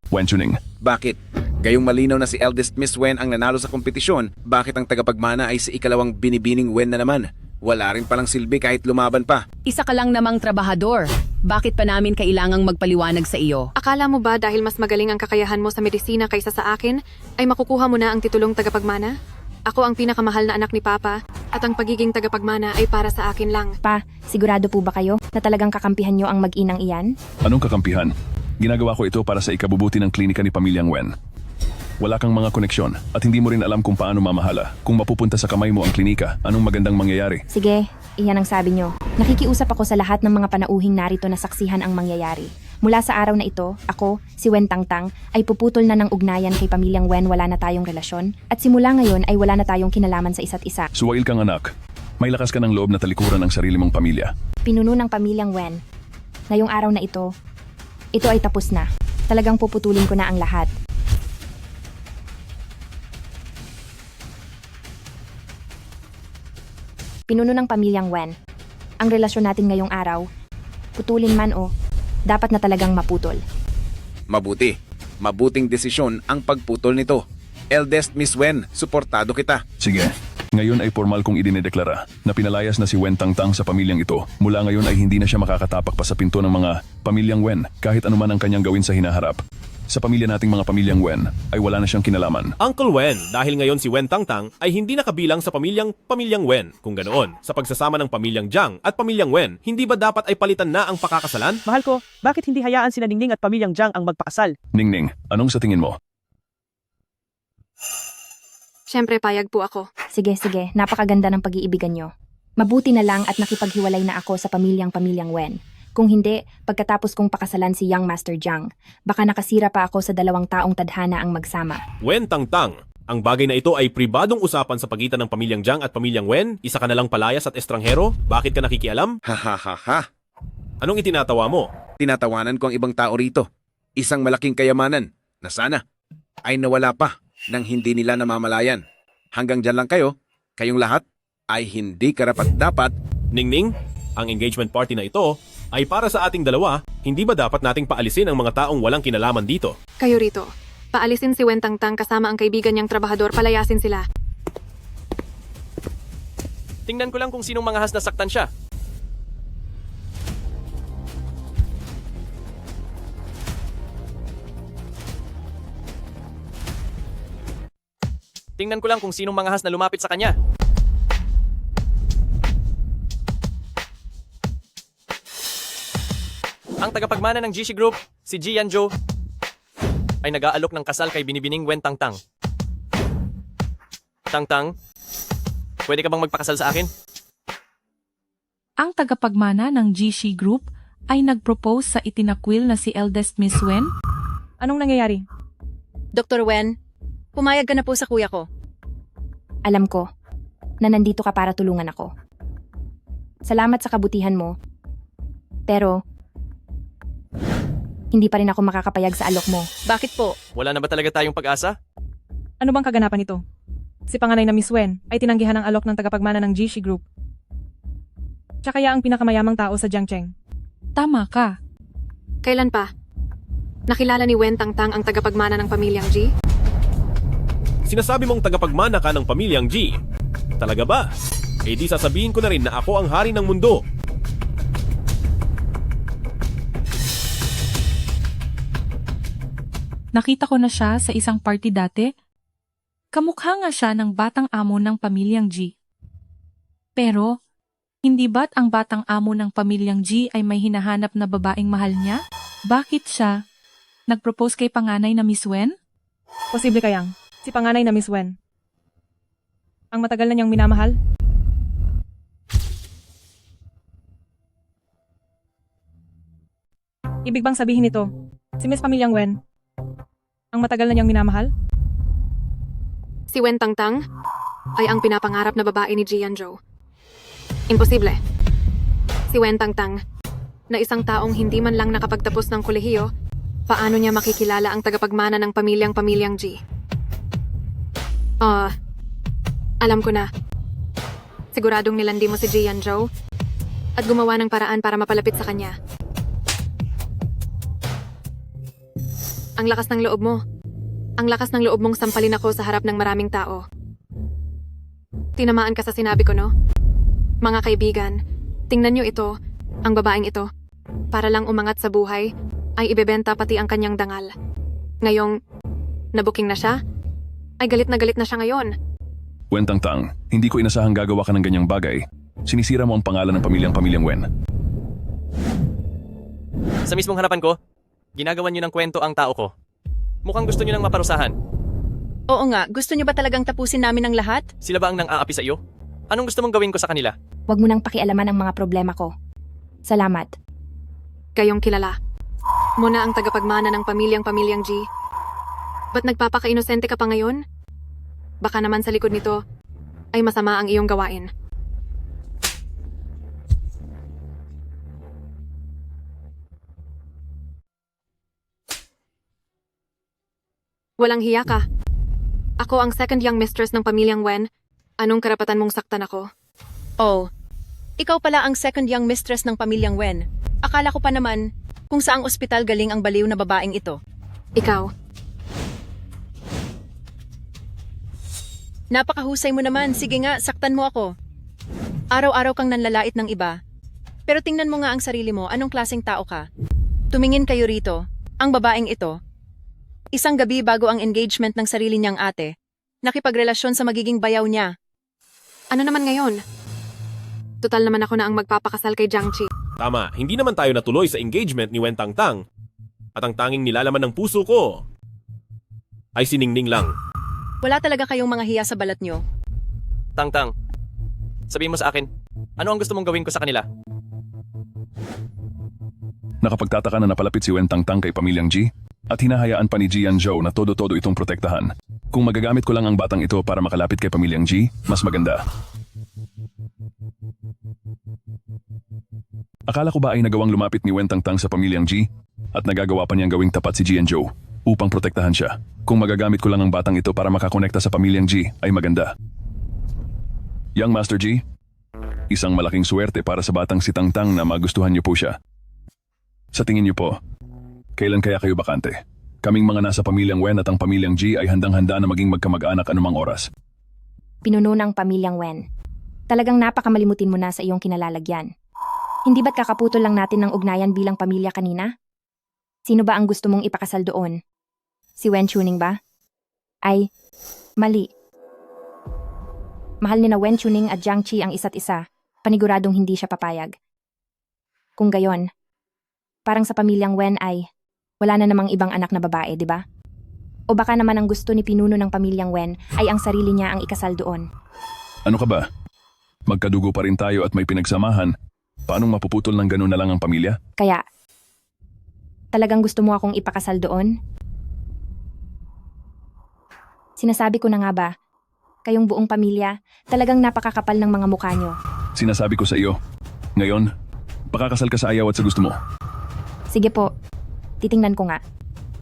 [SPEAKER 20] Wen Chuning.
[SPEAKER 5] Bakit? Gayong malinaw na si eldest Miss Wen ang nanalo sa kompetisyon, bakit ang tagapagmana ay si ikalawang binibining Wen na naman? Wala rin palang silbi kahit lumaban pa.
[SPEAKER 18] Isa ka lang namang trabahador. Bakit pa namin kailangang magpaliwanag sa iyo?
[SPEAKER 10] Akala mo ba dahil mas magaling ang kakayahan mo sa medisina kaysa sa akin, ay makukuha mo na ang titulong tagapagmana? Ako ang pinakamahal na anak ni Papa, at ang pagiging tagapagmana ay para sa akin lang.
[SPEAKER 9] Pa, sigurado po ba kayo na talagang kakampihan nyo ang mag-inang iyan?
[SPEAKER 20] Anong kakampihan? Ginagawa ko ito para sa ikabubuti ng klinika ni pamilyang Wen. Wala kang mga koneksyon at hindi mo rin alam kung paano mamahala. Kung mapupunta sa kamay mo ang klinika, anong magandang mangyayari?
[SPEAKER 9] Sige, iyan ang sabi nyo. Nakikiusap ako sa lahat ng mga panauhing narito na saksihan ang mangyayari. Mula sa araw na ito, ako, si Wen Tangtang, ay puputol na ng ugnayan kay pamilyang Wen, wala na tayong relasyon. At simula ngayon ay wala na tayong kinalaman sa isa't isa.
[SPEAKER 20] Suwail kang anak. May lakas ka ng loob na talikuran ang sarili mong pamilya.
[SPEAKER 9] Pinuno ng pamilyang Wen. Ngayong araw na ito ay tapos na. Talagang puputulin ko na ang lahat. Pinuno ng pamilyang Wen. Ang relasyon natin ngayong araw, putulin man o dapat na talagang maputol.
[SPEAKER 5] Mabuti. Mabuting desisyon ang pagputol nito. Eldest Miss Wen, suportado kita.
[SPEAKER 20] Sige. Ngayon ay formal kong idinedeklara na pinalayas na si Wen Tangtang sa pamilyang ito. Mula ngayon ay hindi na siya makakatapak pa sa pinto ng mga pamilyang Wen kahit anuman ang kanyang gawin sa hinaharap. Sa pamilya nating mga pamilyang Wen ay wala na siyang kinalaman.
[SPEAKER 11] Uncle Wen, dahil ngayon si Wen Tangtang ay hindi nakabilang sa pamilyang Wen. Kung ganoon, sa pagsasama ng pamilyang Jiang at pamilyang Wen, hindi ba dapat ay palitan na ang pakakasalan?
[SPEAKER 14] Mahal ko, bakit hindi hayaan sina Ningning at pamilyang Jiang ang magpakasal?
[SPEAKER 20] Ningning, anong sa tingin mo?
[SPEAKER 10] Siyempre payag po ako.
[SPEAKER 9] Sige, napakaganda ng pag-iibigan nyo. Mabuti na lang at nakipaghiwalay na ako sa pamilyang Wen. Kung hindi, pagkatapos kong pakasalan si Young Master Jiang, baka nakasira pa ako sa 2 taong tadhana ang magsama.
[SPEAKER 11] Wen Tangtang, ang bagay na ito ay pribadong usapan sa pagitan ng pamilyang Jiang at pamilyang Wen. Isa ka na lang palayas at estranghero? Bakit ka nakikialam?
[SPEAKER 5] Ha.
[SPEAKER 11] Anong itinatawa mo?
[SPEAKER 5] Tinatawanan ko ang ibang tao rito. Isang malaking kayamanan na sana ay nawala pa nang hindi nila namamalayan. Hanggang dyan lang kayo, kayong lahat ay hindi karapat-dapat.
[SPEAKER 11] Ningning, ang engagement party na ito ay para sa ating dalawa, hindi ba dapat nating paalisin ang mga taong walang kinalaman dito?
[SPEAKER 10] Kayo rito. Paalisin si Wen Tangtang kasama ang kaibigan niyang trabahador, palayasin sila.
[SPEAKER 8] Tingnan ko lang kung sinong mga has nasaktan siya. Tingnan ko lang kung sinong mga has na lumapit sa kanya. Ang tagapagmana ng GC Group, si Ji Yanzhou, ay nag-aalok ng kasal kay binibining Wen Tangtang. Tangtang, pwede ka bang magpakasal sa akin?
[SPEAKER 12] Ang tagapagmana ng GC Group ay nag-propose sa itinakwil na si eldest Miss Wen.
[SPEAKER 4] Anong nangyayari? Dr. Wen, pumayag ka na po sa kuya ko.
[SPEAKER 9] Alam ko, na nandito ka para tulungan ako. Salamat sa kabutihan mo. Pero, hindi pa rin ako makakapayag sa alok mo.
[SPEAKER 4] Bakit po?
[SPEAKER 8] Wala na ba talaga tayong pag-asa?
[SPEAKER 7] Ano bang kaganapan ito? Si panganay na Miss Wen ay tinanggihan ng alok ng tagapagmana ng Jishi Group. Siya kaya ang pinakamayamang tao sa Jiangcheng.
[SPEAKER 12] Tama ka.
[SPEAKER 10] Kailan pa? Nakilala ni Wen Tangtang ang tagapagmana ng pamilyang G?
[SPEAKER 11] Sinasabi mong tagapagmana ka ng pamilyang G. Talaga ba? Eh di sasabihin ko na rin na ako ang hari ng mundo.
[SPEAKER 12] Nakita ko na siya sa isang party dati. Kamukha nga siya ng batang amo ng pamilyang G. Pero, hindi ba't ang batang amo ng pamilyang G ay may hinahanap na babaeng mahal niya? Bakit siya nag-propose kay panganay na Miss Wen?
[SPEAKER 7] Posible kayang si panganay na Miss Wen ang matagal na niyang minamahal? Ibig bang sabihin nito, si Miss Pamilyang Wen ang matagal na niyang minamahal?
[SPEAKER 10] Si Wen Tangtang ay ang pinapangarap na babae ni Jianzhou. Imposible. Si Wen Tangtang, na isang taong hindi man lang nakapagtapos ng kolehiyo, paano niya makikilala ang tagapagmana ng pamilyang G? Alam ko na. Siguradong nilandi mo si Jianzhou at gumawa ng paraan para mapalapit sa kanya. Ang lakas ng loob mo. Ang lakas ng loob mong sampalin ako sa harap ng maraming tao. Tinamaan ka sa sinabi ko, no? Mga kaibigan, tingnan niyo ito, ang babaeng ito. Para lang umangat sa buhay, ay ibebenta pati ang kanyang dangal. Ngayong, nabuking na siya, ay galit na siya ngayon.
[SPEAKER 20] Wen Tangtang, hindi ko inasahang gagawa ka ng ganyang bagay. Sinisira mo ang pangalan ng pamilyang Wen.
[SPEAKER 8] Sa mismong harapan ko, ginagawan niyo ng kwento ang tao ko. Mukhang gusto niyo nang maparusahan.
[SPEAKER 4] Oo nga, gusto niyo ba talagang tapusin namin ang lahat?
[SPEAKER 8] Sila ba ang nang-aapi sa iyo? Anong gusto mong gawin ko sa kanila?
[SPEAKER 9] Huwag mo nang pakialaman ang mga problema ko. Salamat.
[SPEAKER 10] Kayong kilala. Muna ang tagapagmana ng pamilyang G. Ba't nagpapaka-inosente ka pa ngayon? Baka naman sa likod nito ay masama ang iyong gawain. Walang hiya ka. Ako ang second young mistress ng pamilyang Wen. Anong karapatan mong saktan ako?
[SPEAKER 4] Oh, ikaw pala ang second young mistress ng pamilyang Wen. Akala ko pa naman kung saang ospital galing ang baliw na babaeng ito.
[SPEAKER 10] Ikaw.
[SPEAKER 4] Napakahusay mo naman. Sige nga, saktan mo ako. Araw-araw kang nanlalait ng iba. Pero tingnan mo nga ang sarili mo. Anong klaseng tao ka? Tumingin kayo rito. Ang babaeng ito. Isang gabi bago ang engagement ng sarili niyang ate, nakipagrelasyon sa magiging bayaw niya.
[SPEAKER 10] Ano naman ngayon? Tutal naman ako na ang magpapakasal kay Jiangchi.
[SPEAKER 11] Tama, hindi naman tayo natuloy sa engagement ni Wen Tangtang. At ang tanging nilalaman ng puso ko ay siningning lang.
[SPEAKER 4] Wala talaga kayong mga hiya sa balat niyo.
[SPEAKER 8] Tangtang, sabihin mo sa akin, ano ang gusto mong gawin ko sa kanila?
[SPEAKER 20] Nakapagtataka na napalapit si Wen Tangtang kay pamilyang G at hinahayaan pa ni Jianzhou na todo-todo itong protektahan. Kung magagamit ko lang ang batang ito para makalapit kay pamilyang G, mas maganda. Akala ko ba ay nagawang lumapit ni Wen Tangtang sa pamilyang G at nagagawa pa niyang gawing tapat si Jianzhou upang protektahan siya. Kung magagamit ko lang ang batang ito para makakonekta sa pamilyang G ay maganda. Young Master G, isang malaking swerte para sa batang si Tangtang na magustuhan niyo po siya. Sa tingin niyo po, kailan kaya kayo bakante? Kaming mga nasa pamilyang Wen at ang pamilyang G ay handang-handa na maging magkamag-anak anumang oras.
[SPEAKER 9] Pinuno ng pamilyang Wen. Talagang napakamalimutin mo na sa iyong kinalalagyan. Hindi ba't kakaputol lang natin ng ugnayan bilang pamilya kanina? Sino ba ang gusto mong ipakasal doon? Si Wen Chuning ba? Ay, mali. Mahal ni na Wen Chuning at Jiang Qi ang isa't isa, paniguradong hindi siya papayag. Kung gayon, parang sa pamilyang Wen ay wala na namang ibang anak na babae, di ba? O baka naman ang gusto ni pinuno ng pamilyang Wen ay ang sarili niya ang ikasal doon.
[SPEAKER 20] Ano ka ba? Magkadugo pa rin tayo at may pinagsamahan. Paanong mapuputol ng gano'n na lang ang pamilya?
[SPEAKER 9] Kaya, talagang gusto mo akong ipakasal doon? Sinasabi ko na nga ba, kayong buong pamilya, talagang napakakapal ng mga mukha nyo.
[SPEAKER 20] Sinasabi ko sa iyo. Ngayon, pakakasal ka sa ayaw at sa gusto mo.
[SPEAKER 9] Sige po, titingnan ko nga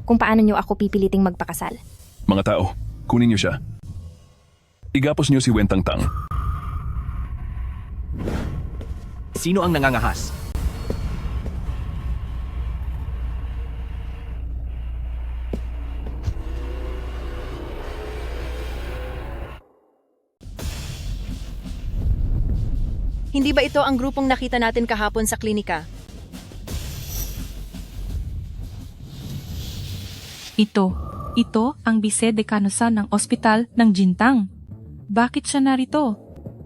[SPEAKER 9] kung paano nyo ako pipiliting magpakasal.
[SPEAKER 20] Mga tao, kunin niyo siya. Igapos niyo si Wen Tangtang.
[SPEAKER 8] Sino ang nangangahas?
[SPEAKER 4] Hindi ba ito ang grupong nakita natin kahapon sa klinika?
[SPEAKER 12] Ito ang Vice-Decanosan ng Ospital ng Jintang. Bakit siya narito?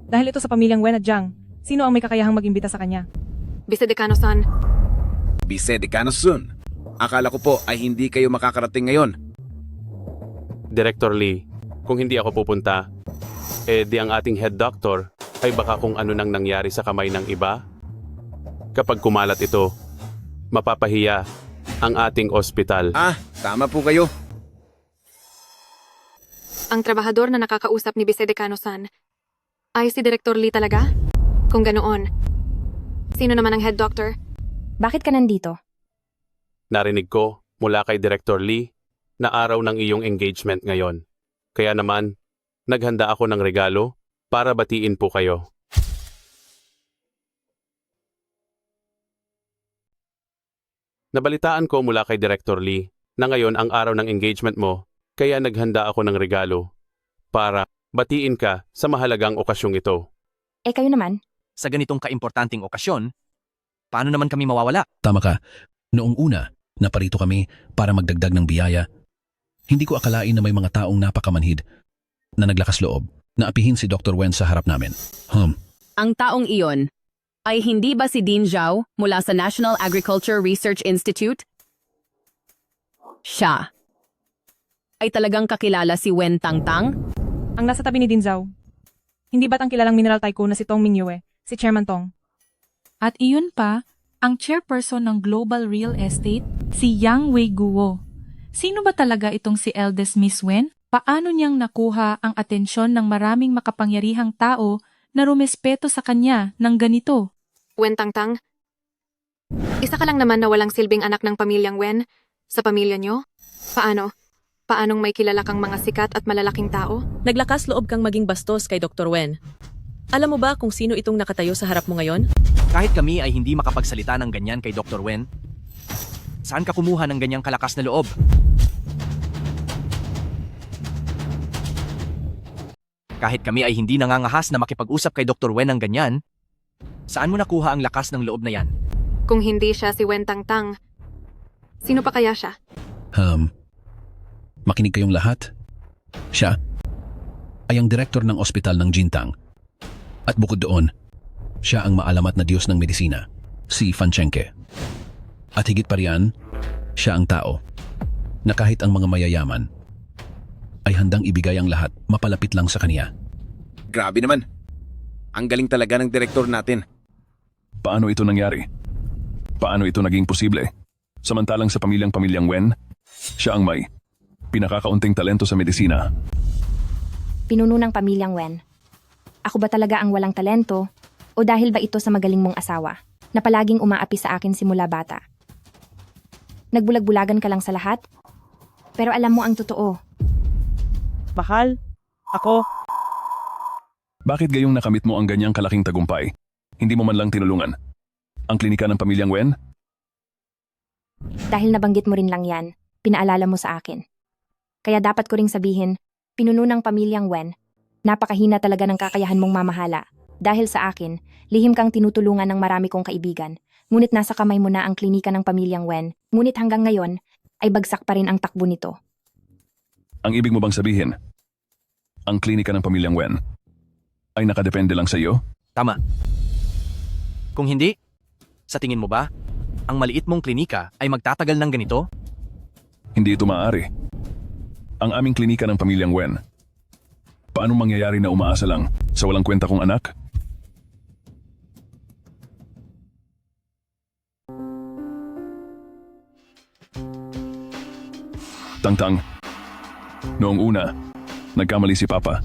[SPEAKER 4] Dahil ito sa pamilyang Wen at Jiang. Sino ang may kakayahang mag-imbita sa kanya?
[SPEAKER 10] Vice-Decano-san,
[SPEAKER 5] Vice-Decano-san, akala ko po ay hindi kayo makakarating ngayon.
[SPEAKER 13] Director Lee, kung hindi ako pupunta, di ang ating head doctor ay baka kung ano nang nangyari sa kamay ng iba? Kapag kumalat ito, mapapahiya ang ating ospital.
[SPEAKER 5] Tama po kayo.
[SPEAKER 10] ang trabahador na nakakausap ni Vice-Decano-san ay si Director Lee talaga? Kung ganoon, sino naman ang head doctor?
[SPEAKER 9] Bakit ka nandito?
[SPEAKER 13] Narinig ko mula kay Director Lee na araw ng iyong engagement ngayon. Kaya naman, naghanda ako ng regalo para batiin po kayo. Nabalitaan ko mula kay Director Lee na ngayon ang araw ng engagement mo, kaya naghanda ako ng regalo para batiin ka sa mahalagang okasyong ito.
[SPEAKER 9] Eh kayo naman?
[SPEAKER 8] Sa ganitong kaimportanteng okasyon, paano naman kami mawawala?
[SPEAKER 3] Tama ka. Noong una, naparito kami para magdagdag ng biyaya. Hindi ko akalain na may mga taong napakamanhid na naglakas loob na apihin si Dr. Wen sa harap namin.
[SPEAKER 18] Ang taong iyon ay hindi ba si Dean Zhao mula sa National Agriculture Research Institute? Siya. Ay talagang kakilala si Wen Tangtang?
[SPEAKER 4] Ang nasa tabi ni Dean Zhao. Hindi ba't ang kilalang mineral tycoon na si Tong Mingyue, si Chairman Tong?
[SPEAKER 12] At iyon pa, ang chairperson ng Global Real Estate, si Yang Wei Guo. Sino ba talaga itong si eldest Miss Wen? Paano niyang nakuha ang atensyon ng maraming makapangyarihang tao na rumespeto sa kanya ng ganito?
[SPEAKER 10] Wen Tangtang, isa ka lang naman na walang silbing anak ng pamilyang Wen sa pamilya niyo? Paano? Paanong may kilala kang mga sikat at malalaking tao?
[SPEAKER 7] Naglakas loob kang maging bastos kay Dr. Wen. Alam mo ba kung sino itong nakatayo sa harap mo ngayon?
[SPEAKER 8] Kahit kami ay hindi makapagsalita ng ganyan kay Dr. Wen, saan ka kumuha ng ganyang kalakas na loob? Kahit kami ay hindi nangangahas na makipag-usap kay Dr. Wen ng ganyan, saan mo nakuha ang lakas ng loob na yan?
[SPEAKER 10] Kung hindi siya si Wen Tangtang, sino pa kaya siya?
[SPEAKER 3] Makinig kayong lahat. Siya ay ang direktor ng ospital ng Jintang. At bukod doon, siya ang maalamat na Diyos ng medisina, si Fan Chenke. At higit pa riyan, siya ang tao na kahit ang mga mayayaman ay handang ibigay ang lahat mapalapit lang sa kaniya.
[SPEAKER 5] Grabe naman. Ang galing talaga ng direktor natin.
[SPEAKER 20] Paano ito nangyari? Paano ito naging posible? Samantalang sa pamilyang Wen, siya ang may pinakakaunting talento sa medisina.
[SPEAKER 9] Pinuno ng pamilyang Wen. Ako ba talaga ang walang talento? O dahil ba ito sa magaling mong asawa na palaging umaapi sa akin simula bata? Nagbulag-bulagan ka lang sa lahat? Pero alam mo ang totoo.
[SPEAKER 14] Mahal, ako.
[SPEAKER 20] Bakit gayong nakamit mo ang ganyang kalaking tagumpay? Hindi mo man lang tinulungan ang klinika ng pamilyang Wen?
[SPEAKER 9] Dahil nabanggit mo rin lang yan, pinaalala mo sa akin. Kaya dapat ko ring sabihin, pinuno ng pamilyang Wen, napakahina talaga ng kakayahan mong mamahala. Dahil sa akin, lihim kang tinutulungan ng marami kong kaibigan. Ngunit nasa kamay mo na ang klinika ng pamilyang Wen. Ngunit hanggang ngayon, ay bagsak pa rin ang takbo nito.
[SPEAKER 20] Ang ibig mo bang sabihin, ang klinika ng pamilyang Wen ay nakadepende lang sa iyo?
[SPEAKER 8] Tama. Kung hindi, sa tingin mo ba, ang maliit mong klinika ay magtatagal ng ganito?
[SPEAKER 20] Hindi ito maaari. Ang aming klinika ng pamilyang Wen. Paano mangyayari na umaasa lang sa walang kwenta kong anak? Tangtang, noong una, nagkamali si Papa.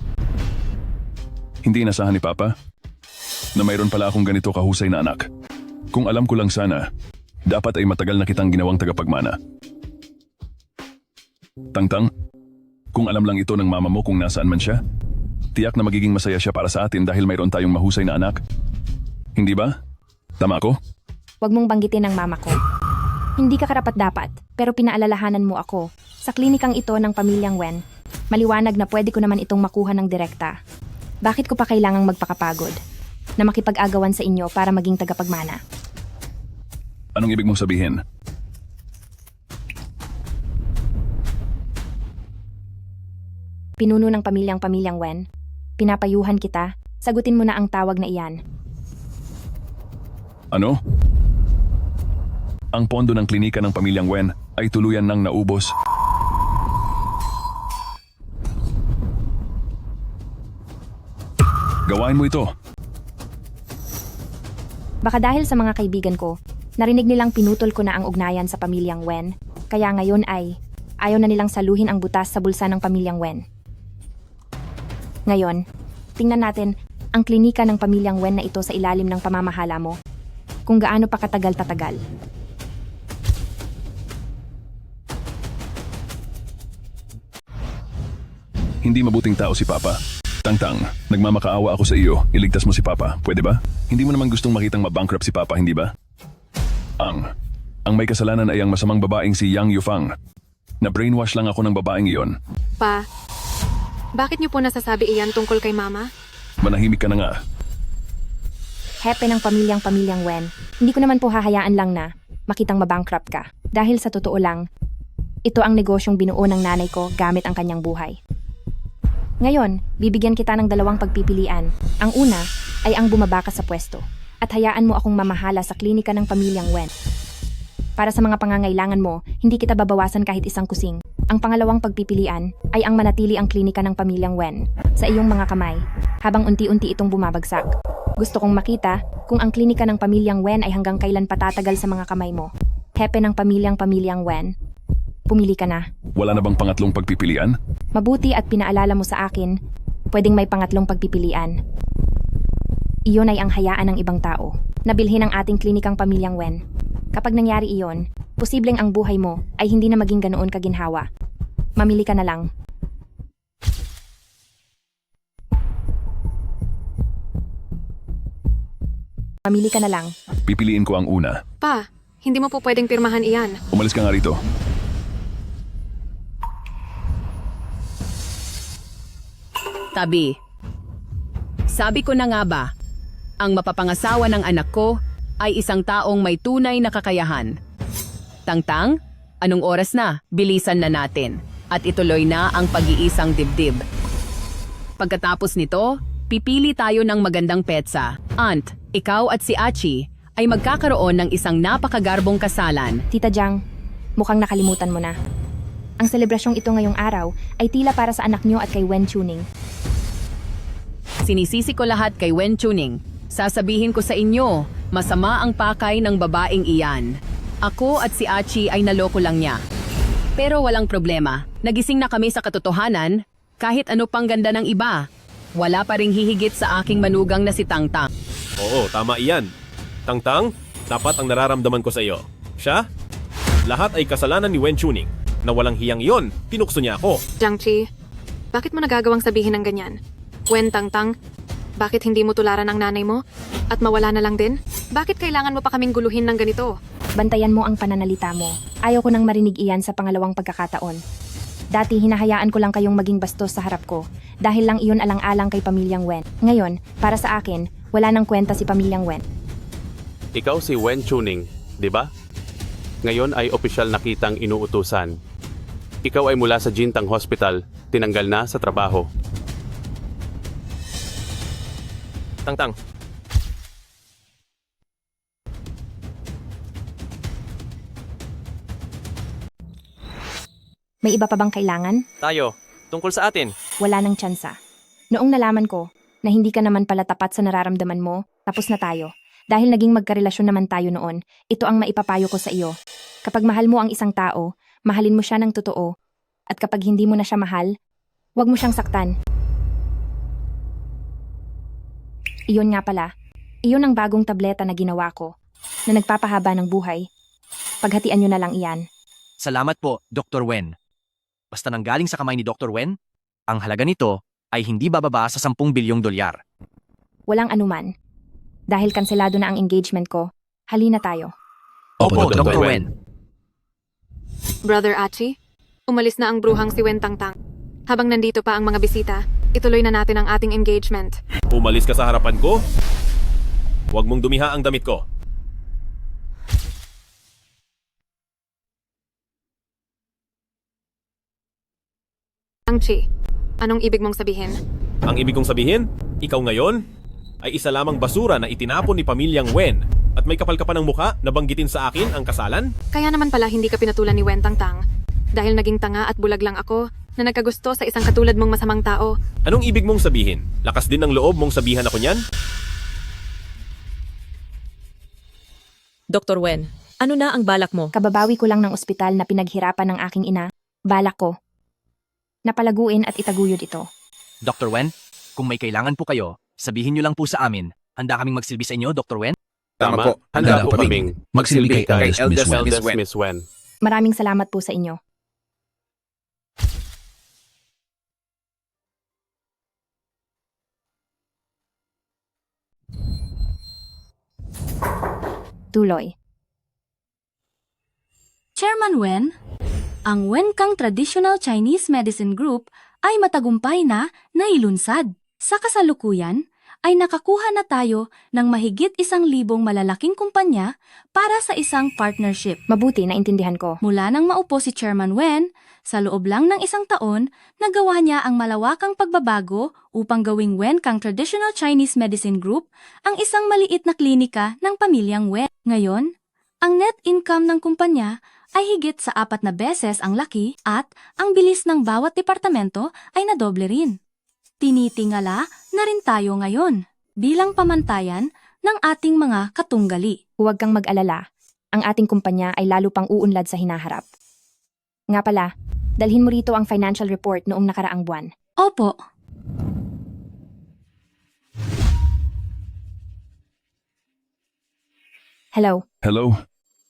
[SPEAKER 20] Hindi inasahan ni Papa na mayroon pala akong ganito kahusay na anak. Kung alam ko lang sana, dapat ay matagal na kitang ginawang tagapagmana. Tangtang, kung alam lang ito ng mama mo kung nasaan man siya, tiyak na magiging masaya siya para sa atin dahil mayroon tayong mahusay na anak. Hindi ba? Tama ko?
[SPEAKER 9] Huwag mong banggitin ang mama ko. Hindi ka karapat-dapat, pero pinaalalahanan mo ako. Sa klinikang ito ng pamilyang Wen, maliwanag na pwede ko naman itong makuha ng direkta. Bakit ko pa kailangang magpakapagod na makipag-agawan sa inyo para maging tagapagmana?
[SPEAKER 20] Anong ibig mong sabihin?
[SPEAKER 9] Pinuno ng pamilyang Wen, pinapayuhan kita, sagutin mo na ang tawag na iyan.
[SPEAKER 20] Ano? Ang pondo ng klinika ng pamilyang Wen ay tuluyan nang naubos. Gawain mo ito.
[SPEAKER 9] Baka dahil sa mga kaibigan ko, narinig nilang pinutol ko na ang ugnayan sa pamilyang Wen, kaya ngayon ay ayaw na nilang saluhin ang butas sa bulsa ng pamilyang Wen. Ngayon, tingnan natin ang klinika ng pamilyang Wen na ito sa ilalim ng pamamahala mo. Kung gaano pa katagal-tatagal.
[SPEAKER 20] Hindi mabuting tao si Papa. Tangtang, nagmamakaawa ako sa iyo. Iligtas mo si Papa. Pwede ba? Hindi mo naman gustong makitang mabankrupt si Papa, hindi ba? Ang may kasalanan ay ang masamang babaeng si Yang Yufang. Na-brainwash lang ako ng babaeng iyon.
[SPEAKER 10] Pa, bakit niyo po nasasabi iyan tungkol kay Mama?
[SPEAKER 20] Manahimik ka na nga.
[SPEAKER 9] Hepe ng pamilyang Wen, hindi ko naman po hahayaan lang na makitang mabankrupt ka. Dahil sa totoo lang, ito ang negosyong binuo ng nanay ko gamit ang kanyang buhay. Ngayon, bibigyan kita ng dalawang pagpipilian. Ang una ay ang bumaba ka sa pwesto at hayaan mo akong mamahala sa klinika ng pamilyang Wen. Para sa mga pangangailangan mo, hindi kita babawasan kahit isang kusing. Ang pangalawang pagpipilian ay ang manatili ang klinika ng pamilyang Wen sa iyong mga kamay habang unti-unti itong bumabagsak. Gusto kong makita kung ang klinika ng pamilyang Wen ay hanggang kailan patatagal sa mga kamay mo. Hepe ng pamilyang Wen, pumili ka na.
[SPEAKER 20] Wala na bang pangatlong pagpipilian?
[SPEAKER 9] Mabuti at pinaalala mo sa akin, pwedeng may pangatlong pagpipilian. Iyon ay ang hayaan ng ibang tao. Nabilhin ang ating klinikang pamilyang Wen. Kapag nangyari iyon, posibleng ang buhay mo ay hindi na maging ganoon kaginhawa. Mamili ka na lang. Mamili ka na lang.
[SPEAKER 20] Pipiliin ko ang una.
[SPEAKER 10] Pa, hindi mo po pwedeng pirmahan iyan.
[SPEAKER 20] Umalis ka nga rito.
[SPEAKER 18] Tabi. Sabi ko na nga ba, ang mapapangasawa ng anak ko ay isang taong may tunay na kakayahan. Tangtang, anong oras na? Bilisan na natin. At ituloy na ang pag-iisang dibdib. Pagkatapos nito, pipili tayo ng magandang petsa. Aunt, ikaw at si Achi ay magkakaroon ng isang napakagarbong kasalan.
[SPEAKER 9] Tita Jiang, mukhang nakalimutan mo na. Ang selebrasyong ito ngayong araw ay tila para sa anak nyo at kay Wen Chuning.
[SPEAKER 18] Sinisisi ko lahat kay Wen Chuning. Sasabihin ko sa inyo, masama ang pakay ng babaeng iyan. Ako at si Achi ay naloko lang niya. Pero walang problema. Nagising na kami sa katotohanan, kahit ano pang ganda ng iba. Wala pa ring hihigit sa aking manugang na si Tangtang.
[SPEAKER 11] Oo, tama iyan. Tangtang, dapat ang nararamdaman ko sa iyo. Siya? Lahat ay kasalanan ni Wen Chuning. Na walang hiyang iyon, tinukso niya ako.
[SPEAKER 10] Jiangchi, bakit mo nagagawang sabihin ng ganyan? Wen Tangtang, bakit hindi mo tularan ang nanay mo? At mawala na lang din? Bakit kailangan mo pa kaming guluhin ng ganito?
[SPEAKER 9] Bantayan mo ang pananalita mo. Ayaw ko nang marinig iyan sa pangalawang pagkakataon. Dati hinahayaan ko lang kayong maging bastos sa harap ko dahil lang iyon alang-alang kay pamilyang Wen. Ngayon, para sa akin, wala nang kwenta si pamilyang Wen.
[SPEAKER 13] Ikaw si Wen Chuning, di ba? Ngayon ay opisyal na kitang inuutusan. Ikaw ay mula sa Jintang Hospital, tinanggal na sa trabaho.
[SPEAKER 11] Tangtang.
[SPEAKER 9] May iba pa bang kailangan?
[SPEAKER 8] Tayo, tungkol sa atin.
[SPEAKER 9] Wala nang tsansa. Noong nalaman ko na hindi ka naman pala tapat sa nararamdaman mo, tapos na tayo. Dahil naging magkarelasyon naman tayo noon, ito ang maipapayo ko sa iyo. Kapag mahal mo ang isang tao, mahalin mo siya ng totoo. At kapag hindi mo na siya mahal, huwag mo siyang saktan. Iyon nga pala. Iyon ang bagong tableta na ginawa ko, na nagpapahaba ng buhay. Paghatian nyo na lang iyan.
[SPEAKER 8] Salamat po, Dr. Wen. Basta nanggaling sa kamay ni Dr. Wen, ang halaga nito ay hindi bababa sa 10 bilyong dolyar.
[SPEAKER 9] Walang anuman. Dahil kanselado na ang engagement ko, halina tayo.
[SPEAKER 8] Opo, Dr. Wen.
[SPEAKER 10] Brother Achi, umalis na ang bruhang si Wen Tangtang. Habang nandito pa ang mga bisita, ituloy na natin ang ating engagement.
[SPEAKER 11] Umalis ka sa harapan ko? Huwag mong dumiha ang damit ko.
[SPEAKER 10] Ang Chi, anong ibig mong sabihin?
[SPEAKER 11] Ang ibig kong sabihin, ikaw ngayon ay isa lamang basura na itinapon ni pamilyang Wen at may kapal ka pa ng mukha na banggitin sa akin ang kasalan?
[SPEAKER 10] Kaya naman pala hindi ka pinatulan ni Wen Tangtang. Dahil naging tanga at bulag lang ako na nagkagusto sa isang katulad mong masamang tao.
[SPEAKER 11] Anong ibig mong sabihin? Lakas din ng loob mong sabihan ako niyan?
[SPEAKER 7] Dr. Wen, ano na ang balak mo?
[SPEAKER 9] Kababawi ko lang ng ospital na pinaghirapan ng aking ina. Balak ko. Napalaguin at itaguyod ito.
[SPEAKER 8] Dr. Wen, kung may kailangan po kayo, sabihin niyo lang po sa amin. Handa kaming magsilbi sa inyo, Dr. Wen?
[SPEAKER 5] Tama po.
[SPEAKER 13] Handa po kaming
[SPEAKER 3] magsilbi kay Eldest
[SPEAKER 13] Miss Wen.
[SPEAKER 9] Maraming salamat po sa inyo. Tuloy.
[SPEAKER 21] Chairman Wen, ang Wenkang Traditional Chinese Medicine Group ay matagumpay na nailunsad. Sa kasalukuyan, ay nakakuha na tayo ng mahigit 1,000 malalaking kumpanya para sa isang partnership.
[SPEAKER 9] Mabuti, naintindihan ko.
[SPEAKER 21] Mula nang maupo si Chairman Wen, sa loob lang ng 1 taon, nagawa niya ang malawakang pagbabago upang gawing Wenkang Traditional Chinese Medicine Group ang isang maliit na klinika ng pamilyang Wen. Ngayon, ang net income ng kumpanya ay higit sa 4 na beses ang laki at ang bilis ng bawat departamento ay nadoble rin. Tinitingala na rin tayo ngayon bilang pamantayan ng ating mga katunggali.
[SPEAKER 9] Huwag kang mag-alala. Ang ating kumpanya ay lalo pang uunlad sa hinaharap. Nga pala, dalhin mo rito ang financial report noong nakaraang buwan.
[SPEAKER 21] Opo.
[SPEAKER 9] Hello.
[SPEAKER 20] Hello?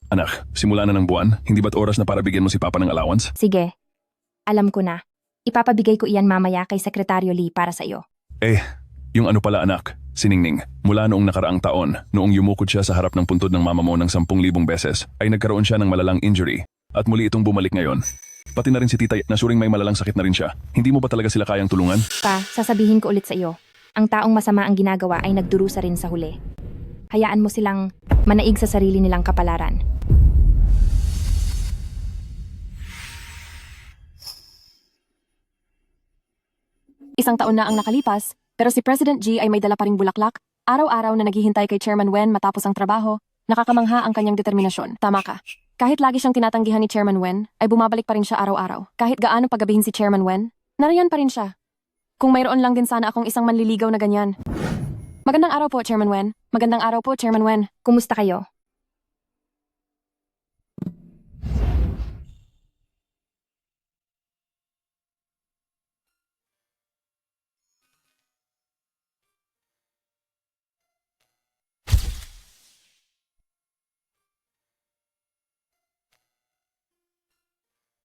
[SPEAKER 20] Anak, simula na ng buwan, hindi ba't oras na para bigyan mo si Papa ng allowance?
[SPEAKER 9] Sige. Alam ko na. Ipapabigay ko iyan mamaya kay Sekretaryo Lee para sa iyo.
[SPEAKER 20] Yung ano pala anak, si Ningning, mula noong nakaraang taon, noong yumukod siya sa harap ng puntod ng mama mo ng 10,000 beses, ay nagkaroon siya ng malalang injury, at muli itong bumalik ngayon. Pati na rin si tita na suring may malalang sakit na rin siya. Hindi mo ba talaga sila kayang tulungan?
[SPEAKER 9] Pa, sasabihin ko ulit sa iyo. Ang taong masama ang ginagawa ay nagdurusa rin sa huli. Hayaan mo silang manaig sa sarili nilang kapalaran.
[SPEAKER 22] Isang taon na ang nakalipas, pero si President G ay may dala pa ring bulaklak, araw-araw na naghihintay kay Chairman Wen matapos ang trabaho, nakakamangha ang kanyang determinasyon. Tama ka. Kahit lagi siyang tinatanggihan ni Chairman Wen, ay bumabalik pa rin siya araw-araw. Kahit gaano pagabihin si Chairman Wen, nariyan pa rin siya. Kung mayroon lang din sana akong isang manliligaw na ganyan. Magandang araw po, Chairman Wen. Magandang araw po, Chairman Wen.
[SPEAKER 9] Kumusta kayo?